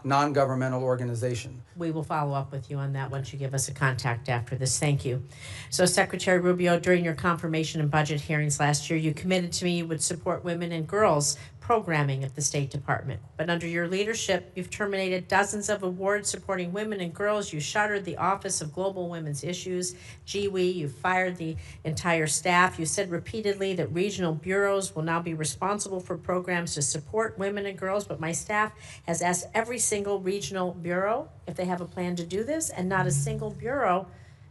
non-governmental organization. We will follow up with you on that once you give us a contact after this. Thank you. So Secretary Rubio, during your confirmation and budget hearings last year, you committed to me you would support women and girls programming at the State Department. But under your leadership, you've terminated dozens of awards supporting women and girls. You shuttered the Office of Global Women's Issues, GWE. You fired the entire staff. You said repeatedly that regional bureaus will now be responsible for programs to support women and girls, but my staff has asked every single regional bureau if they have a plan to do this, and not a single bureau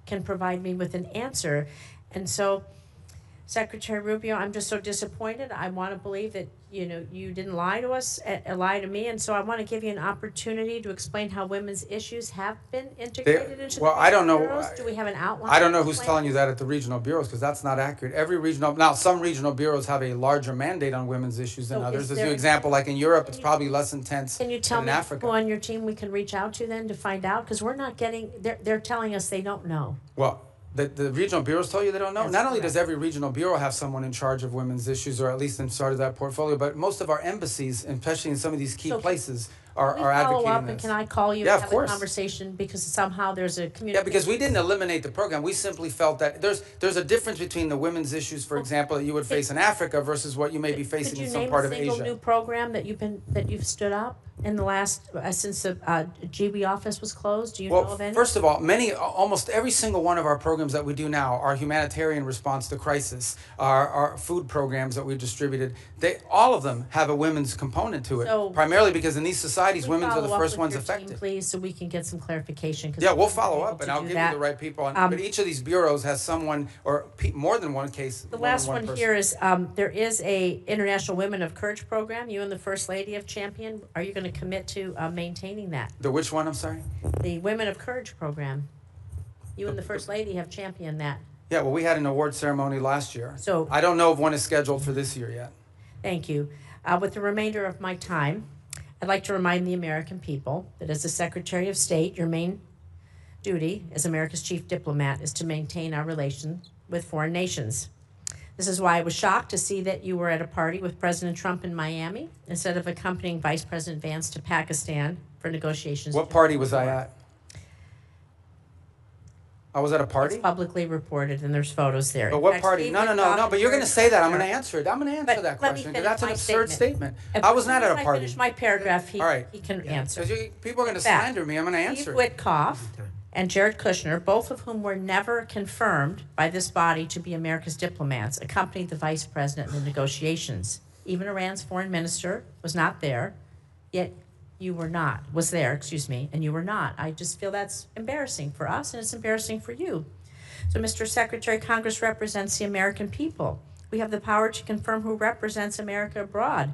can provide me with an answer. And so, Secretary Rubio, I'm just so disappointed. I want to believe that you didn't lie to us, lie to me, and so I want to give you an opportunity to explain how women's issues have been integrated into the I don't know. bureaus. Do we have an outline? I don't know who's telling you that at the regional bureaus, because that's not accurate. Some regional bureaus have a larger mandate on women's issues than So others. is As there- an example, like in Europe, it's probably less intense Can you tell than me in Africa. who on your team we can reach out to then to find out? Because we're not getting, they're telling us they don't know. Well, the regional bureaus tell you they don't know. That's Not only correct. does every regional bureau have someone in charge of women's issues, or at least in charge of that portfolio, but most of our embassies, especially in some of these key So places, Can are we follow advocating up, this. and can I call you Yeah, and of have a course. conversation, because somehow there's a communication? Yeah, because we didn't eliminate the program. We simply felt that there's a difference between the women's issues, for example, that you would face in Africa versus what you may be facing in some part of Could you name a Asia. single new program that you've stood up in the last, since the GB office was closed? Do you know Well, of any? first of all, almost every single one of our programs that we do now, our humanitarian response to crisis, our food programs that we've distributed, all of them have a women's component to it. So- Primarily because in these societies, Can we women are the follow up first with ones your team, affected. please, so we can get some clarification? 'Cause Yeah, we we'll haven't been follow able up, to and I'll do give that. you the right people on. But each of these bureaus has someone, or more than one case. The more than last one person. here is, there is a International Women of Courage program. You and the First Lady have championed. Are you going to commit to maintaining that? The which one, I'm sorry? The Women of Courage program. You and the First Lady have championed that. Yeah, well, we had an award ceremony last year. So- I don't know if one is scheduled for this year yet. Thank you. With the remainder of my time, I'd like to remind the American people that as the Secretary of State, your main duty as America's chief diplomat is to maintain our relations with foreign nations. This is why I was shocked to see that you were at a party with President Trump in Miami instead of accompanying Vice President Vance to Pakistan for negotiations. What party was I at? I was at a party? It's publicly reported, and there's photos there. But In what fact, party? Steve No, Witkoff but you're going to and say that. I'm Jared going to Kushner. answer it. I'm going to answer that But let me question, because finish that's an my absurd statement. If- I was not as at a soon as I party. finish my paragraph, All right. he can answer. Because people are going to In fact, slander me. I'm going to answer Steve it. Witkoff and Jared Kushner, both of whom were never confirmed by this body to be America's diplomats, accompanied the vice president in the negotiations. Even Iran's foreign minister was not there, yet was there, and you were not. I just feel that's embarrassing for us, and it's embarrassing for you. So, Mr. Secretary, Congress represents the American people. We have the power to confirm who represents America abroad.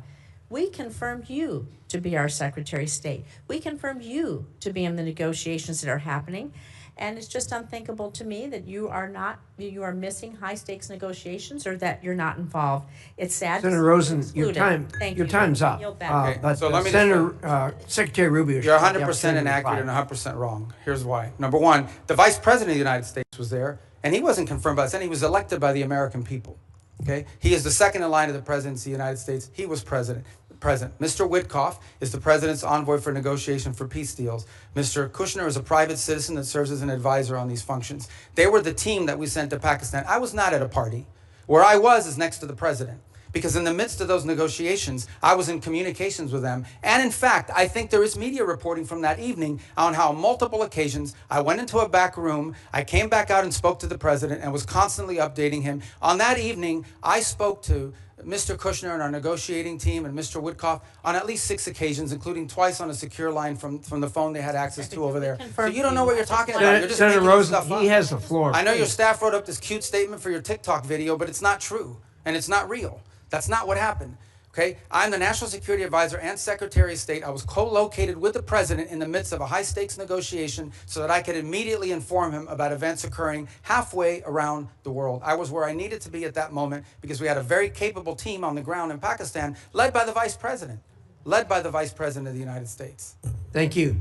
We confirmed you to be our Secretary of State. We confirmed you to be in the negotiations that are happening. And it's just unthinkable to me that you are missing high stakes negotiations or that you're not involved. It's sad. Senator to see you Rosen, excluded. Thank your you. time's up. Yield back. Okay, so let me Senator, Secretary Rubio. You're should have the 100% opportunity to inaccurate reply. and 100% wrong. Here's why. Number one, the Vice President of the United States was there, and he wasn't confirmed by the Senate. He was elected by the American people. Okay? He is the second in line of the presidency of the United States. He was president. Mr. Witkoff is the president's envoy for negotiation for peace deals. Mr. Kushner is a private citizen that serves as an advisor on these functions. They were the team that we sent to Pakistan. I was not at a party. Where I was is next to the president. Because in the midst of those negotiations, I was in communications with them. And in fact, I think there is media reporting from that evening on how on multiple occasions I went into a back room, I came back out and spoke to the president and was constantly updating him. On that evening, I spoke to Mr. Kushner and our negotiating team and Mr. Witkoff on at least 6 occasions, including twice on a secure line from the phone they had access to over there. So you don't know what you're talking about. You're just Senator making Rosen, stuff up. he has the floor. I know your staff wrote up this cute statement for your TikTok video, but it's not true and it's not real. That's not what happened. Okay, I'm the National Security Advisor and Secretary of State. I was co-located with the president in the midst of a high-stakes negotiation so that I could immediately inform him about events occurring halfway around the world. I was where I needed to be at that moment because we had a very capable team on the ground in Pakistan, led by the Vice President of the United States. Thank you.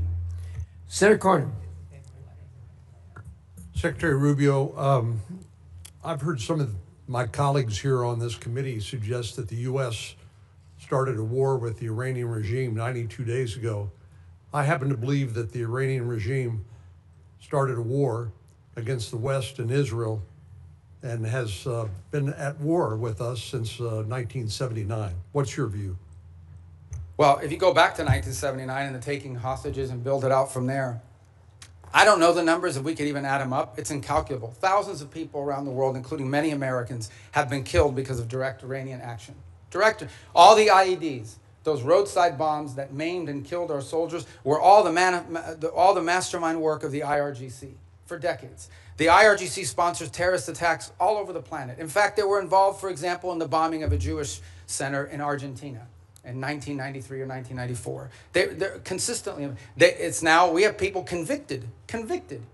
Senator Cornyn. Secretary Rubio, I've heard some of my colleagues here on this committee suggest that the U.S. started a war with the Iranian regime 92 days ago. I happen to believe that the Iranian regime started a war against the West and Israel and has been at war with us since 1979. What's your view? Well, if you go back to 1979 and the taking hostages and build it out from there, I don't know the numbers, if we could even add them up. It's incalculable. Thousands of people around the world, including many Americans, have been killed because of direct Iranian action. All the IEDs, those roadside bombs that maimed and killed our soldiers, were all the mastermind work of the IRGC for decades. The IRGC sponsors terrorist attacks all over the planet. In fact, they were involved, for example, in the bombing of a Jewish center in Argentina in 1993 or 1994. They're consistently, we have people convicted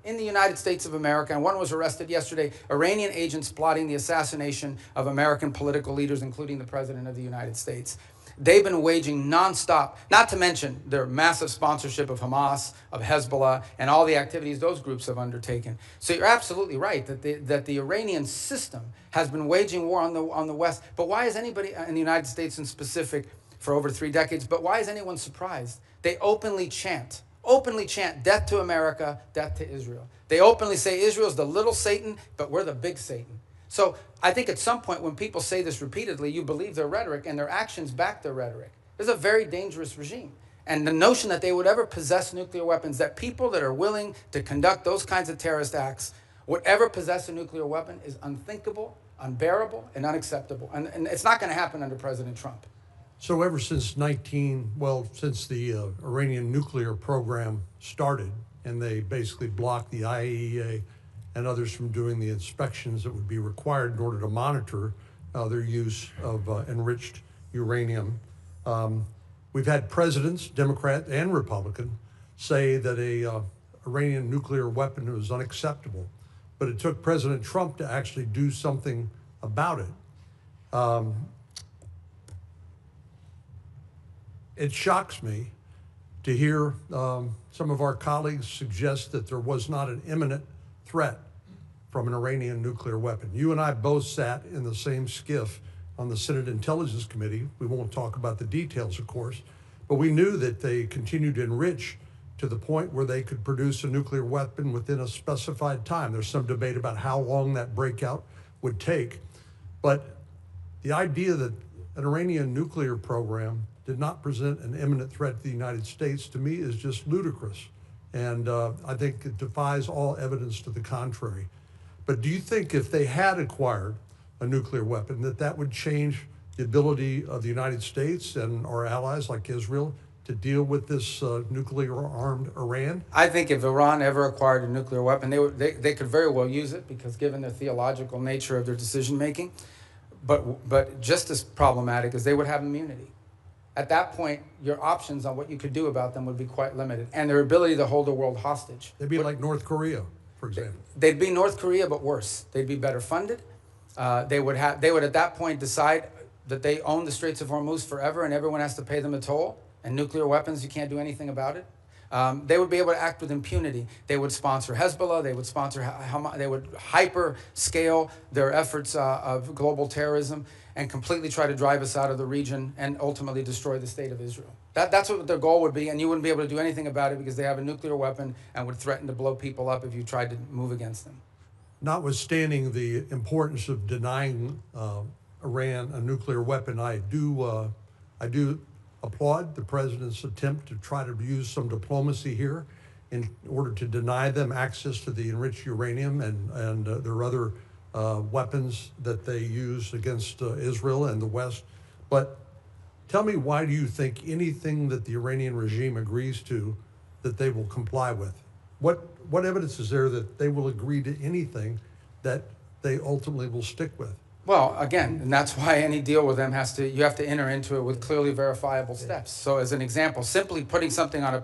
in the United States of America, and one was arrested yesterday, Iranian agents plotting the assassination of American political leaders, including the President of the United States. They've been waging nonstop, not to mention their massive sponsorship of Hamas, of Hezbollah, and all the activities those groups have undertaken. So you're absolutely right that the Iranian system has been waging war on the West. But why is anybody in the United States in specific for over 3 decades, but why is anyone surprised? They openly chant death to America, death to Israel. They openly say Israel's the little Satan, but we're the big Satan. So I think at some point when people say this repeatedly, you believe their rhetoric and their actions back their rhetoric. This is a very dangerous regime. And the notion that they would ever possess nuclear weapons, that people that are willing to conduct those kinds of terrorist acts would ever possess a nuclear weapon is unthinkable, unbearable, and unacceptable. And it's not going to happen under President Trump. So ever since since the Iranian nuclear program started, and they basically blocked the IAEA and others from doing the inspections that would be required in order to monitor their use of enriched uranium. We've had presidents, Democrat and Republican, say that a Iranian nuclear weapon was unacceptable, but it took President Trump to actually do something about it. It shocks me to hear some of our colleagues suggest that there was not an imminent threat from an Iranian nuclear weapon. You and I both sat in the same skiff on the Senate Intelligence Committee. We won't talk about the details, of course, but we knew that they continued to enrich to the point where they could produce a nuclear weapon within a specified time. There's some debate about how long that breakout would take, but the idea that an Iranian nuclear program did not present an imminent threat to the United States, to me, is just ludicrous. And I think it defies all evidence to the contrary. But do you think if they had acquired a nuclear weapon, that would change the ability of the United States and our allies like Israel to deal with this nuclear-armed Iran? I think if Iran ever acquired a nuclear weapon, they could very well use it, because given the theological nature of their decision-making. But just as problematic is they would have immunity. At that point, your options on what you could do about them would be quite limited, and their ability to hold the world hostage. They'd be like North Korea. for example? They'd be North Korea, but worse. They'd be better funded. They would at that point decide that they own the Straits of Hormuz forever and everyone has to pay them a toll. And nuclear weapons, you can't do anything about it. They would be able to act with impunity. They would sponsor Hezbollah. They would sponsor they would hyper scale their efforts of global terrorism and completely try to drive us out of the region and ultimately destroy the state of Israel. That's what their goal would be, and you wouldn't be able to do anything about it because they have a nuclear weapon and would threaten to blow people up if you tried to move against them. Notwithstanding the importance of denying Iran a nuclear weapon, I do applaud the president's attempt to try to use some diplomacy here in order to deny them access to the enriched uranium and their other weapons that they use against Israel and the West. But tell me, why do you think anything that the Iranian regime agrees to that they will comply with? What evidence is there that they will agree to anything that they ultimately will stick with? Well, again, and that's why any deal with them you have to enter into it with clearly verifiable steps. So as an example, simply putting something on a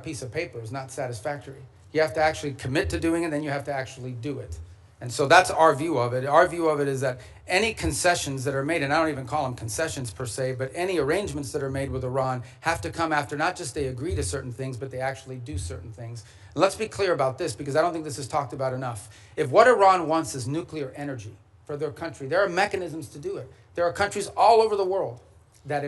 piece of paper is not satisfactory. You have to actually commit to doing it, then you have to actually do it. And so that's our view of it. Our view of it is that any concessions that are made, and I don't even call them concessions per se, but any arrangements that are made with Iran have to come after not just they agree to certain things, but they actually do certain things. And let's be clear about this, because I don't think this is talked about enough. If what Iran wants is nuclear energy for their country, there are mechanisms to do it. There are countries all over the world that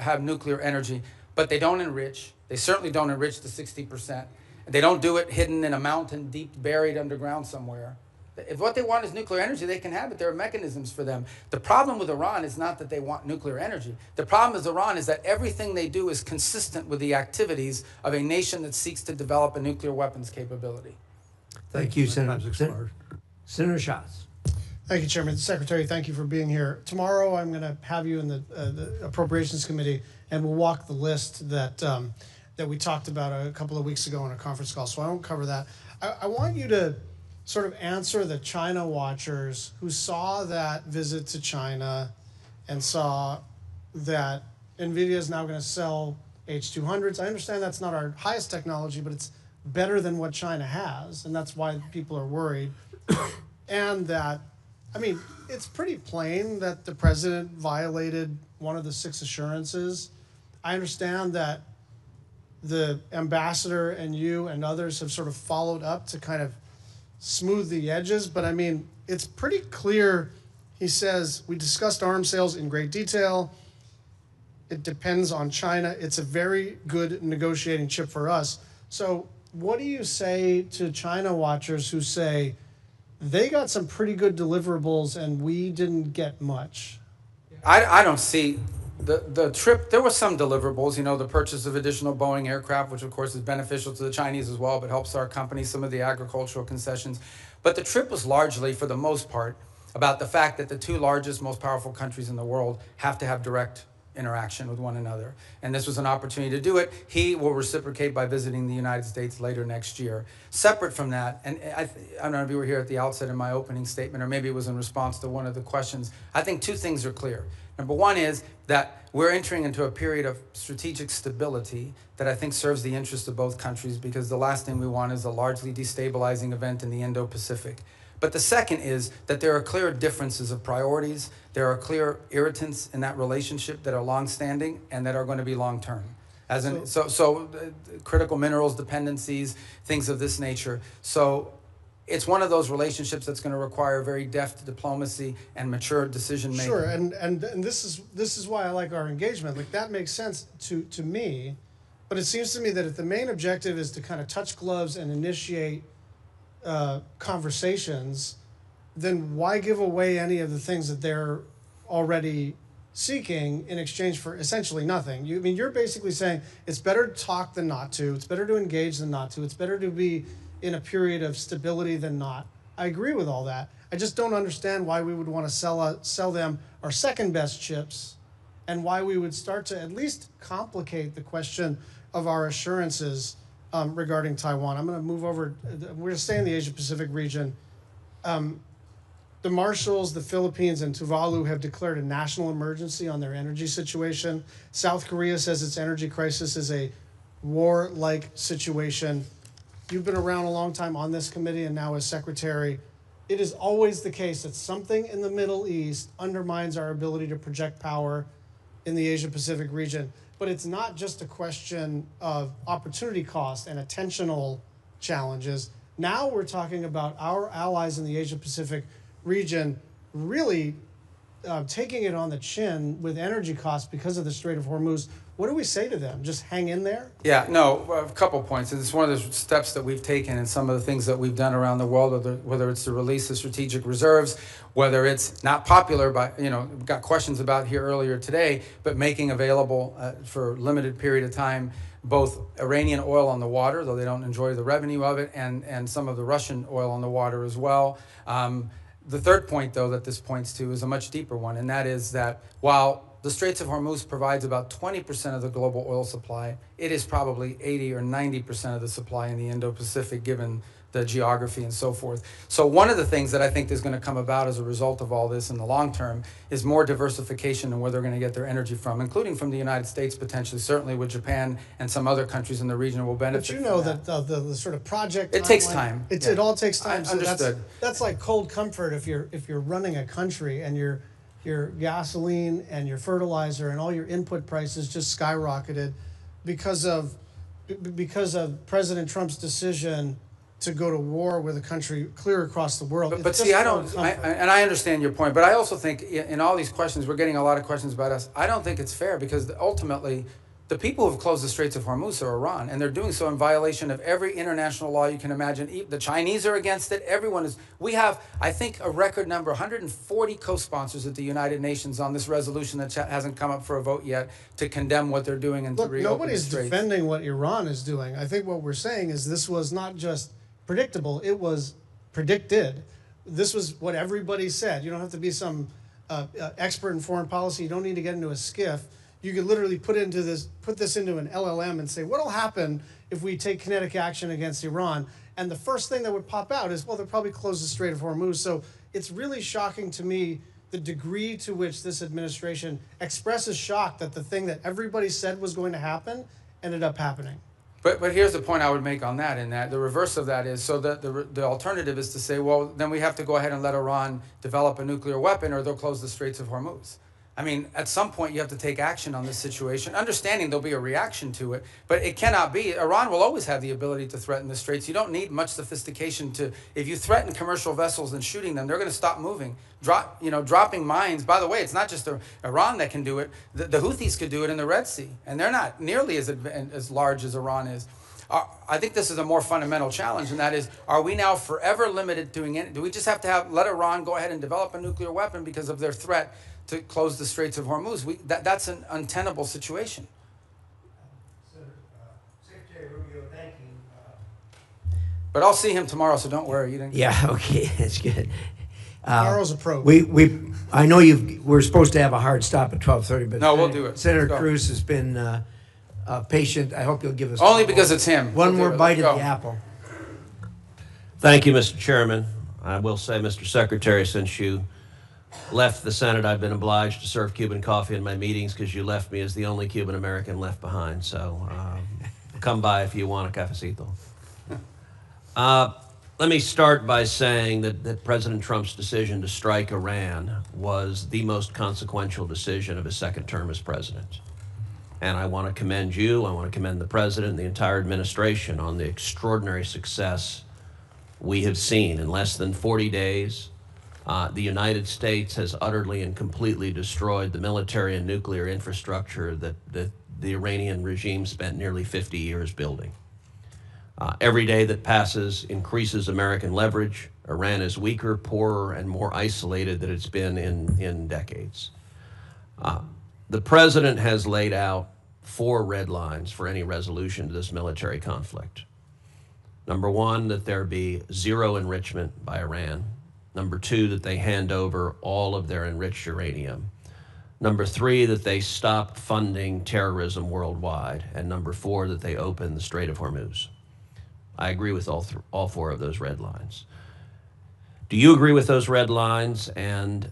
have nuclear energy, but they don't enrich. They certainly don't enrich the 60%. They don't do it hidden in a mountain deep buried underground somewhere. If what they want is nuclear energy, they can have it. There are mechanisms for them. The problem with Iran is not that they want nuclear energy. The problem with Iran is that everything they do is consistent with the activities of a nation that seeks to develop a nuclear weapons capability. Thank you, Senator. Senator Schatz. Thank you, Chairman. Secretary, thank you for being here. Tomorrow, I'm going to have you in the Appropriations Committee, and we'll walk the list that we talked about a couple of weeks ago on a conference call, so I won't cover that. I want you to sort of answer the China watchers who saw that visit to China and saw that NVIDIA is now going to sell H200s. I understand that's not our highest technology, but it's better than what China has, and that's why people are worried. And that, I mean, it's pretty plain that the president violated one of the 6 assurances. I understand that the ambassador and you and others have sort of followed up to kind of smooth the edges, but I mean, it's pretty clear. He says, we discussed arms sales in great detail. It depends on China. It's a very good negotiating chip for us. So what do you say to China watchers who say they got some pretty good deliverables and we didn't get much? I don't see the trip. There were some deliverables, the purchase of additional Boeing aircraft, which of course is beneficial to the Chinese as well, but helps our company, some of the agricultural concessions. But the trip was largely, for the most part, about the fact that the 2 largest, most powerful countries in the world have to have direct interaction with one another. And this was an opportunity to do it. He will reciprocate by visiting the United States later next year. Separate from that, and I don't know if you were here at the outset in my opening statement, or maybe it was in response to one of the questions. I think 2 things are clear. Number one is that we're entering into a period of strategic stability that I think serves the interests of both countries, because the last thing we want is a largely destabilizing event in the Indo-Pacific. But the second is that there are clear differences of priorities. There are clear irritants in that relationship that are longstanding and that are going to be long-term. As in, so critical minerals dependencies, things of this nature. So it's one of those relationships that's going to require very deft diplomacy and mature decision making. Sure, and this is why I like our engagement. Like, that makes sense to me, but it seems to me that if the main objective is to kind of touch gloves and initiate conversations, then why give away any of the things that they're already seeking in exchange for essentially nothing? You're basically saying it's better to talk than not to. It's better to engage than not to. It's better to be in a period of stability than not. I agree with all that. I just don't understand why we would want to sell them our second best chips, and why we would start to at least complicate the question of our assurances regarding Taiwan. I'm going to move over. We're going to stay in the Asia-Pacific region. The Marshalls, the Philippines, and Tuvalu have declared a national emergency on their energy situation. South Korea says its energy crisis is a war-like situation. you've been around a long time on this committee and now as secretary. It is always the case that something in the Middle East undermines our ability to project power in the Asia-Pacific region. But it's not just a question of opportunity cost and attentional challenges. Now we're talking about our allies in the Asia-Pacific region really taking it on the chin with energy costs because of the Strait of Hormuz. What do we say to them? Just hang in there? Yeah, no, a couple points. It's one of the steps that we've taken and some of the things that we've done around the world, whether it's the release of strategic reserves, whether it's not popular, but, got questions about here earlier today, but making available for a limited period of time both Iranian oil on the water, though they don't enjoy the revenue of it, and some of the Russian oil on the water as well. The third point, though, that this points to is a much deeper one, and that is that while the Straits of Hormuz provides about 20% of the global oil supply, it is probably 80 or 90% of the supply in the Indo-Pacific, given the geography and so forth. So one of the things that I think is going to come about as a result of all this in the long term is more diversification in where they're going to get their energy from, including from the United States potentially, certainly with Japan and some other countries in the region will benefit. But you know that the sort of project it takes time. It all takes time. So understood. That's like cold comfort if you're running a country and your gasoline and your fertilizer and all your input prices just skyrocketed because of President Trump's decision to go to war with a country clear across the world. But see, and I understand your point, but I also think in all these questions, we're getting a lot of questions about us. I don't think it's fair because ultimately, the people who have closed the Straits of Hormuz are Iran, and they're doing so in violation of every international law you can imagine. The Chinese are against it. Everyone is. We have, I think, a record number, 140 co-sponsors at the United Nations on this resolution that hasn't come up for a vote yet to condemn what they're doing and to reopen nobody's the Straits. defending what Iran is doing. I think what we're saying is this was not just predictable, it was predicted. This was what everybody said. You don't have to be some expert in foreign policy. You don't need to get into a skiff. You could literally put this into an LLM and say, what'll happen if we take kinetic action against Iran? And the first thing that would pop out is, well, they'll probably close the Strait of Hormuz. So it's really shocking to me the degree to which this administration expresses shock that the thing that everybody said was going to happen ended up happening. But here's the point I would make on that, in that the reverse of that is, so that the alternative is to say, well, then we have to go ahead and let Iran develop a nuclear weapon or they'll close the Straits of Hormuz. I mean, at some point you have to take action on this situation, understanding there'll be a reaction to it, but it cannot be. Iran will always have the ability to threaten the Straits. You don't need much sophistication to, if you threaten commercial vessels and shooting them, they're going to stop moving. Dropping mines, by the way, it's not just Iran that can do it. The Houthis could do it in the Red Sea, and they're not nearly as large as Iran is. I think this is a more fundamental challenge, and that is, are we now forever limited doing it? Do we just have to let Iran go ahead and develop a nuclear weapon because of their threat to close the Straits of Hormuz? That's an untenable situation. Secretary Rubio, thank you. But I'll see him tomorrow, so don't worry. Yeah, okay, that's good. Tomorrow's a probe. I know we're supposed to have a hard stop at 12:30, but no, we'll do it. Senator Cruz has been patient. I hope you'll give us only because it's him. One more bite of the apple. Thank you, Mr. Chairman. I will say, Mr. Secretary, since you left the Senate, I've been obliged to serve Cuban coffee in my meetings because you left me as the only Cuban American left behind. So come by if you want a cafecito. Let me start by saying that President Trump's decision to strike Iran was the most consequential decision of his second term as president. And I want to commend you, I want to commend the president and the entire administration on the extraordinary success we have seen. In less than 40 days, the United States has utterly and completely destroyed the military and nuclear infrastructure that the Iranian regime spent nearly 50 years building. Every day that passes increases American leverage. Iran is weaker, poorer, and more isolated than it's been in decades. The president has laid out 4 red lines for any resolution to this military conflict. Number 1, that there be zero enrichment by Iran. Number 2, that they hand over all of their enriched uranium. Number 3, that they stop funding terrorism worldwide. And number 4, that they open the Strait of Hormuz. I agree with all 4 of those red lines. Do you agree with those red lines, and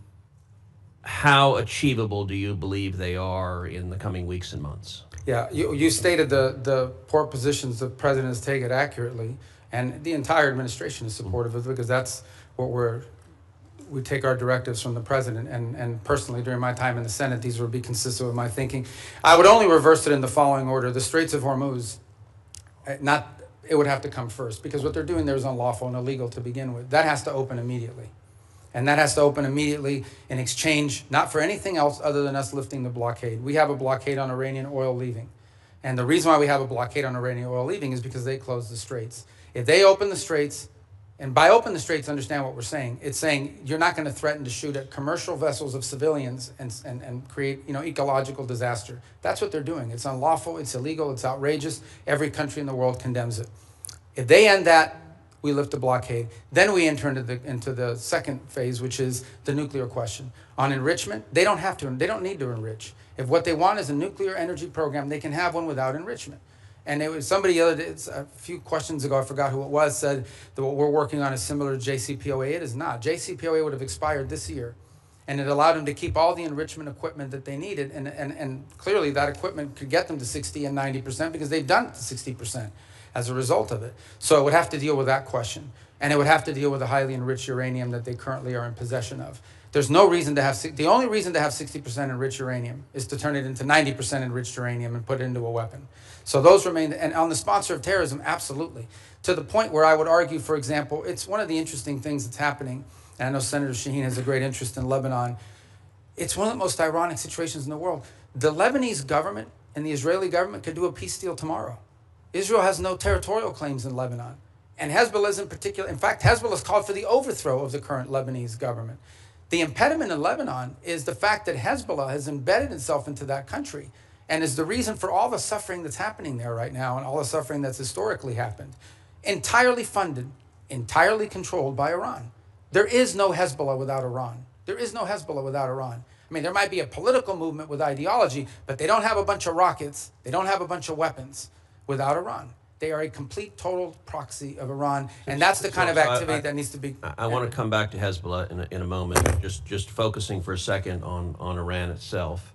how achievable do you believe they are in the coming weeks and months? Yeah, you stated the poor positions the president has taken accurately, And the entire administration is supportive of it because that's what we take our directives from the president. And personally, during my time in the Senate, these would be consistent with my thinking. I would only reverse it in the following order. The Straits of Hormuz, it would have to come first because what they're doing there is unlawful and illegal to begin with. That has to open immediately. And that has to open immediately in exchange, not for anything else other than us lifting the blockade. We have a blockade on Iranian oil leaving. And the reason why we have a blockade on Iranian oil leaving is because they closed the straits. If they open the straits, and by open the straits, understand what we're saying. It's saying you're not going to threaten to shoot at commercial vessels of civilians and create, ecological disaster. That's what they're doing. It's unlawful, it's illegal, it's outrageous. Every country in the world condemns it. If they end that, we lift the blockade. Then we enter into the second phase, which is the nuclear question. On enrichment, they don't need to enrich. If what they want is a nuclear energy program, they can have one without enrichment. And it was somebody the other day, a few questions ago, I forgot who it was, said that what we're working on is similar to JCPOA. It is not. JCPOA would have expired this year, and it allowed them to keep all the enrichment equipment that they needed, and clearly that equipment could get them to 60 and 90% because they've done it to 60% as a result of it. So it would have to deal with that question, and it would have to deal with the highly enriched uranium that they currently are in possession of. There's no reason to have, the only reason to have 60% enriched uranium is to turn it into 90% enriched uranium and put it into a weapon. So those remain, and on the sponsor of terrorism, absolutely. To the point where I would argue, for example, it's one of the interesting things that's happening, and I know Senator Shaheen has a great interest in Lebanon. It's one of the most ironic situations in the world. The Lebanese government and the Israeli government could do a peace deal tomorrow. Israel has no territorial claims in Lebanon. And Hezbollah is in particular, in fact, Hezbollah has called for the overthrow of the current Lebanese government. The impediment in Lebanon is the fact that Hezbollah has embedded itself into that country and is the reason for all the suffering that's happening there right now and all the suffering that's historically happened. Entirely funded, entirely controlled by Iran. There is no Hezbollah without Iran. There is no Hezbollah without Iran. I mean, there might be a political movement with ideology, but they don't have a bunch of rockets. They don't have a bunch of weapons without Iran. They are a complete, total proxy of Iran, and that's the kind of activity that needs to be... I want to come back to Hezbollah in a moment, just focusing for a second on Iran itself.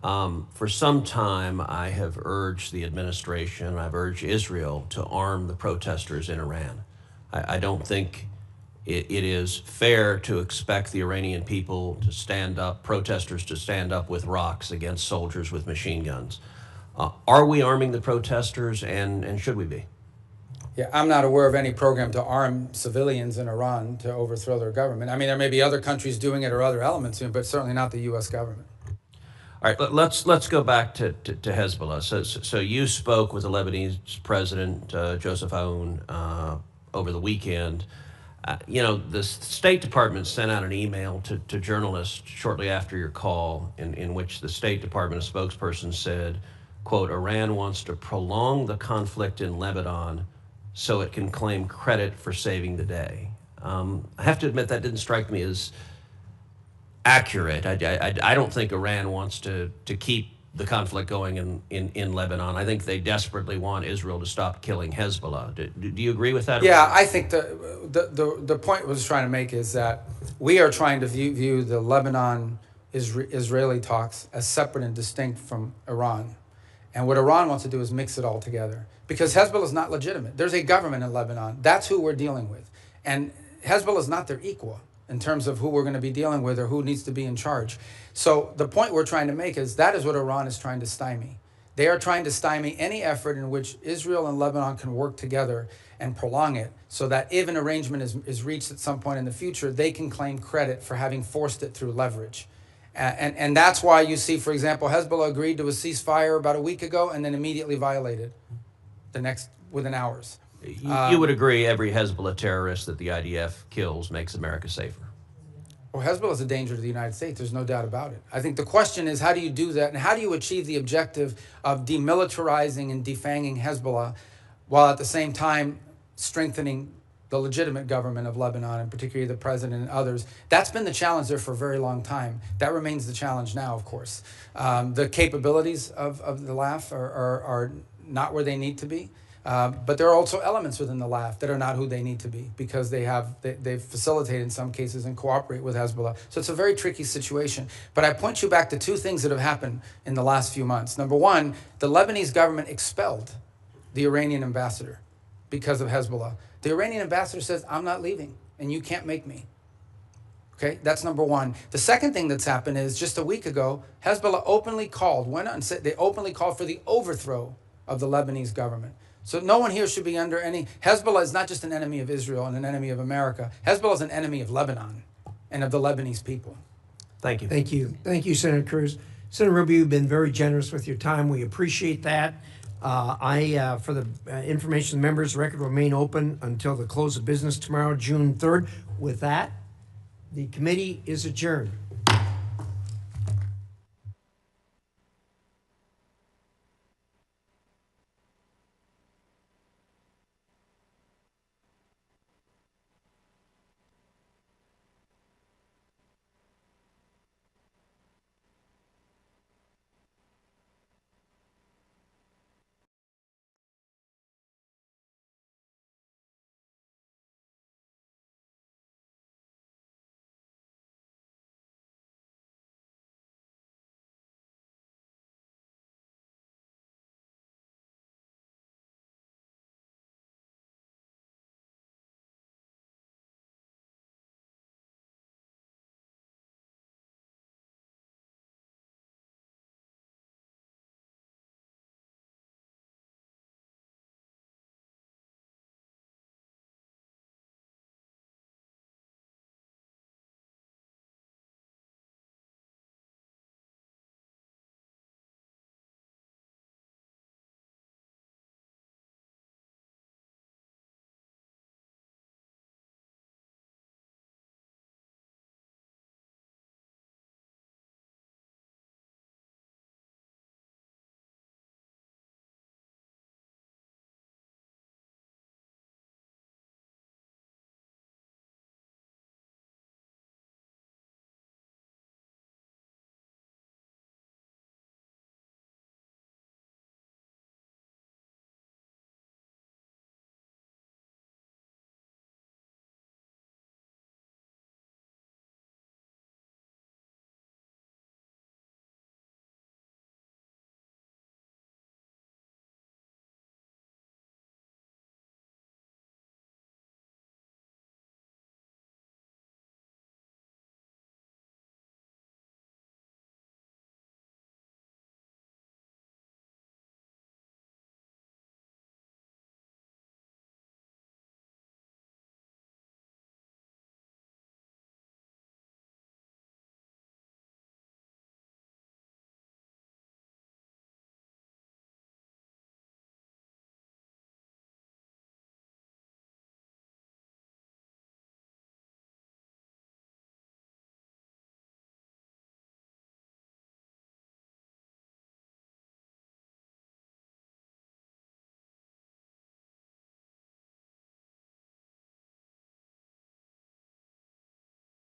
For some time, I have urged the administration, I've urged Israel to arm the protesters in Iran. I don't think it is fair to expect the Iranian people to stand up, protesters to stand up with rocks against soldiers with machine guns. Are we arming the protesters, and should we be? Yeah, I'm not aware of any program to arm civilians in Iran to overthrow their government. I mean, there may be other countries doing it or other elements in it, but certainly not the U.S. government. All right, let's go back to Hezbollah. So you spoke with the Lebanese president, Joseph Aoun, over the weekend. The State Department sent out an email to journalists shortly after your call in which the State Department spokesperson said, quote, Iran wants to prolong the conflict in Lebanon so it can claim credit for saving the day. I have to admit that didn't strike me as accurate. I don't think Iran wants to keep the conflict going in Lebanon. I think they desperately want Israel to stop killing Hezbollah. Do you agree with that? Yeah, I think the point I was trying to make is that we are trying to view the Lebanon-Israeli talks as separate and distinct from Iran. And what Iran wants to do is mix it all together. Because Hezbollah is not legitimate. There's a government in Lebanon. That's who we're dealing with. And Hezbollah is not their equal in terms of who we're going to be dealing with or who needs to be in charge. So the point we're trying to make is that is what Iran is trying to stymie. They are trying to stymie any effort in which Israel and Lebanon can work together and prolong it so that if an arrangement is reached at some point in the future, they can claim credit for having forced it through leverage. And that's why you see, for example, Hezbollah agreed to a ceasefire about a week ago and then immediately violated within hours. You would agree every Hezbollah terrorist that the IDF kills makes America safer? Well, Hezbollah is a danger to the United States. There's no doubt about it. I think the question is, how do you do that? And how do you achieve the objective of demilitarizing and defanging Hezbollah while at the same time strengthening the legitimate government of Lebanon, and particularly the president and others? That's been the challenge there for a very long time. That remains the challenge now, of course. The capabilities of the LAF are not where they need to be. But there are also elements within the LAF that are not who they need to be because they've facilitated in some cases and cooperate with Hezbollah. So it's a very tricky situation. But I point you back to two things that have happened in the last few months. Number one, the Lebanese government expelled the Iranian ambassador. because of Hezbollah. The Iranian ambassador says, I'm not leaving, and you can't make me. Okay, that's number one. The second thing that's happened is just a week ago, Hezbollah openly called, went on, said they openly called for the overthrow of the Lebanese government. So no one here should be under any, Hezbollah is not just an enemy of Israel and an enemy of America. Hezbollah is an enemy of Lebanon and of the Lebanese people. Thank you. Thank you. Thank you, Senator Cruz. Senator Rubio, you've been very generous with your time. We appreciate that. For the information members, the record will remain open until the close of business tomorrow, June 3rd. With that, the committee is adjourned.